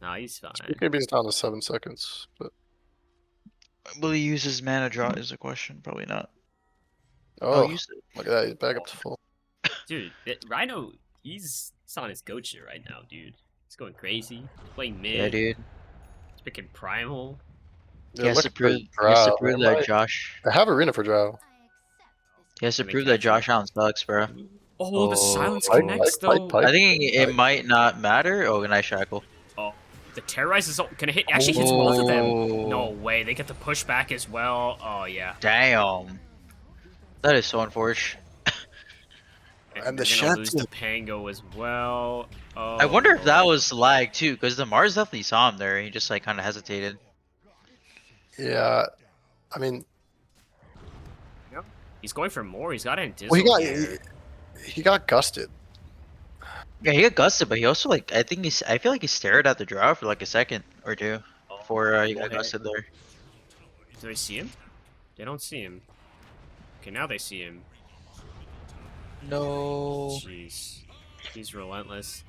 [SPEAKER 1] Nah, he's fine.
[SPEAKER 7] BKB's down to 7 seconds, but
[SPEAKER 8] Will he use his mana draw is the question. Probably not.
[SPEAKER 7] oh,
[SPEAKER 8] use it.
[SPEAKER 7] look at that, he's back up to full.
[SPEAKER 1] Dude, Rhino, he's on his goat shit right now, dude. He's going crazy. Playing mid.
[SPEAKER 8] Yeah, dude.
[SPEAKER 1] He's picking Primal.
[SPEAKER 8] He has to
[SPEAKER 7] look
[SPEAKER 8] prove,
[SPEAKER 7] for
[SPEAKER 8] he has to
[SPEAKER 7] Drow.
[SPEAKER 8] prove
[SPEAKER 7] They
[SPEAKER 8] that
[SPEAKER 7] might-
[SPEAKER 8] Josh.
[SPEAKER 7] They have arena for Drow.
[SPEAKER 8] He has to
[SPEAKER 1] Can they
[SPEAKER 8] prove that
[SPEAKER 1] catch him?
[SPEAKER 8] Josh Allen sucks, bro.
[SPEAKER 1] Oh, the silence
[SPEAKER 7] Pike,
[SPEAKER 1] connects
[SPEAKER 7] Pike,
[SPEAKER 1] though.
[SPEAKER 7] Pike,
[SPEAKER 8] I think it
[SPEAKER 7] Pike.
[SPEAKER 8] might not matter. Oh, nice shackle.
[SPEAKER 1] Oh, the terrorize is gonna hit. Actually, hits both of them.
[SPEAKER 8] Oh.
[SPEAKER 1] No way. They get the pushback as well. Oh yeah.
[SPEAKER 8] Damn. That is so unfortunate.
[SPEAKER 7] And the
[SPEAKER 1] they're gonna lose
[SPEAKER 7] Shet-
[SPEAKER 1] the Pango as well. Oh,
[SPEAKER 8] I wonder if that
[SPEAKER 1] Lord.
[SPEAKER 8] was lag too, because the Mars definitely saw him there. And he just like kind of hesitated.
[SPEAKER 7] Yeah, I mean,
[SPEAKER 1] He's going for more. He's got Antizzle
[SPEAKER 7] well,
[SPEAKER 1] here.
[SPEAKER 7] he got gusted.
[SPEAKER 8] Yeah, he got gusted, but he also like I feel like he stared at the draw for like a second or two
[SPEAKER 1] Oh,
[SPEAKER 8] before he got
[SPEAKER 1] okay.
[SPEAKER 8] gusted there.
[SPEAKER 1] Do they see him? They don't see him. Okay, now they see him.
[SPEAKER 8] No.
[SPEAKER 1] Jeez. He's relentless.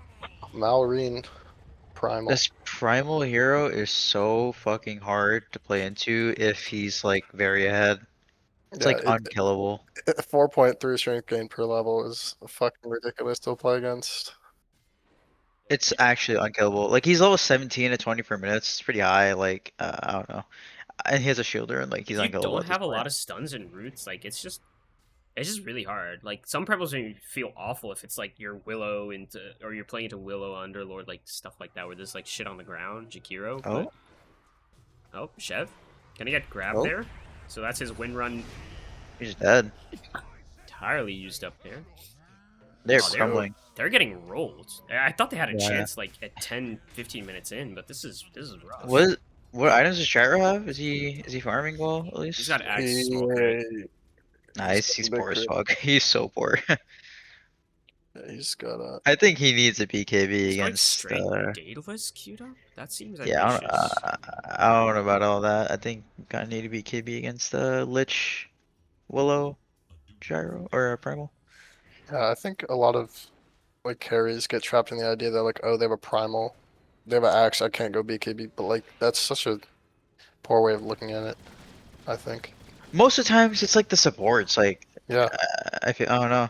[SPEAKER 7] Malrine, Primal.
[SPEAKER 8] This primal hero is so fucking hard to play into if he's like very ahead. It's
[SPEAKER 7] Yeah,
[SPEAKER 8] like unkillable.
[SPEAKER 7] 4.3 strength gain per level is fucking ridiculous to play against.
[SPEAKER 8] It's actually unkillable. Like he's level 17 at 24 minutes. It's pretty high. Like I don't know. And he has a shielder and like he's
[SPEAKER 1] If you
[SPEAKER 8] unkillable.
[SPEAKER 1] don't
[SPEAKER 8] at this
[SPEAKER 1] have a
[SPEAKER 8] point.
[SPEAKER 1] lot of stuns and roots, like it's just really hard. Like some primals make you feel awful if it's like your Willow into or you're playing into Willow Underlord, like stuff like that where there's like shit on the ground, Jakiro.
[SPEAKER 8] Oh.
[SPEAKER 1] Oh, Chev. Can he get grabbed
[SPEAKER 8] Oh.
[SPEAKER 1] there? So that's his win run
[SPEAKER 8] He's dead.
[SPEAKER 1] entirely used up there.
[SPEAKER 8] They're
[SPEAKER 1] Oh,
[SPEAKER 8] crumbling.
[SPEAKER 1] They're getting rolled. I thought they had a
[SPEAKER 8] Yeah.
[SPEAKER 1] chance like at 10, 15 minutes in, but this is rough.
[SPEAKER 8] What items does Gyro have? Is he farming well at least?
[SPEAKER 1] He's got axe smoke crit.
[SPEAKER 8] Nice. He's poor as fuck. He's so poor.
[SPEAKER 7] Yeah, he's got a.
[SPEAKER 8] I think he needs a BKB
[SPEAKER 1] He's going
[SPEAKER 8] against.
[SPEAKER 1] straight Daedalus queued up? That seems
[SPEAKER 8] Yeah,
[SPEAKER 1] ambitious.
[SPEAKER 8] I don't know about all that. I think gotta need a BKB against Lich, Willow, Gyro, or Primal.
[SPEAKER 7] Yeah, I think a lot of like carries get trapped in the idea that like, oh, they have a primal, they have an axe, I can't go BKB, but like that's such a poor way of looking at it. I think.
[SPEAKER 8] Most of the times it's like the supports. Like
[SPEAKER 7] Yeah.
[SPEAKER 8] I don't know.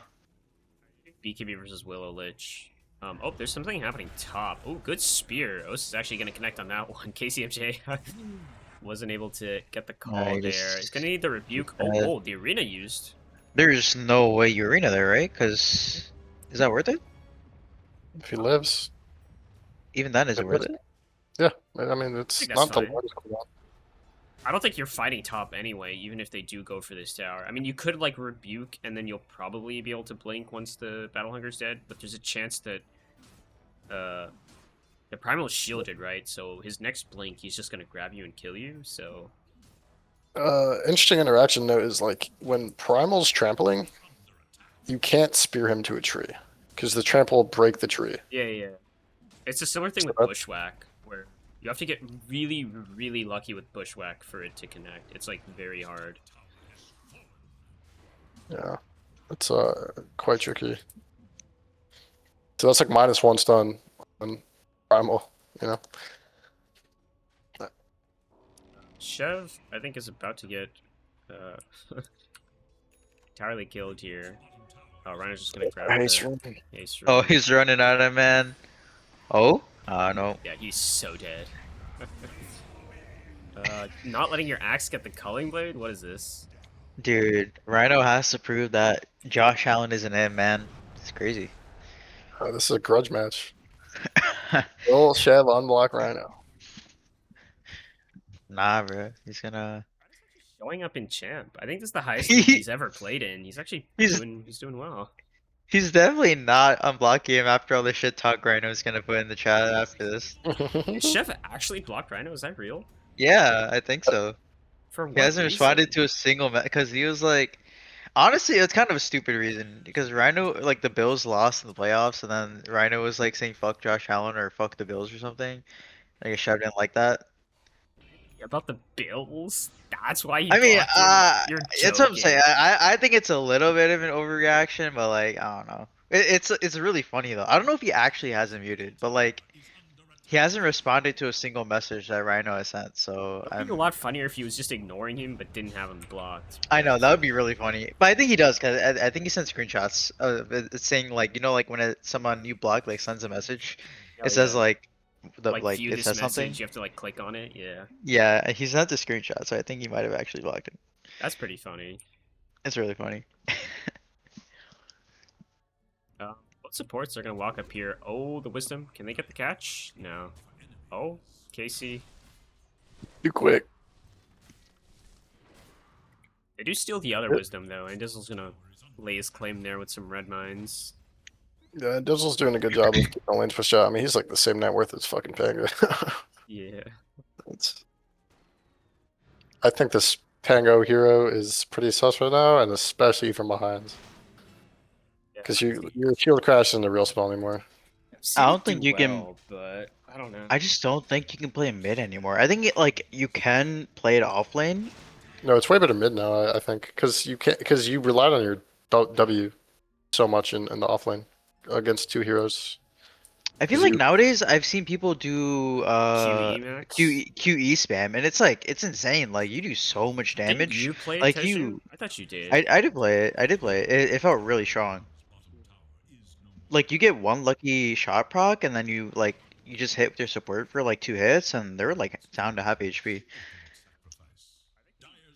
[SPEAKER 1] BKB versus Willow Lich. Oh, there's something happening top. Oh, good spear. Os is actually going to connect on that one. KCMJ wasn't able to get the call
[SPEAKER 8] I
[SPEAKER 1] there.
[SPEAKER 8] just-
[SPEAKER 1] He's going to need the rebuke.
[SPEAKER 8] Uh,
[SPEAKER 1] Oh, the arena used.
[SPEAKER 8] There's no way you arena there, right? Because is that worth it?
[SPEAKER 7] If he lives,
[SPEAKER 8] Even then, is it worth it?
[SPEAKER 7] yeah. I mean, it's
[SPEAKER 1] think
[SPEAKER 7] not
[SPEAKER 1] that's
[SPEAKER 7] the
[SPEAKER 1] fine.
[SPEAKER 7] largest cooldown.
[SPEAKER 1] I don't think you're fighting top anyway, even if they do go for this tower. I mean, you could, like, rebuke, and then you'll probably be able to blink once the Battle Hunger's dead, but there's a chance that, the Primal is shielded, right? So his next blink, he's just gonna grab you and kill you, so...
[SPEAKER 7] Interesting interaction note is like when Primal's trampling, you can't spear him to a tree because the trample will break the tree.
[SPEAKER 1] Yeah. It's a similar thing
[SPEAKER 7] So
[SPEAKER 1] with
[SPEAKER 7] that-
[SPEAKER 1] Bushwhack, where you have to get really, really lucky with Bushwhack for it to connect. It's, like, very hard.
[SPEAKER 7] Yeah, it's quite tricky. So that's like -1 stun on Primal, you know.
[SPEAKER 1] Chev, I think, is about to get entirely killed here. Oh, Rhino's just gonna grab
[SPEAKER 7] Ace
[SPEAKER 1] the
[SPEAKER 7] running.
[SPEAKER 1] Ace
[SPEAKER 8] Oh,
[SPEAKER 1] Rune.
[SPEAKER 8] he's running out of man. Oh? No.
[SPEAKER 1] Yeah, he's so dead. Not letting your axe get the Culling Blade? What is this?
[SPEAKER 8] Dude, Rhino has to prove that Josh Allen isn't in, man. It's crazy.
[SPEAKER 7] This is a grudge match. Will Chev unblock Rhino?
[SPEAKER 8] Nah, bro. He's gonna.
[SPEAKER 1] Showing up in champ. I think this is the highest league he's ever played in. He's actually
[SPEAKER 8] He's-
[SPEAKER 1] doing well.
[SPEAKER 8] He's definitely not unblocking him after all the shit talk Rhino's gonna put in the chat after this.
[SPEAKER 1] Did Chef actually block Rhino? Is that real?
[SPEAKER 8] Yeah, I think so.
[SPEAKER 1] For
[SPEAKER 8] He
[SPEAKER 1] what
[SPEAKER 8] hasn't responded
[SPEAKER 1] reason?
[SPEAKER 8] to a single because he was like, honestly, it's kind of a stupid reason because Rhino, like the Bills lost in the playoffs, and then Rhino was like saying fuck Josh Allen or fuck the Bills or something. Like a shout in like that.
[SPEAKER 1] About the Bills? That's why you
[SPEAKER 8] I mean,
[SPEAKER 1] blocked him? You're
[SPEAKER 8] that's what I'm saying.
[SPEAKER 1] joking.
[SPEAKER 8] I think it's a little bit of an overreaction, but like I don't know. It's really funny though. I don't know if he actually has him muted, but like he hasn't responded to a single message that Rhino has sent. So
[SPEAKER 1] It would be a lot funnier if he was just ignoring him but didn't have him blocked.
[SPEAKER 8] I know that would be really funny, but I think he does because I think he sends screenshots of it saying like like when someone you block like sends a message,
[SPEAKER 1] Oh
[SPEAKER 8] it says
[SPEAKER 1] yeah.
[SPEAKER 8] like
[SPEAKER 1] Like view
[SPEAKER 8] it
[SPEAKER 1] this
[SPEAKER 8] says something.
[SPEAKER 1] message, you have to like click on it. Yeah.
[SPEAKER 8] Yeah, he sent a screenshot, so I think he might have actually blocked him.
[SPEAKER 1] That's pretty funny.
[SPEAKER 8] It's really funny.
[SPEAKER 1] What supports are gonna walk up here? Oh, the wisdom. Can they get the catch? No. Oh, Casey.
[SPEAKER 7] Too quick.
[SPEAKER 1] They do steal the other
[SPEAKER 7] Yep.
[SPEAKER 1] wisdom though, and Dizzle's gonna lay his claim there with some red mines.
[SPEAKER 7] Yeah, Dizzle's doing a good job of keeping lanes for shot. I mean, he's like the same net worth as fucking Pango.
[SPEAKER 1] Yeah.
[SPEAKER 7] It's... I think this Pango hero is pretty sus right now, and especially from behind. Because your shield crash isn't a real spell anymore.
[SPEAKER 8] I don't think you can-
[SPEAKER 1] well, but I don't know.
[SPEAKER 8] I just don't think you can play mid anymore. I think like you can play it off lane.
[SPEAKER 7] No, it's way better mid now, I think. Because you relied on your W so much in the offlane against two heroes.
[SPEAKER 8] I feel
[SPEAKER 7] 'Cause
[SPEAKER 8] like
[SPEAKER 7] you-
[SPEAKER 8] nowadays I've seen people do
[SPEAKER 1] QE max?
[SPEAKER 8] QE spam, and it's insane. Like you do so much
[SPEAKER 1] Didn't
[SPEAKER 8] damage.
[SPEAKER 1] you play
[SPEAKER 8] like
[SPEAKER 1] Teju?
[SPEAKER 8] you-
[SPEAKER 1] I thought you did.
[SPEAKER 8] I did play it. I did play it. It felt really strong. Like you get one lucky shot proc, and then you just hit with your support for like 2 hits, and they're like down to half HP.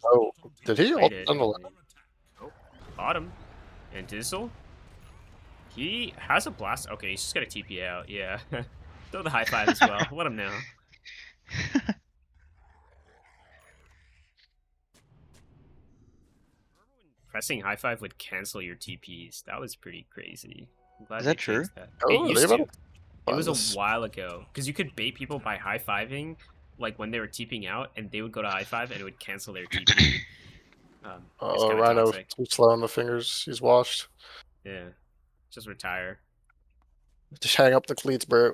[SPEAKER 7] Oh, did he ult
[SPEAKER 1] Played it.
[SPEAKER 7] on the left?
[SPEAKER 1] Oh, bottom. And Dizzle? He has a blast. Okay, he's just gonna TP out. Yeah. Throw the high five as well. Let him know. Pressing high five would cancel your TPs. That was pretty crazy. I'm glad
[SPEAKER 8] Is
[SPEAKER 1] they
[SPEAKER 8] that true?
[SPEAKER 1] fixed that.
[SPEAKER 7] Oh,
[SPEAKER 1] It
[SPEAKER 7] they
[SPEAKER 1] used to.
[SPEAKER 7] about
[SPEAKER 1] It was
[SPEAKER 7] this.
[SPEAKER 1] a while ago because you could bait people by high fiving, like when they were TPing out, and they would go to high five and it would cancel their TP. It's
[SPEAKER 7] Oh,
[SPEAKER 1] kinda
[SPEAKER 7] Rhino
[SPEAKER 1] toxic.
[SPEAKER 7] too slow on the fingers. He's washed.
[SPEAKER 1] Yeah, just retire.
[SPEAKER 7] Just hang up the cleats, bro.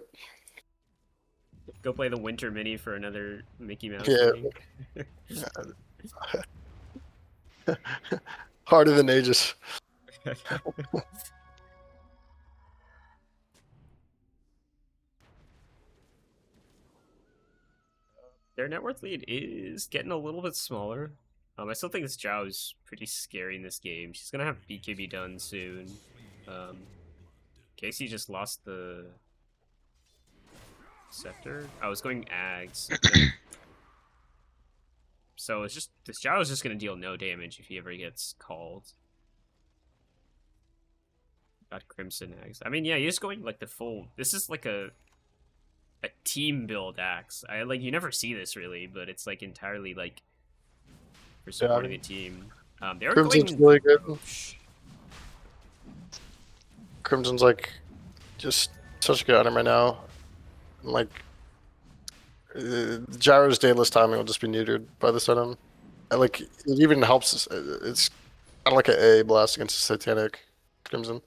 [SPEAKER 1] Go play the winter mini for another Mickey Mouse.
[SPEAKER 7] Yeah.
[SPEAKER 1] Mini.
[SPEAKER 7] Harder than ages.
[SPEAKER 1] Their net worth lead is getting a little bit smaller. I still think this Zhao is pretty scary in this game. She's gonna have BKB done soon. Casey just lost the scepter. I was going Ags. So it's just this Zhao is just gonna deal no damage if he ever gets called. Got Crimson Axe. I mean, yeah, you're just going like the full. This is like a team build axe. You never see this really, but it's like entirely like for supporting the team. They were
[SPEAKER 7] Crimson's
[SPEAKER 1] going
[SPEAKER 7] really good.
[SPEAKER 1] Roche.
[SPEAKER 7] Crimson's like just such a good item right now. Like Gyro's Daedalus timing will just be neutered by this item. And like it even helps. It's kind of like an A blast against the Satanic Crimson.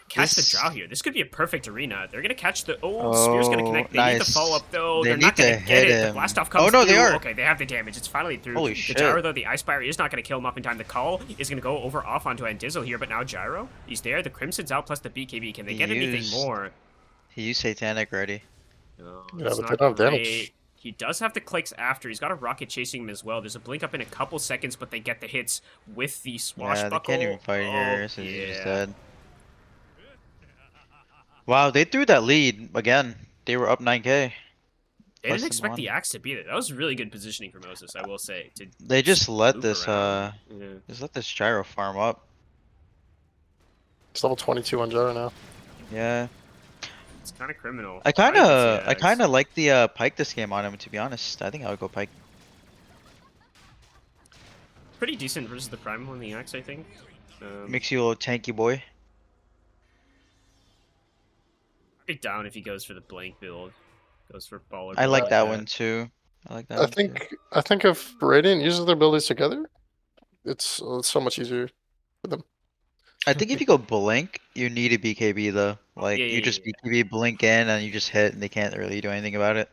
[SPEAKER 1] Catch the
[SPEAKER 8] This-
[SPEAKER 1] draw here. This could be a perfect arena. They're gonna catch the Spear's gonna connect. They need
[SPEAKER 8] nice.
[SPEAKER 1] the follow up though.
[SPEAKER 8] They
[SPEAKER 1] They're not
[SPEAKER 8] need to
[SPEAKER 1] gonna get
[SPEAKER 8] hit
[SPEAKER 1] it. The
[SPEAKER 8] him.
[SPEAKER 1] blast off comes
[SPEAKER 8] Oh, no, they
[SPEAKER 1] through.
[SPEAKER 8] are.
[SPEAKER 1] Okay, they have the damage. It's finally through.
[SPEAKER 8] Holy
[SPEAKER 1] the
[SPEAKER 8] shit.
[SPEAKER 1] Gyro though, the Ice Spire is not gonna kill him up in time. The call is gonna go over off onto Andizzle here, but now Gyro, he's there. The Crimson's out plus the BKB. Can they
[SPEAKER 8] He
[SPEAKER 1] get anything
[SPEAKER 8] used-
[SPEAKER 1] more?
[SPEAKER 8] He used Satanic already.
[SPEAKER 1] No,
[SPEAKER 7] Yeah,
[SPEAKER 1] it's
[SPEAKER 7] but they
[SPEAKER 1] not
[SPEAKER 7] don't have damage.
[SPEAKER 1] great. He does have the clicks after. He's got a rocket chasing him as well. There's a blink up in a couple seconds, but they get the hits with the
[SPEAKER 8] Yeah,
[SPEAKER 1] swashbuckle.
[SPEAKER 8] they can't even fight
[SPEAKER 1] Oh,
[SPEAKER 8] here, so he's just
[SPEAKER 1] yeah.
[SPEAKER 8] dead. Wow, they threw that lead again. They were up 9k.
[SPEAKER 1] They
[SPEAKER 8] Less
[SPEAKER 1] didn't
[SPEAKER 8] than
[SPEAKER 1] expect the
[SPEAKER 8] one.
[SPEAKER 1] axe to beat it. That was really good positioning for Moses, I will say. To
[SPEAKER 8] They just let
[SPEAKER 1] loop
[SPEAKER 8] this
[SPEAKER 1] around.
[SPEAKER 8] just let this gyro farm up.
[SPEAKER 7] It's level 22 on Gyro now.
[SPEAKER 8] Yeah.
[SPEAKER 1] It's kind of criminal.
[SPEAKER 8] I
[SPEAKER 1] like
[SPEAKER 8] kinda
[SPEAKER 1] this
[SPEAKER 8] I
[SPEAKER 1] axe.
[SPEAKER 8] kinda like the pike this game on him, to be honest. I think I would go pike.
[SPEAKER 1] Pretty decent versus the primal on the axe, I think.
[SPEAKER 8] Makes you a little tanky boy.
[SPEAKER 1] be down if he goes for the blank build. Goes for baller.
[SPEAKER 8] I
[SPEAKER 1] build
[SPEAKER 8] like that
[SPEAKER 1] that.
[SPEAKER 8] one too. I like that
[SPEAKER 7] I
[SPEAKER 8] one too.
[SPEAKER 7] think if Radiant uses their abilities together, it's so much easier for them.
[SPEAKER 8] I think if you go blink, you need a BKB though. Like
[SPEAKER 1] Yeah,
[SPEAKER 8] you
[SPEAKER 1] yeah,
[SPEAKER 8] just
[SPEAKER 1] yeah.
[SPEAKER 8] BKB blink in and you just hit and they can't really do anything about it.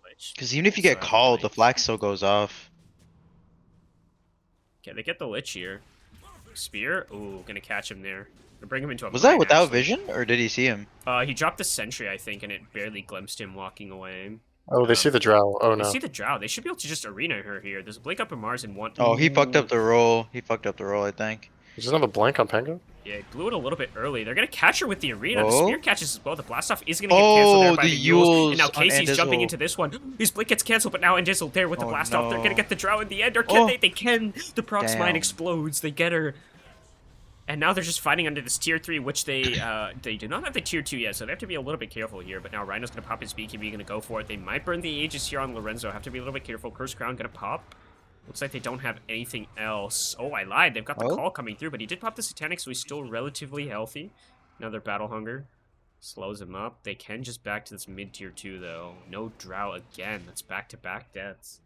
[SPEAKER 1] Lich.
[SPEAKER 8] Because even if you
[SPEAKER 1] Also
[SPEAKER 8] get
[SPEAKER 1] have
[SPEAKER 8] called, the
[SPEAKER 1] blink.
[SPEAKER 8] flag still goes off.
[SPEAKER 1] Okay, they get the Lich here. Spear? Ooh, gonna catch him there. Gonna bring him into a
[SPEAKER 8] Was that
[SPEAKER 1] mine,
[SPEAKER 8] without
[SPEAKER 1] actually.
[SPEAKER 8] vision or did he see him?
[SPEAKER 1] He dropped the sentry, I think, and it barely glimpsed him walking away.
[SPEAKER 7] Oh, they see the drow. Oh
[SPEAKER 1] They
[SPEAKER 7] no.
[SPEAKER 1] see the drow. They should be able to just arena her here. There's a blink up in Mars and one.
[SPEAKER 8] Oh, he fucked
[SPEAKER 1] Ooh.
[SPEAKER 8] up the roll. He fucked up the roll, I think.
[SPEAKER 7] He doesn't have a blank on Pango?
[SPEAKER 1] Yeah, he blew it a little bit early. They're gonna catch her with the arena. The
[SPEAKER 8] Oh.
[SPEAKER 1] spear catches as well. The blast off is gonna get canceled there
[SPEAKER 8] Oh,
[SPEAKER 1] by
[SPEAKER 8] the
[SPEAKER 1] the Yules. And now
[SPEAKER 8] Yules on
[SPEAKER 1] Casey's jumping
[SPEAKER 8] Andizzle.
[SPEAKER 1] into this one. His blink gets canceled, but now Andizzle there with the
[SPEAKER 8] Oh,
[SPEAKER 1] blast off. They're gonna
[SPEAKER 8] no.
[SPEAKER 1] get the drow in the end. Or can
[SPEAKER 8] Oh.
[SPEAKER 1] they? They can. The prox mine
[SPEAKER 8] Damn.
[SPEAKER 1] explodes. They get her. And now they're just fighting under this tier 3, which they do not have the tier 2 yet, so they have to be a little bit careful here. But now Rhino's gonna pop his BKB, gonna go for it. They might burn the Aegis here on Lorenzo. Have to be a little bit careful. Curse Crown gonna pop. Looks like they don't have anything else. Oh, I lied. They've got the
[SPEAKER 8] Oh?
[SPEAKER 1] call coming through, but he did pop the Satanic, so he's still relatively healthy. Another Battle Hunger. Slows him up. They can just back to this mid-tier 2, though. No Drow again. That's back-to-back deaths.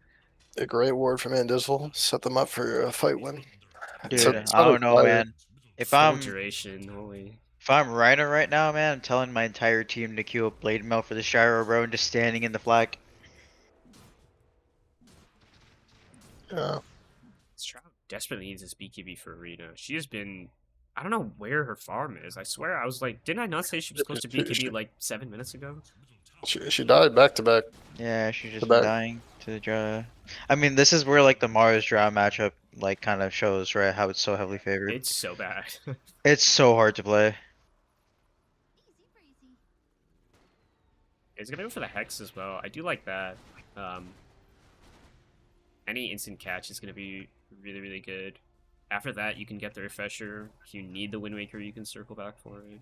[SPEAKER 7] A great ward from Andizzle. Set them up for a fight win.
[SPEAKER 8] Dude,
[SPEAKER 7] So-
[SPEAKER 8] I don't know, man. If
[SPEAKER 1] Full
[SPEAKER 8] I'm
[SPEAKER 1] duration, holy.
[SPEAKER 8] if I'm Rhino right now, man, I'm telling my entire team to queue up Blade Mail for the Shiro, bro, and just standing in the flag.
[SPEAKER 7] Yeah.
[SPEAKER 1] Stroud desperately needs this BKB for Arena. She has been... I don't know where her farm is. I swear, I was like... Didn't I not say she was close to BKB like 7 minutes ago?
[SPEAKER 7] She died back to back.
[SPEAKER 8] Yeah, she's just
[SPEAKER 7] back.
[SPEAKER 8] dying to the draw. I mean, this is where like the Mars draw matchup like kind of shows, right, how it's so heavily favored.
[SPEAKER 1] It's so bad.
[SPEAKER 8] It's so hard to play.
[SPEAKER 1] It's gonna go for the Hex as well. I do like that. Any instant catch is gonna be really, really good. After that, you can get the Refresher. If you need the Wind Waker, you can circle back for it.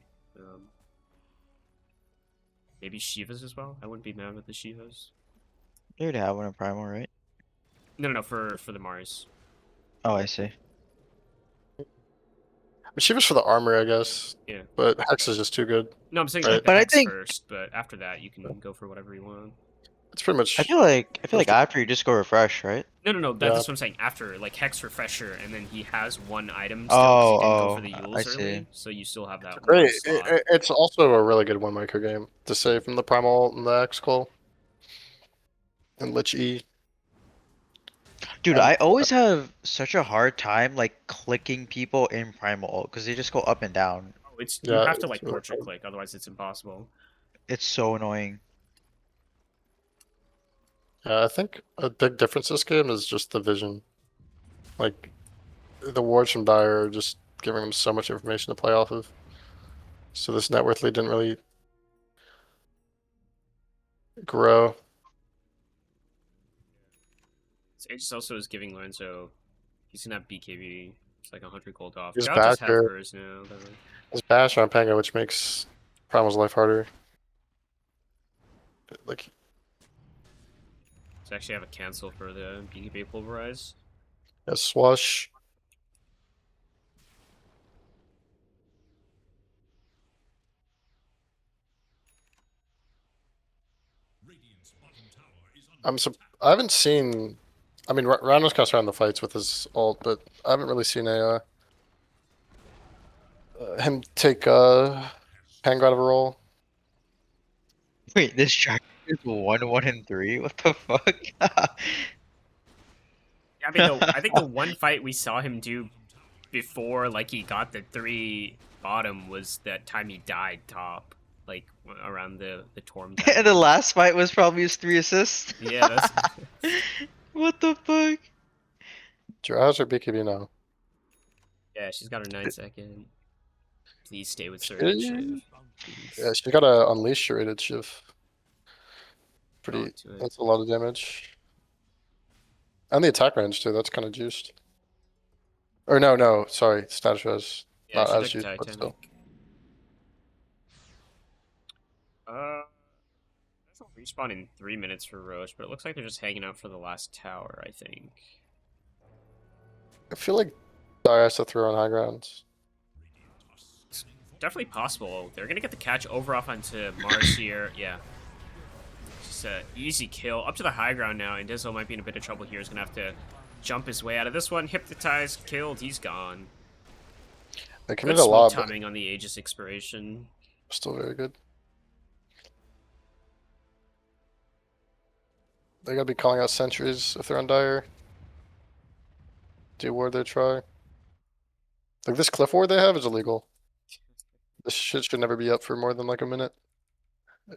[SPEAKER 1] Maybe Shivas as well. I wouldn't be mad with the Shivas.
[SPEAKER 8] They would have one in Primal, right?
[SPEAKER 1] No, for the Mars.
[SPEAKER 8] Oh, I see.
[SPEAKER 7] She was for the armor, I guess.
[SPEAKER 1] Yeah.
[SPEAKER 7] But Hex is just too good.
[SPEAKER 1] No, I'm saying
[SPEAKER 7] Right.
[SPEAKER 1] like the
[SPEAKER 8] But I
[SPEAKER 1] Hex
[SPEAKER 8] think-
[SPEAKER 1] first, but after that, you can go for whatever you want.
[SPEAKER 7] It's pretty much.
[SPEAKER 8] I feel like after you just go refresh, right?
[SPEAKER 1] No.
[SPEAKER 7] Yeah.
[SPEAKER 1] That's what I'm saying. After, like, Hex Refresher, and then he has one item still, 'cause he didn't go for the
[SPEAKER 8] I
[SPEAKER 1] Yules early,
[SPEAKER 8] see.
[SPEAKER 1] so you still have that one
[SPEAKER 7] Great.
[SPEAKER 1] slot.
[SPEAKER 7] It's also a really good one micro game to save from the Primal and the X Call. And Lich E.
[SPEAKER 8] Dude,
[SPEAKER 7] Um,
[SPEAKER 8] I always have such a hard time like clicking people in Primal because they just go up and down.
[SPEAKER 1] Oh, you
[SPEAKER 7] Yeah,
[SPEAKER 1] have to,
[SPEAKER 7] it's
[SPEAKER 1] like,
[SPEAKER 7] really
[SPEAKER 1] portrait
[SPEAKER 7] fun.
[SPEAKER 1] click, otherwise it's impossible.
[SPEAKER 8] It's so annoying.
[SPEAKER 7] Yeah, I think a big difference this game is just the vision. Like, the wards from Dire are just giving them so much information to play off of. So this net worth lead didn't really grow.
[SPEAKER 1] Aegis also is giving Lorenzo, he's gonna have BKB, it's like 100 gold off.
[SPEAKER 7] He's
[SPEAKER 1] Drow just
[SPEAKER 7] back
[SPEAKER 1] have
[SPEAKER 7] here.
[SPEAKER 1] hers now.
[SPEAKER 7] There's bash on Pango, which makes Primal's life harder. Like,
[SPEAKER 1] So actually have a cancel for the BKB pulverize.
[SPEAKER 7] a swash.
[SPEAKER 2] Radiant's bottom tower is
[SPEAKER 7] I haven't seen. I mean, Rhino's kind of starting the fights with his ult, but I haven't really seen him take Pango out of a roll.
[SPEAKER 8] Wait, this track is 1-1-3? What the fuck?
[SPEAKER 1] I mean, I think the one fight we saw him do before, like, he got the 3 bottom was that time he died top, like, around the Torm.
[SPEAKER 8] And the last fight was probably his 3 assists.
[SPEAKER 1] Yeah, that's...
[SPEAKER 8] What the fuck?
[SPEAKER 7] How's her BKB now?
[SPEAKER 1] Yeah, she's got her 9-second. Please stay with
[SPEAKER 7] She-
[SPEAKER 1] Surge. Please.
[SPEAKER 7] Yeah, she's got a unleash rated shiv. Pretty.
[SPEAKER 1] Onto it.
[SPEAKER 7] That's a lot of damage. And the attack range too. That's kind of juiced. Or no, sorry, status res.
[SPEAKER 1] Yeah,
[SPEAKER 7] Not
[SPEAKER 1] she
[SPEAKER 7] as
[SPEAKER 1] took
[SPEAKER 7] juiced, but
[SPEAKER 1] Titanic.
[SPEAKER 7] still.
[SPEAKER 1] That's a respawn in 3 minutes for Roche, but it looks like they're just hanging out for the last tower, I think.
[SPEAKER 7] I feel like Dire has to throw on high grounds.
[SPEAKER 1] definitely possible. They're gonna get the catch over off onto Mars here. Yeah. Just a easy kill. Up to the high ground now, and Dizzle might be in a bit of trouble here. He's gonna have to jump his way out of this one. Hypnotized, killed, he's gone.
[SPEAKER 7] They
[SPEAKER 1] Good
[SPEAKER 7] committed a
[SPEAKER 1] smoke
[SPEAKER 7] lot, but
[SPEAKER 1] timing on the Aegis expiration.
[SPEAKER 7] still very good. They gotta be calling out sentries if they're on Dire. Do ward they try. Like this cliff ward they have is illegal. This shit should never be up for more than like a minute.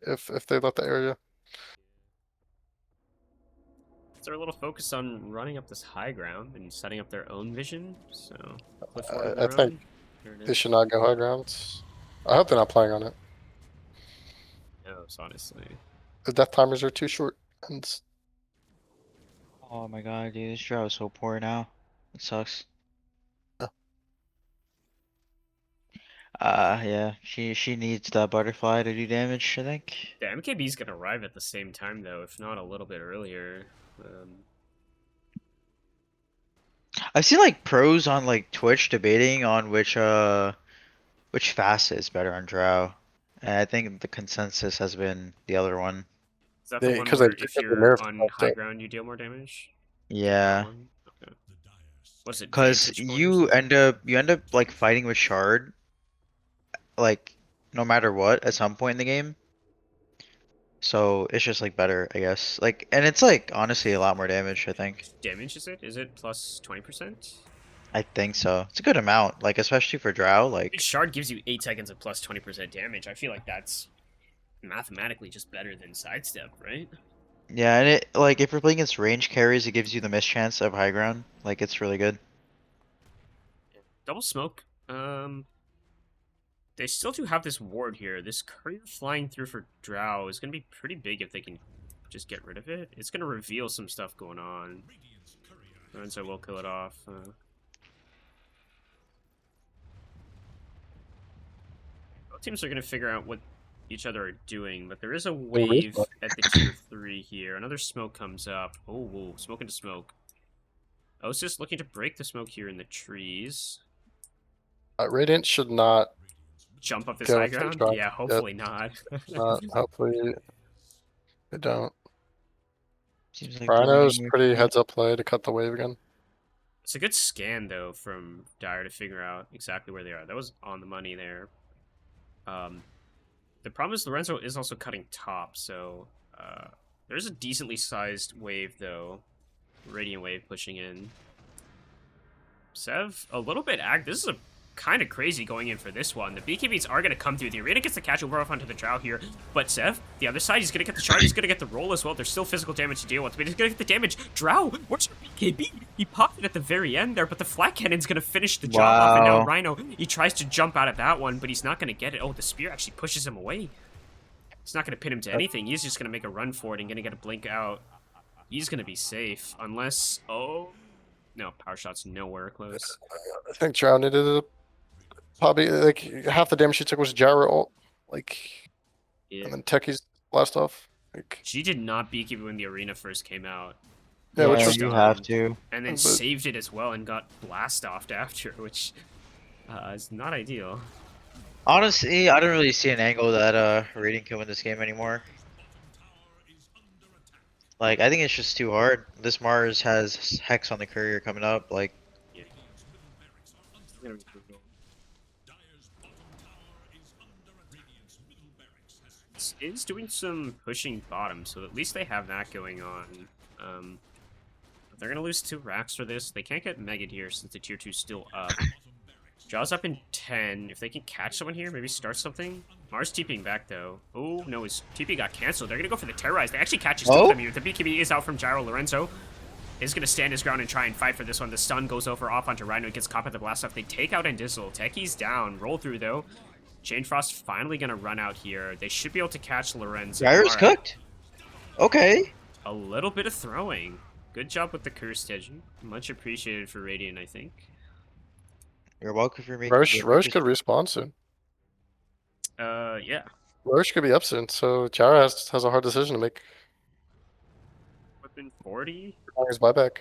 [SPEAKER 7] If they left the area.
[SPEAKER 1] They're a little focused on running up this high ground and setting up their own vision. So, cliff ward of
[SPEAKER 7] I
[SPEAKER 1] their
[SPEAKER 7] think
[SPEAKER 1] own. Here it
[SPEAKER 7] they
[SPEAKER 1] is.
[SPEAKER 7] should not go high grounds. I hope they're not playing on it.
[SPEAKER 1] Knows, honestly.
[SPEAKER 7] The death timers are too short. And
[SPEAKER 8] Oh my god, dude, this draw is so poor now. It sucks.
[SPEAKER 7] Yeah.
[SPEAKER 8] Yeah, she needs that butterfly to do damage, I think.
[SPEAKER 1] Yeah, MKB's gonna arrive at the same time though, if not a little bit earlier.
[SPEAKER 8] I've seen like pros on like Twitch debating on which facet is better on Drow. And I think the consensus has been the other one.
[SPEAKER 1] Is that
[SPEAKER 7] They-
[SPEAKER 1] the one
[SPEAKER 7] 'cause they
[SPEAKER 1] where if
[SPEAKER 7] picked up the
[SPEAKER 1] you're
[SPEAKER 7] nerf
[SPEAKER 1] on
[SPEAKER 7] stuff,
[SPEAKER 1] high
[SPEAKER 7] so-
[SPEAKER 1] ground you deal more damage? That
[SPEAKER 8] Yeah.
[SPEAKER 1] one? Okay. What's it?
[SPEAKER 8] Cause
[SPEAKER 1] vantage point or
[SPEAKER 8] you
[SPEAKER 1] something?
[SPEAKER 8] end up like fighting with Shard like no matter what at some point in the game. So it's just like better, I guess. Like, and it's like honestly a lot more damage, I think.
[SPEAKER 1] Damage is it? Is it plus 20%?
[SPEAKER 8] I think so. It's a good amount, like especially for Drow,
[SPEAKER 1] I mean,
[SPEAKER 8] like
[SPEAKER 1] Shard gives you 8 seconds of plus 20% damage. I feel like that's mathematically just better than sidestep, right?
[SPEAKER 8] yeah, and it like if you're playing against range carries, it gives you the mischance of high ground. Like it's really good.
[SPEAKER 1] Double smoke. They still do have this ward here. This courier flying through for Drow is going to be pretty big if they can just get rid of it. It's going to reveal some stuff going on. Lorenzo will kill it off. Both teams are going to figure out what each other are doing, but there is a wave at the tier 3 here. Another smoke comes up. Oh, whoa, smoke into smoke. Osis looking to break the smoke here in the trees.
[SPEAKER 7] Radiant should not.
[SPEAKER 1] Jump up this
[SPEAKER 7] Go
[SPEAKER 1] high
[SPEAKER 7] if they
[SPEAKER 1] ground?
[SPEAKER 7] try.
[SPEAKER 1] Yeah, hopefully not.
[SPEAKER 7] Hopefully they don't.
[SPEAKER 8] Seems like
[SPEAKER 7] Rhino's pretty heads up play to cut the wave again.
[SPEAKER 1] It's a good scan, though, from Dire to figure out exactly where they are. That was on the money there. The problem is Lorenzo is also cutting top, so there's a decently sized wave, though. Radiant wave pushing in. Sev, a little bit this is a kind of crazy going in for this one. The BKBs are going to come through. The Arena gets the catch over off onto the Drow here, but Sev, the other side, he's going to get the shard, he's going to get the roll as well. There's still physical damage to deal with, but he's going to get the damage. Drow, where's your BKB? He popped it at the very end there, but the flat cannon's going to finish the job off, and now
[SPEAKER 8] Wow.
[SPEAKER 1] Rhino, he tries to jump out of that one, but he's not going to get it. Oh, the spear actually pushes him away. It's not going to pin him to anything. He's just going to make a run for it and going to get a blink out. He's going to be safe, unless... Oh... No, power shot's nowhere close.
[SPEAKER 7] I think Drow needed it. Probably like half the damage she took was Gyro ult, like,
[SPEAKER 1] Yeah.
[SPEAKER 7] and then Techie's blast off. Like,
[SPEAKER 1] She did not BKB when the arena first came out.
[SPEAKER 7] yeah, which was
[SPEAKER 8] you have to.
[SPEAKER 1] And then
[SPEAKER 7] But-
[SPEAKER 1] saved it as well and got blast offed after, which is not ideal.
[SPEAKER 8] Honestly, I don't really see an angle that Radiant can win this game anymore. Like, I think it's just too hard. This Mars has Hex on the courier coming up. Like,
[SPEAKER 1] Is doing some pushing bottom, so at least they have that going on. But they're gonna lose 2 racks for this. They can't get Megad here since the tier 2's still up. Jaws up in 10. If they can catch someone here, maybe start something. Mars TPing back though. Oh no, his TP got cancelled. They're gonna go for the Terrorize. They actually catch his
[SPEAKER 8] Oh?
[SPEAKER 1] here. The BKB is out from Gyro. Lorenzo is gonna stand his ground and try and fight for this one. The stun goes over off onto Rhino. It gets caught by the blast off. They take out Endizzle. Techie's down. Roll through though. Chain Frost finally gonna run out here. They should be able to catch Lorenzo.
[SPEAKER 8] Gyro's
[SPEAKER 1] Alright.
[SPEAKER 8] cooked. Okay.
[SPEAKER 1] A little bit of throwing. Good job with the curse staging. Much appreciated for Radiant, I think.
[SPEAKER 8] You're welcome for making
[SPEAKER 7] Roche
[SPEAKER 8] good
[SPEAKER 7] could respawn soon.
[SPEAKER 1] Yeah.
[SPEAKER 7] Roche could be up soon, so Gyro has a hard decision to make.
[SPEAKER 1] Within 40?
[SPEAKER 7] His buyback.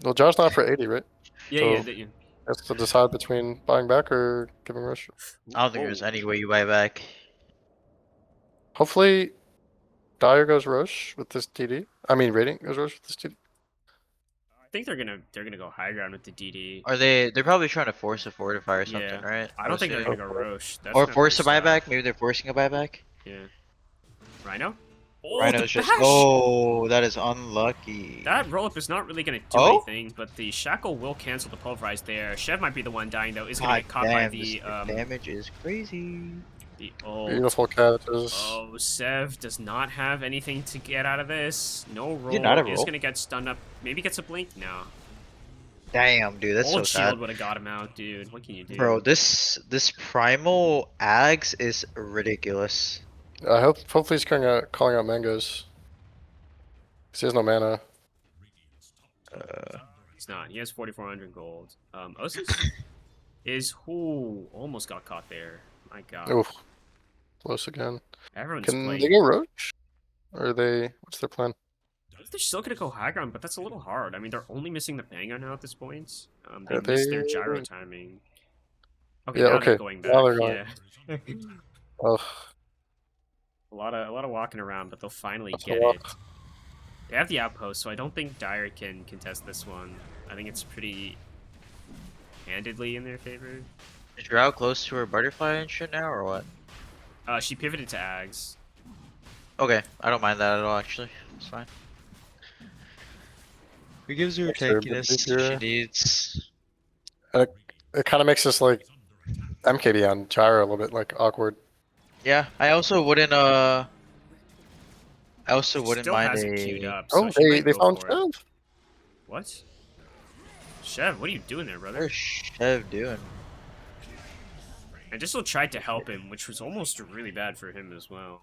[SPEAKER 7] Well, Gyro's not for 80, right?
[SPEAKER 1] Yeah,
[SPEAKER 7] So-
[SPEAKER 1] yeah,
[SPEAKER 7] Has to decide between buying back or giving rush.
[SPEAKER 8] I don't think there's any way you buy back.
[SPEAKER 7] Hopefully, Dyer goes rush with this TD. I mean, rating goes rush with this TD.
[SPEAKER 1] I think they're gonna go high ground with the DD.
[SPEAKER 8] Are they? They're probably trying to force a fortify or something,
[SPEAKER 1] Yeah.
[SPEAKER 8] right?
[SPEAKER 1] I don't think they're
[SPEAKER 8] Assuming.
[SPEAKER 1] gonna go Roche. That's
[SPEAKER 8] Or
[SPEAKER 1] not
[SPEAKER 8] force a
[SPEAKER 1] their style.
[SPEAKER 8] buyback. Maybe they're forcing a buyback.
[SPEAKER 1] Yeah. Rhino? Oh,
[SPEAKER 8] Rhino's
[SPEAKER 1] the
[SPEAKER 8] just.
[SPEAKER 1] bash!
[SPEAKER 8] Oh, that is unlucky.
[SPEAKER 1] That roll up is not really gonna do
[SPEAKER 8] Oh?
[SPEAKER 1] anything, but the shackle will cancel the pulverize there. Chev might be the one dying though. Is gonna
[SPEAKER 8] God
[SPEAKER 1] get caught by
[SPEAKER 8] damn,
[SPEAKER 1] the
[SPEAKER 8] this damage is crazy.
[SPEAKER 1] the ult.
[SPEAKER 7] Beautiful catches.
[SPEAKER 1] Oh, Sev does not have anything to get out of this. No roll.
[SPEAKER 8] not a
[SPEAKER 1] He's
[SPEAKER 8] roll?
[SPEAKER 1] gonna get stunned up. Maybe gets a blink now.
[SPEAKER 8] Damn, dude, that's so
[SPEAKER 1] Old shield
[SPEAKER 8] sad.
[SPEAKER 1] would have got him out, dude. What can you do?
[SPEAKER 8] Bro, this primal Ags is ridiculous.
[SPEAKER 7] I hope. Hopefully, he's calling out mangoes. 'Cause he has no mana.
[SPEAKER 1] He's not. He has 4,400 gold. Osis is who almost got caught there. My God.
[SPEAKER 7] Oof. Close again.
[SPEAKER 1] Everyone's
[SPEAKER 7] Can
[SPEAKER 1] playing.
[SPEAKER 7] they go roach? Or are they? What's their plan?
[SPEAKER 1] I think they're still gonna go high ground, but that's a little hard. I mean, they're only missing the banger now at this point. They
[SPEAKER 7] Are
[SPEAKER 1] missed their
[SPEAKER 7] they-
[SPEAKER 1] gyro timing. Okay,
[SPEAKER 7] Yeah,
[SPEAKER 1] now
[SPEAKER 7] okay.
[SPEAKER 1] they're going back.
[SPEAKER 7] Now they're going.
[SPEAKER 1] Yeah.
[SPEAKER 7] Ugh.
[SPEAKER 1] a lot of walking around, but they'll finally
[SPEAKER 7] That's a
[SPEAKER 1] get
[SPEAKER 7] lot.
[SPEAKER 1] it. They have the outpost, so I don't think Dyer can contest this one. I think it's pretty handedly in their favor.
[SPEAKER 8] Is Drow close to her butterfly and shit now, or what?
[SPEAKER 1] She pivoted to Ags.
[SPEAKER 8] Okay, I don't mind that at all, actually. It's fine. It gives her
[SPEAKER 7] That's her
[SPEAKER 8] tankiness
[SPEAKER 7] ability
[SPEAKER 8] she
[SPEAKER 7] here.
[SPEAKER 8] needs.
[SPEAKER 7] It kind of makes this like MKB on gyro a little bit like awkward.
[SPEAKER 8] Yeah, I also wouldn't
[SPEAKER 1] Still
[SPEAKER 8] mind
[SPEAKER 1] has it queued
[SPEAKER 8] a.
[SPEAKER 1] up, so
[SPEAKER 7] Oh,
[SPEAKER 1] she might
[SPEAKER 7] they
[SPEAKER 1] go
[SPEAKER 7] found
[SPEAKER 1] for it.
[SPEAKER 7] Chev.
[SPEAKER 1] What? Chev, what are you doing there, brother?
[SPEAKER 8] What's Chev doing?
[SPEAKER 1] And Distal tried to help him, which was almost really bad for him as well.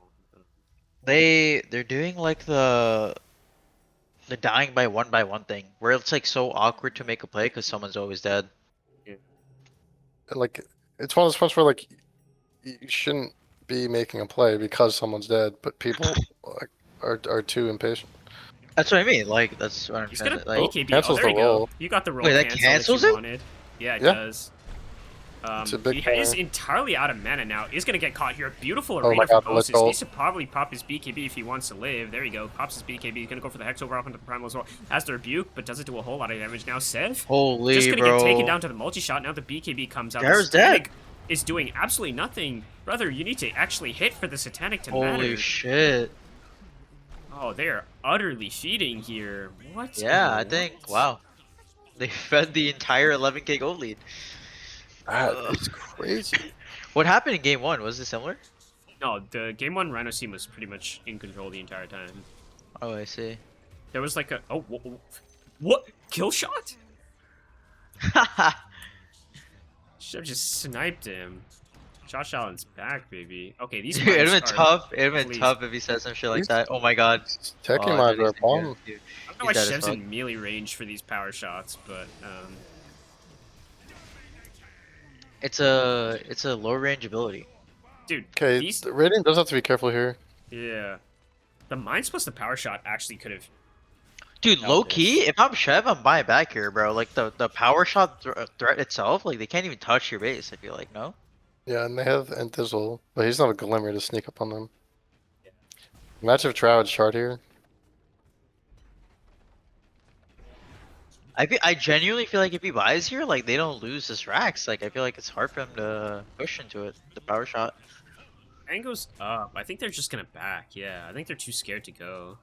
[SPEAKER 8] They're doing like the dying by one thing, where it's like so awkward to make a play because someone's always dead.
[SPEAKER 7] Like it's one of those points where like you shouldn't be making a play because someone's dead, but people like, are too impatient.
[SPEAKER 8] That's what I mean. Like that's what I'm
[SPEAKER 1] He's
[SPEAKER 8] trying
[SPEAKER 1] gonna
[SPEAKER 8] to like.
[SPEAKER 1] BKB.
[SPEAKER 7] cancels
[SPEAKER 1] there
[SPEAKER 7] the
[SPEAKER 1] you go.
[SPEAKER 7] roll.
[SPEAKER 1] You got the roll
[SPEAKER 8] Wait, that
[SPEAKER 1] cancel
[SPEAKER 8] cancels
[SPEAKER 1] that you
[SPEAKER 8] it?
[SPEAKER 1] wanted. Yeah, it
[SPEAKER 7] Yeah.
[SPEAKER 1] does.
[SPEAKER 7] It's a big
[SPEAKER 1] He is
[SPEAKER 7] counter.
[SPEAKER 1] entirely out of mana now. Is gonna get caught here. Beautiful
[SPEAKER 7] Oh
[SPEAKER 1] arena
[SPEAKER 7] my
[SPEAKER 1] from
[SPEAKER 7] God, let's
[SPEAKER 1] Osis.
[SPEAKER 7] go.
[SPEAKER 1] Needs to probably pop his BKB if he wants to live. There you go. Pops his BKB. He's gonna go for the Hex over off into the Primal as well. Has the rebuke, but doesn't do a whole lot of damage now. Sev
[SPEAKER 8] Holy
[SPEAKER 1] just gonna
[SPEAKER 8] bro.
[SPEAKER 1] get taken down to the multi-shot. Now the BKB comes out. The
[SPEAKER 8] Gyro's dead.
[SPEAKER 1] Satanic is doing absolutely nothing. Brother, you need to actually hit for the Satanic to matter.
[SPEAKER 8] Holy shit.
[SPEAKER 1] Oh, they are utterly feeding here. What?
[SPEAKER 8] Yeah,
[SPEAKER 1] Oh,
[SPEAKER 8] I think.
[SPEAKER 1] what?
[SPEAKER 8] Wow. They fed the entire 11k gold lead.
[SPEAKER 7] That is crazy.
[SPEAKER 8] What happened in game one? Was it similar?
[SPEAKER 1] No, the game one Rhino team was pretty much in control the entire time.
[SPEAKER 8] Oh, I see.
[SPEAKER 1] There was like a what kill shot? Should have just sniped him. Josh Allen's back, baby. Okay, these
[SPEAKER 8] Dude, it'd
[SPEAKER 1] pipes
[SPEAKER 8] been
[SPEAKER 1] are-
[SPEAKER 8] tough. It'd been
[SPEAKER 1] please.
[SPEAKER 8] tough if he said some shit like
[SPEAKER 7] He's-
[SPEAKER 8] that. Oh my god.
[SPEAKER 7] Taking
[SPEAKER 8] Oh,
[SPEAKER 7] my
[SPEAKER 8] dude, he's
[SPEAKER 7] bomb.
[SPEAKER 8] good, dude.
[SPEAKER 1] I don't know why
[SPEAKER 8] He's dead as
[SPEAKER 1] Chev's
[SPEAKER 8] fuck.
[SPEAKER 1] in melee range for these power shots, but
[SPEAKER 8] It's a low range ability.
[SPEAKER 1] dude,
[SPEAKER 7] Okay,
[SPEAKER 1] these
[SPEAKER 7] the rating does have to be careful here.
[SPEAKER 1] yeah, the Mind plus the power shot actually could have.
[SPEAKER 8] Dude,
[SPEAKER 1] Hell,
[SPEAKER 8] low key, if I'm Chev, I'm buying back here, bro. Like the power shot threat itself, like they can't even touch your base. I feel like no.
[SPEAKER 7] Yeah, and they have Antizzle, but he's not a Glimmer to sneak up on them. Imagine if Trow had shard here.
[SPEAKER 8] I genuinely feel like if he buys here, like they don't lose his racks. Like I feel like it's hard for him to push into it. The power shot.
[SPEAKER 1] Ango's up. I think they're just gonna back. Yeah, I think they're too scared to go.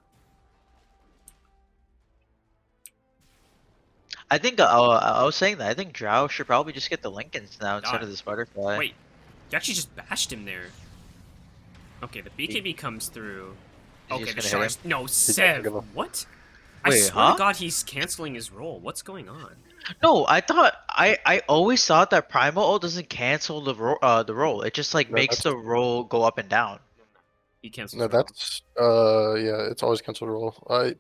[SPEAKER 8] I think I was saying that. I think Drow should probably just get the Lincolns now instead
[SPEAKER 1] God.
[SPEAKER 8] of this butterfly.
[SPEAKER 1] Wait, you actually just bashed him there. Okay, the BKB comes through.
[SPEAKER 8] Is he
[SPEAKER 1] Okay, the
[SPEAKER 8] just gonna hit
[SPEAKER 1] charge. No, Sev.
[SPEAKER 7] gonna-
[SPEAKER 1] What? I
[SPEAKER 8] Wait,
[SPEAKER 1] swear
[SPEAKER 8] huh?
[SPEAKER 1] to God, he's canceling his roll. What's going on?
[SPEAKER 8] No, I thought I always thought that Primal ult doesn't cancel the roll. It just like
[SPEAKER 7] No,
[SPEAKER 8] makes
[SPEAKER 7] that's-
[SPEAKER 8] the roll go up and down.
[SPEAKER 1] He canceled.
[SPEAKER 7] No,
[SPEAKER 1] his roll.
[SPEAKER 7] that's yeah, it's always cancelled roll. I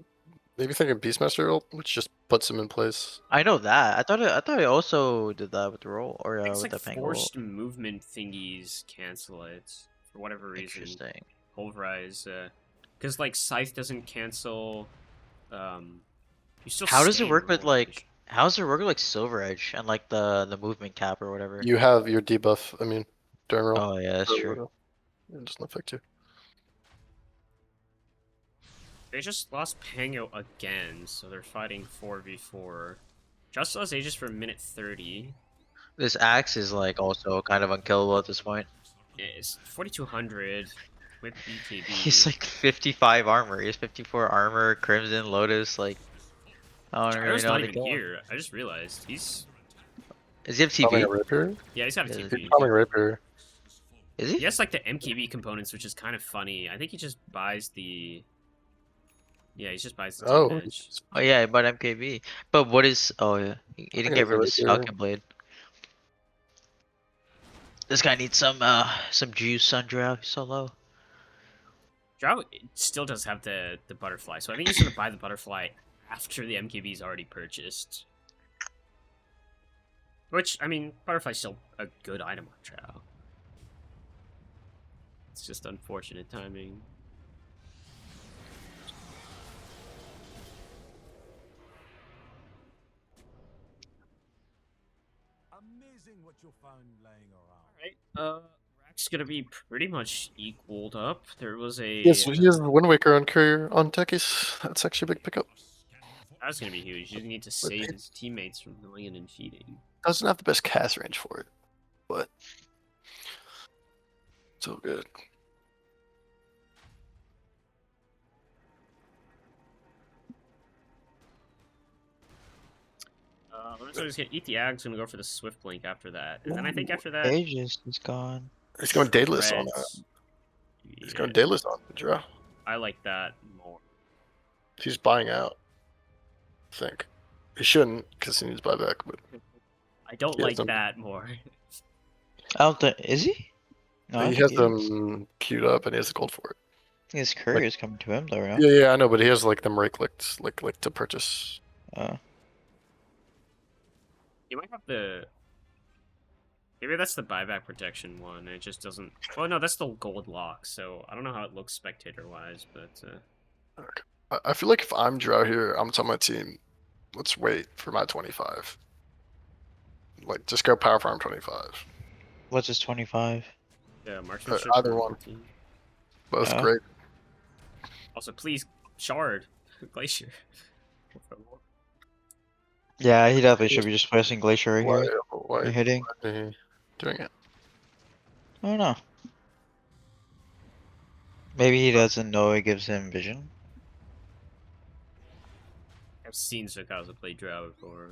[SPEAKER 7] maybe think of Beastmaster ult, which just puts him in place.
[SPEAKER 8] I know that. I thought it also did that with the roll or
[SPEAKER 1] I think it's
[SPEAKER 8] with
[SPEAKER 1] like
[SPEAKER 8] the Pango
[SPEAKER 1] forced
[SPEAKER 8] ult.
[SPEAKER 1] movement thingies cancel it for whatever reason.
[SPEAKER 8] Interesting.
[SPEAKER 1] Pulverize, because like Scythe doesn't cancel. You still.
[SPEAKER 8] How does it
[SPEAKER 1] stay
[SPEAKER 8] work with
[SPEAKER 1] roll range.
[SPEAKER 8] like How's the rogue like Silver Edge and like the movement cap or whatever?
[SPEAKER 7] You have your debuff immune during roll.
[SPEAKER 8] Oh yeah, that's true.
[SPEAKER 7] It doesn't affect you.
[SPEAKER 1] They just lost Pango again, so they're fighting 4v4. Just lost Aegis for minute 30.
[SPEAKER 8] This axe is like also kind of unkillable at this point.
[SPEAKER 1] It's 4200 with BKB.
[SPEAKER 8] He's like 55 armor. He has 54 armor, Crimson, Lotus. Like I don't really
[SPEAKER 1] Gyro's
[SPEAKER 8] know
[SPEAKER 1] not
[SPEAKER 8] how to
[SPEAKER 1] even
[SPEAKER 8] kill him.
[SPEAKER 1] here. I just realized he's
[SPEAKER 8] Is he have
[SPEAKER 7] Farming a
[SPEAKER 8] TP?
[SPEAKER 7] rapier?
[SPEAKER 1] yeah, he's got a
[SPEAKER 8] Is
[SPEAKER 1] TP.
[SPEAKER 7] He's farming a rapier.
[SPEAKER 8] Is he?
[SPEAKER 1] He has like the MKB components, which is kind of funny. I think he just buys the. Yeah, he just buys the
[SPEAKER 7] Oh,
[SPEAKER 1] team edge.
[SPEAKER 8] Oh yeah, but MKB. But what is? Oh yeah, he didn't
[SPEAKER 7] think
[SPEAKER 8] get
[SPEAKER 7] it's
[SPEAKER 8] rid of
[SPEAKER 7] a
[SPEAKER 8] the
[SPEAKER 7] rapier.
[SPEAKER 8] Falcon Blade. This guy needs some juice on Drow. He's so low.
[SPEAKER 1] Drow still does have the butterfly, so I think he's gonna buy the butterfly after the MKB is already purchased. Which, I mean, butterfly's still a good item on Drow. It's just unfortunate timing.
[SPEAKER 9] Amazing what you found laying around.
[SPEAKER 1] Alright, Rack's gonna be pretty much equaled up. There was a...
[SPEAKER 7] Yes, he has Wind Waker on courier on techies. That's actually a big pickup.
[SPEAKER 1] That's gonna be huge. You need to save his teammates from going in and feeding.
[SPEAKER 7] Doesn't have the best cast range for it, but so good.
[SPEAKER 1] Lorenzo's gonna eat the Ag's gonna go for the Swift Blink after that. And then I think after that...
[SPEAKER 8] Aegis is gone.
[SPEAKER 7] He's going Daedalus on that.
[SPEAKER 1] Reds.
[SPEAKER 7] He's
[SPEAKER 1] Yeah,
[SPEAKER 7] going Daedalus on the draw.
[SPEAKER 1] I like that more.
[SPEAKER 7] He's buying out. I think he shouldn't because he needs buyback, but
[SPEAKER 1] I don't
[SPEAKER 7] Yeah,
[SPEAKER 1] like
[SPEAKER 7] some-
[SPEAKER 1] that more.
[SPEAKER 8] I don't think is he? No, I
[SPEAKER 7] he
[SPEAKER 8] think
[SPEAKER 7] has
[SPEAKER 8] he is.
[SPEAKER 7] them queued up and he has the gold for it.
[SPEAKER 8] His courier's coming to him though, right?
[SPEAKER 7] Yeah, I know, but he has like them right clicked, like to purchase.
[SPEAKER 1] You might have the... Maybe that's the buyback protection one. It just doesn't... Oh, no, that's the gold lock, so I don't know how it looks spectator-wise, but...
[SPEAKER 7] I feel like if I'm Drow here, I'm telling my team, let's wait for my 25. Like, just go power farm 25.
[SPEAKER 8] What's his 25?
[SPEAKER 1] Yeah, marksmanship.
[SPEAKER 7] either
[SPEAKER 1] or
[SPEAKER 7] one.
[SPEAKER 1] 14.
[SPEAKER 7] Both
[SPEAKER 8] Yeah.
[SPEAKER 7] great.
[SPEAKER 1] Also, please, Shard. Glacier.
[SPEAKER 8] Yeah, he definitely should be just placing Glacier right
[SPEAKER 7] Why,
[SPEAKER 8] here.
[SPEAKER 7] why,
[SPEAKER 8] And hitting.
[SPEAKER 7] why is he doing it?
[SPEAKER 8] I don't know. Maybe he doesn't know it gives him vision.
[SPEAKER 1] I've seen Sarkaza play Drow before.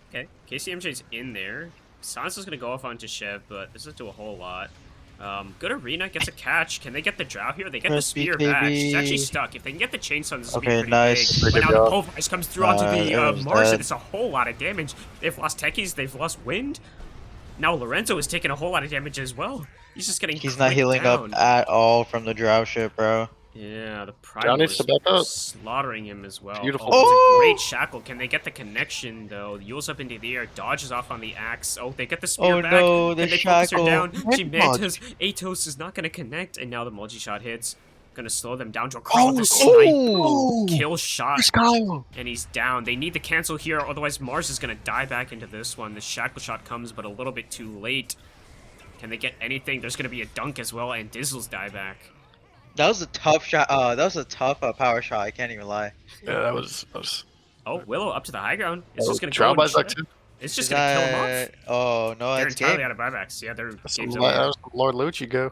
[SPEAKER 1] Okay, KCMJ's in there. Sans is gonna go off onto Shev, but this doesn't do a whole lot. Good arena, gets a catch. Can they get the Drow here? They get the
[SPEAKER 8] Press
[SPEAKER 1] spear back. She's actually
[SPEAKER 8] BKB.
[SPEAKER 1] stuck. If they can get the chainsaw, this will be
[SPEAKER 8] Okay,
[SPEAKER 1] pretty
[SPEAKER 8] nice.
[SPEAKER 1] big. But
[SPEAKER 7] Good
[SPEAKER 1] now
[SPEAKER 7] job.
[SPEAKER 1] the Pulverize comes through onto the
[SPEAKER 8] Arrow's
[SPEAKER 1] Mars,
[SPEAKER 8] dead.
[SPEAKER 1] and it's a whole lot of damage. They've lost techies, they've lost wind. Now Lorenzo is taking a whole lot of damage as well. He's just getting
[SPEAKER 8] He's not
[SPEAKER 1] clicked
[SPEAKER 8] healing
[SPEAKER 1] down.
[SPEAKER 8] up at all from the Drow ship, bro.
[SPEAKER 1] Yeah, the
[SPEAKER 7] Drow
[SPEAKER 1] Primal
[SPEAKER 7] needs
[SPEAKER 1] is
[SPEAKER 7] to back up.
[SPEAKER 1] slaughtering him as well.
[SPEAKER 7] Beautiful.
[SPEAKER 1] Oh, it's a
[SPEAKER 8] Oh!
[SPEAKER 1] great shackle. Can they get the connection, though? Yule's up into the air, dodges off on the axe. Oh, they get the spear
[SPEAKER 8] Oh,
[SPEAKER 1] back.
[SPEAKER 8] no,
[SPEAKER 1] Can
[SPEAKER 8] the
[SPEAKER 1] they focus her
[SPEAKER 8] shackle.
[SPEAKER 1] down? She
[SPEAKER 8] Head
[SPEAKER 1] mantas. Atos is not going to connect, and now the multi-shot hits. Gonna slow them down. Dracron with the snipe.
[SPEAKER 8] Oh!
[SPEAKER 1] Kill shot,
[SPEAKER 7] Kyle.
[SPEAKER 1] and he's down. They need the cancel here, otherwise Mars is gonna die back into this one. The shackle shot comes, but a little bit too late. Can they get anything? There's gonna be a dunk as well, and Dizzle's die back.
[SPEAKER 8] That was a tough shot. That was a tough power shot. I can't even lie.
[SPEAKER 7] Yeah, that was.
[SPEAKER 1] Oh, Willow up to the high ground. It's just gonna
[SPEAKER 7] Drow
[SPEAKER 1] go.
[SPEAKER 7] buys
[SPEAKER 1] And
[SPEAKER 7] back too.
[SPEAKER 1] it's just
[SPEAKER 8] Is
[SPEAKER 1] gonna kill him off.
[SPEAKER 8] that- Oh no,
[SPEAKER 1] They're
[SPEAKER 8] that's
[SPEAKER 1] entirely
[SPEAKER 8] game.
[SPEAKER 1] out of buybacks. Yeah, they're
[SPEAKER 7] That
[SPEAKER 1] game's
[SPEAKER 7] was
[SPEAKER 1] over.
[SPEAKER 7] some Lord Lucci go.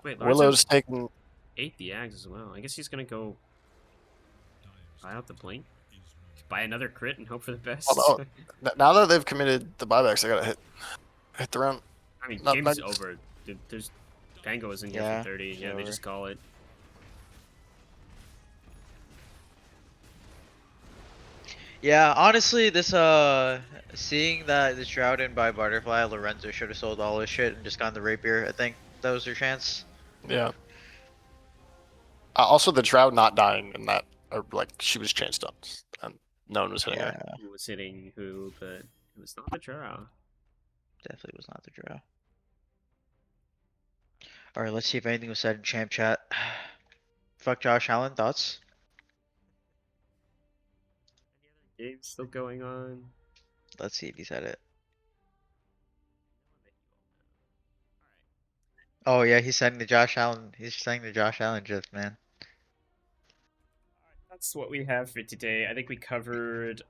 [SPEAKER 1] Wait, Lorenzo
[SPEAKER 7] Willow's taking.
[SPEAKER 1] ate the Ags as well. I guess he's gonna go buy out the blink, buy another crit, and hope for the best.
[SPEAKER 7] Oh, now that they've committed the buybacks, I gotta hit the round.
[SPEAKER 1] I mean,
[SPEAKER 7] not-
[SPEAKER 1] game's
[SPEAKER 7] not-
[SPEAKER 1] over. There's Pango is in here
[SPEAKER 8] Yeah,
[SPEAKER 1] for 30. Yeah, they
[SPEAKER 8] sure.
[SPEAKER 1] just call it.
[SPEAKER 8] Yeah, honestly, this seeing that this Drow didn't buy Butterfly, Lorenzo should have sold all his shit and just gotten the Rapier. I think that was their chance.
[SPEAKER 7] Yeah. Also, the Drow not dying in that, or like she was chain stunned, and no one was hitting her.
[SPEAKER 8] Yeah,
[SPEAKER 1] Who was hitting who, but it was not the Drow.
[SPEAKER 8] definitely was not the Drow. All right, let's see if anything was said in champ chat. Fuck Josh Allen, thoughts?
[SPEAKER 1] Game's still going on.
[SPEAKER 8] Let's see if he said it. Oh yeah, he's sending the Josh Allen. He's sending the Josh Allen gif, man.
[SPEAKER 1] That's what we have for today. I think we covered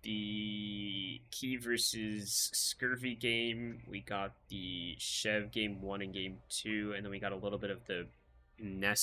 [SPEAKER 1] the Key versus Scurvy game. We got the Chev game 1 and game 2, and then we got a little bit of the Nest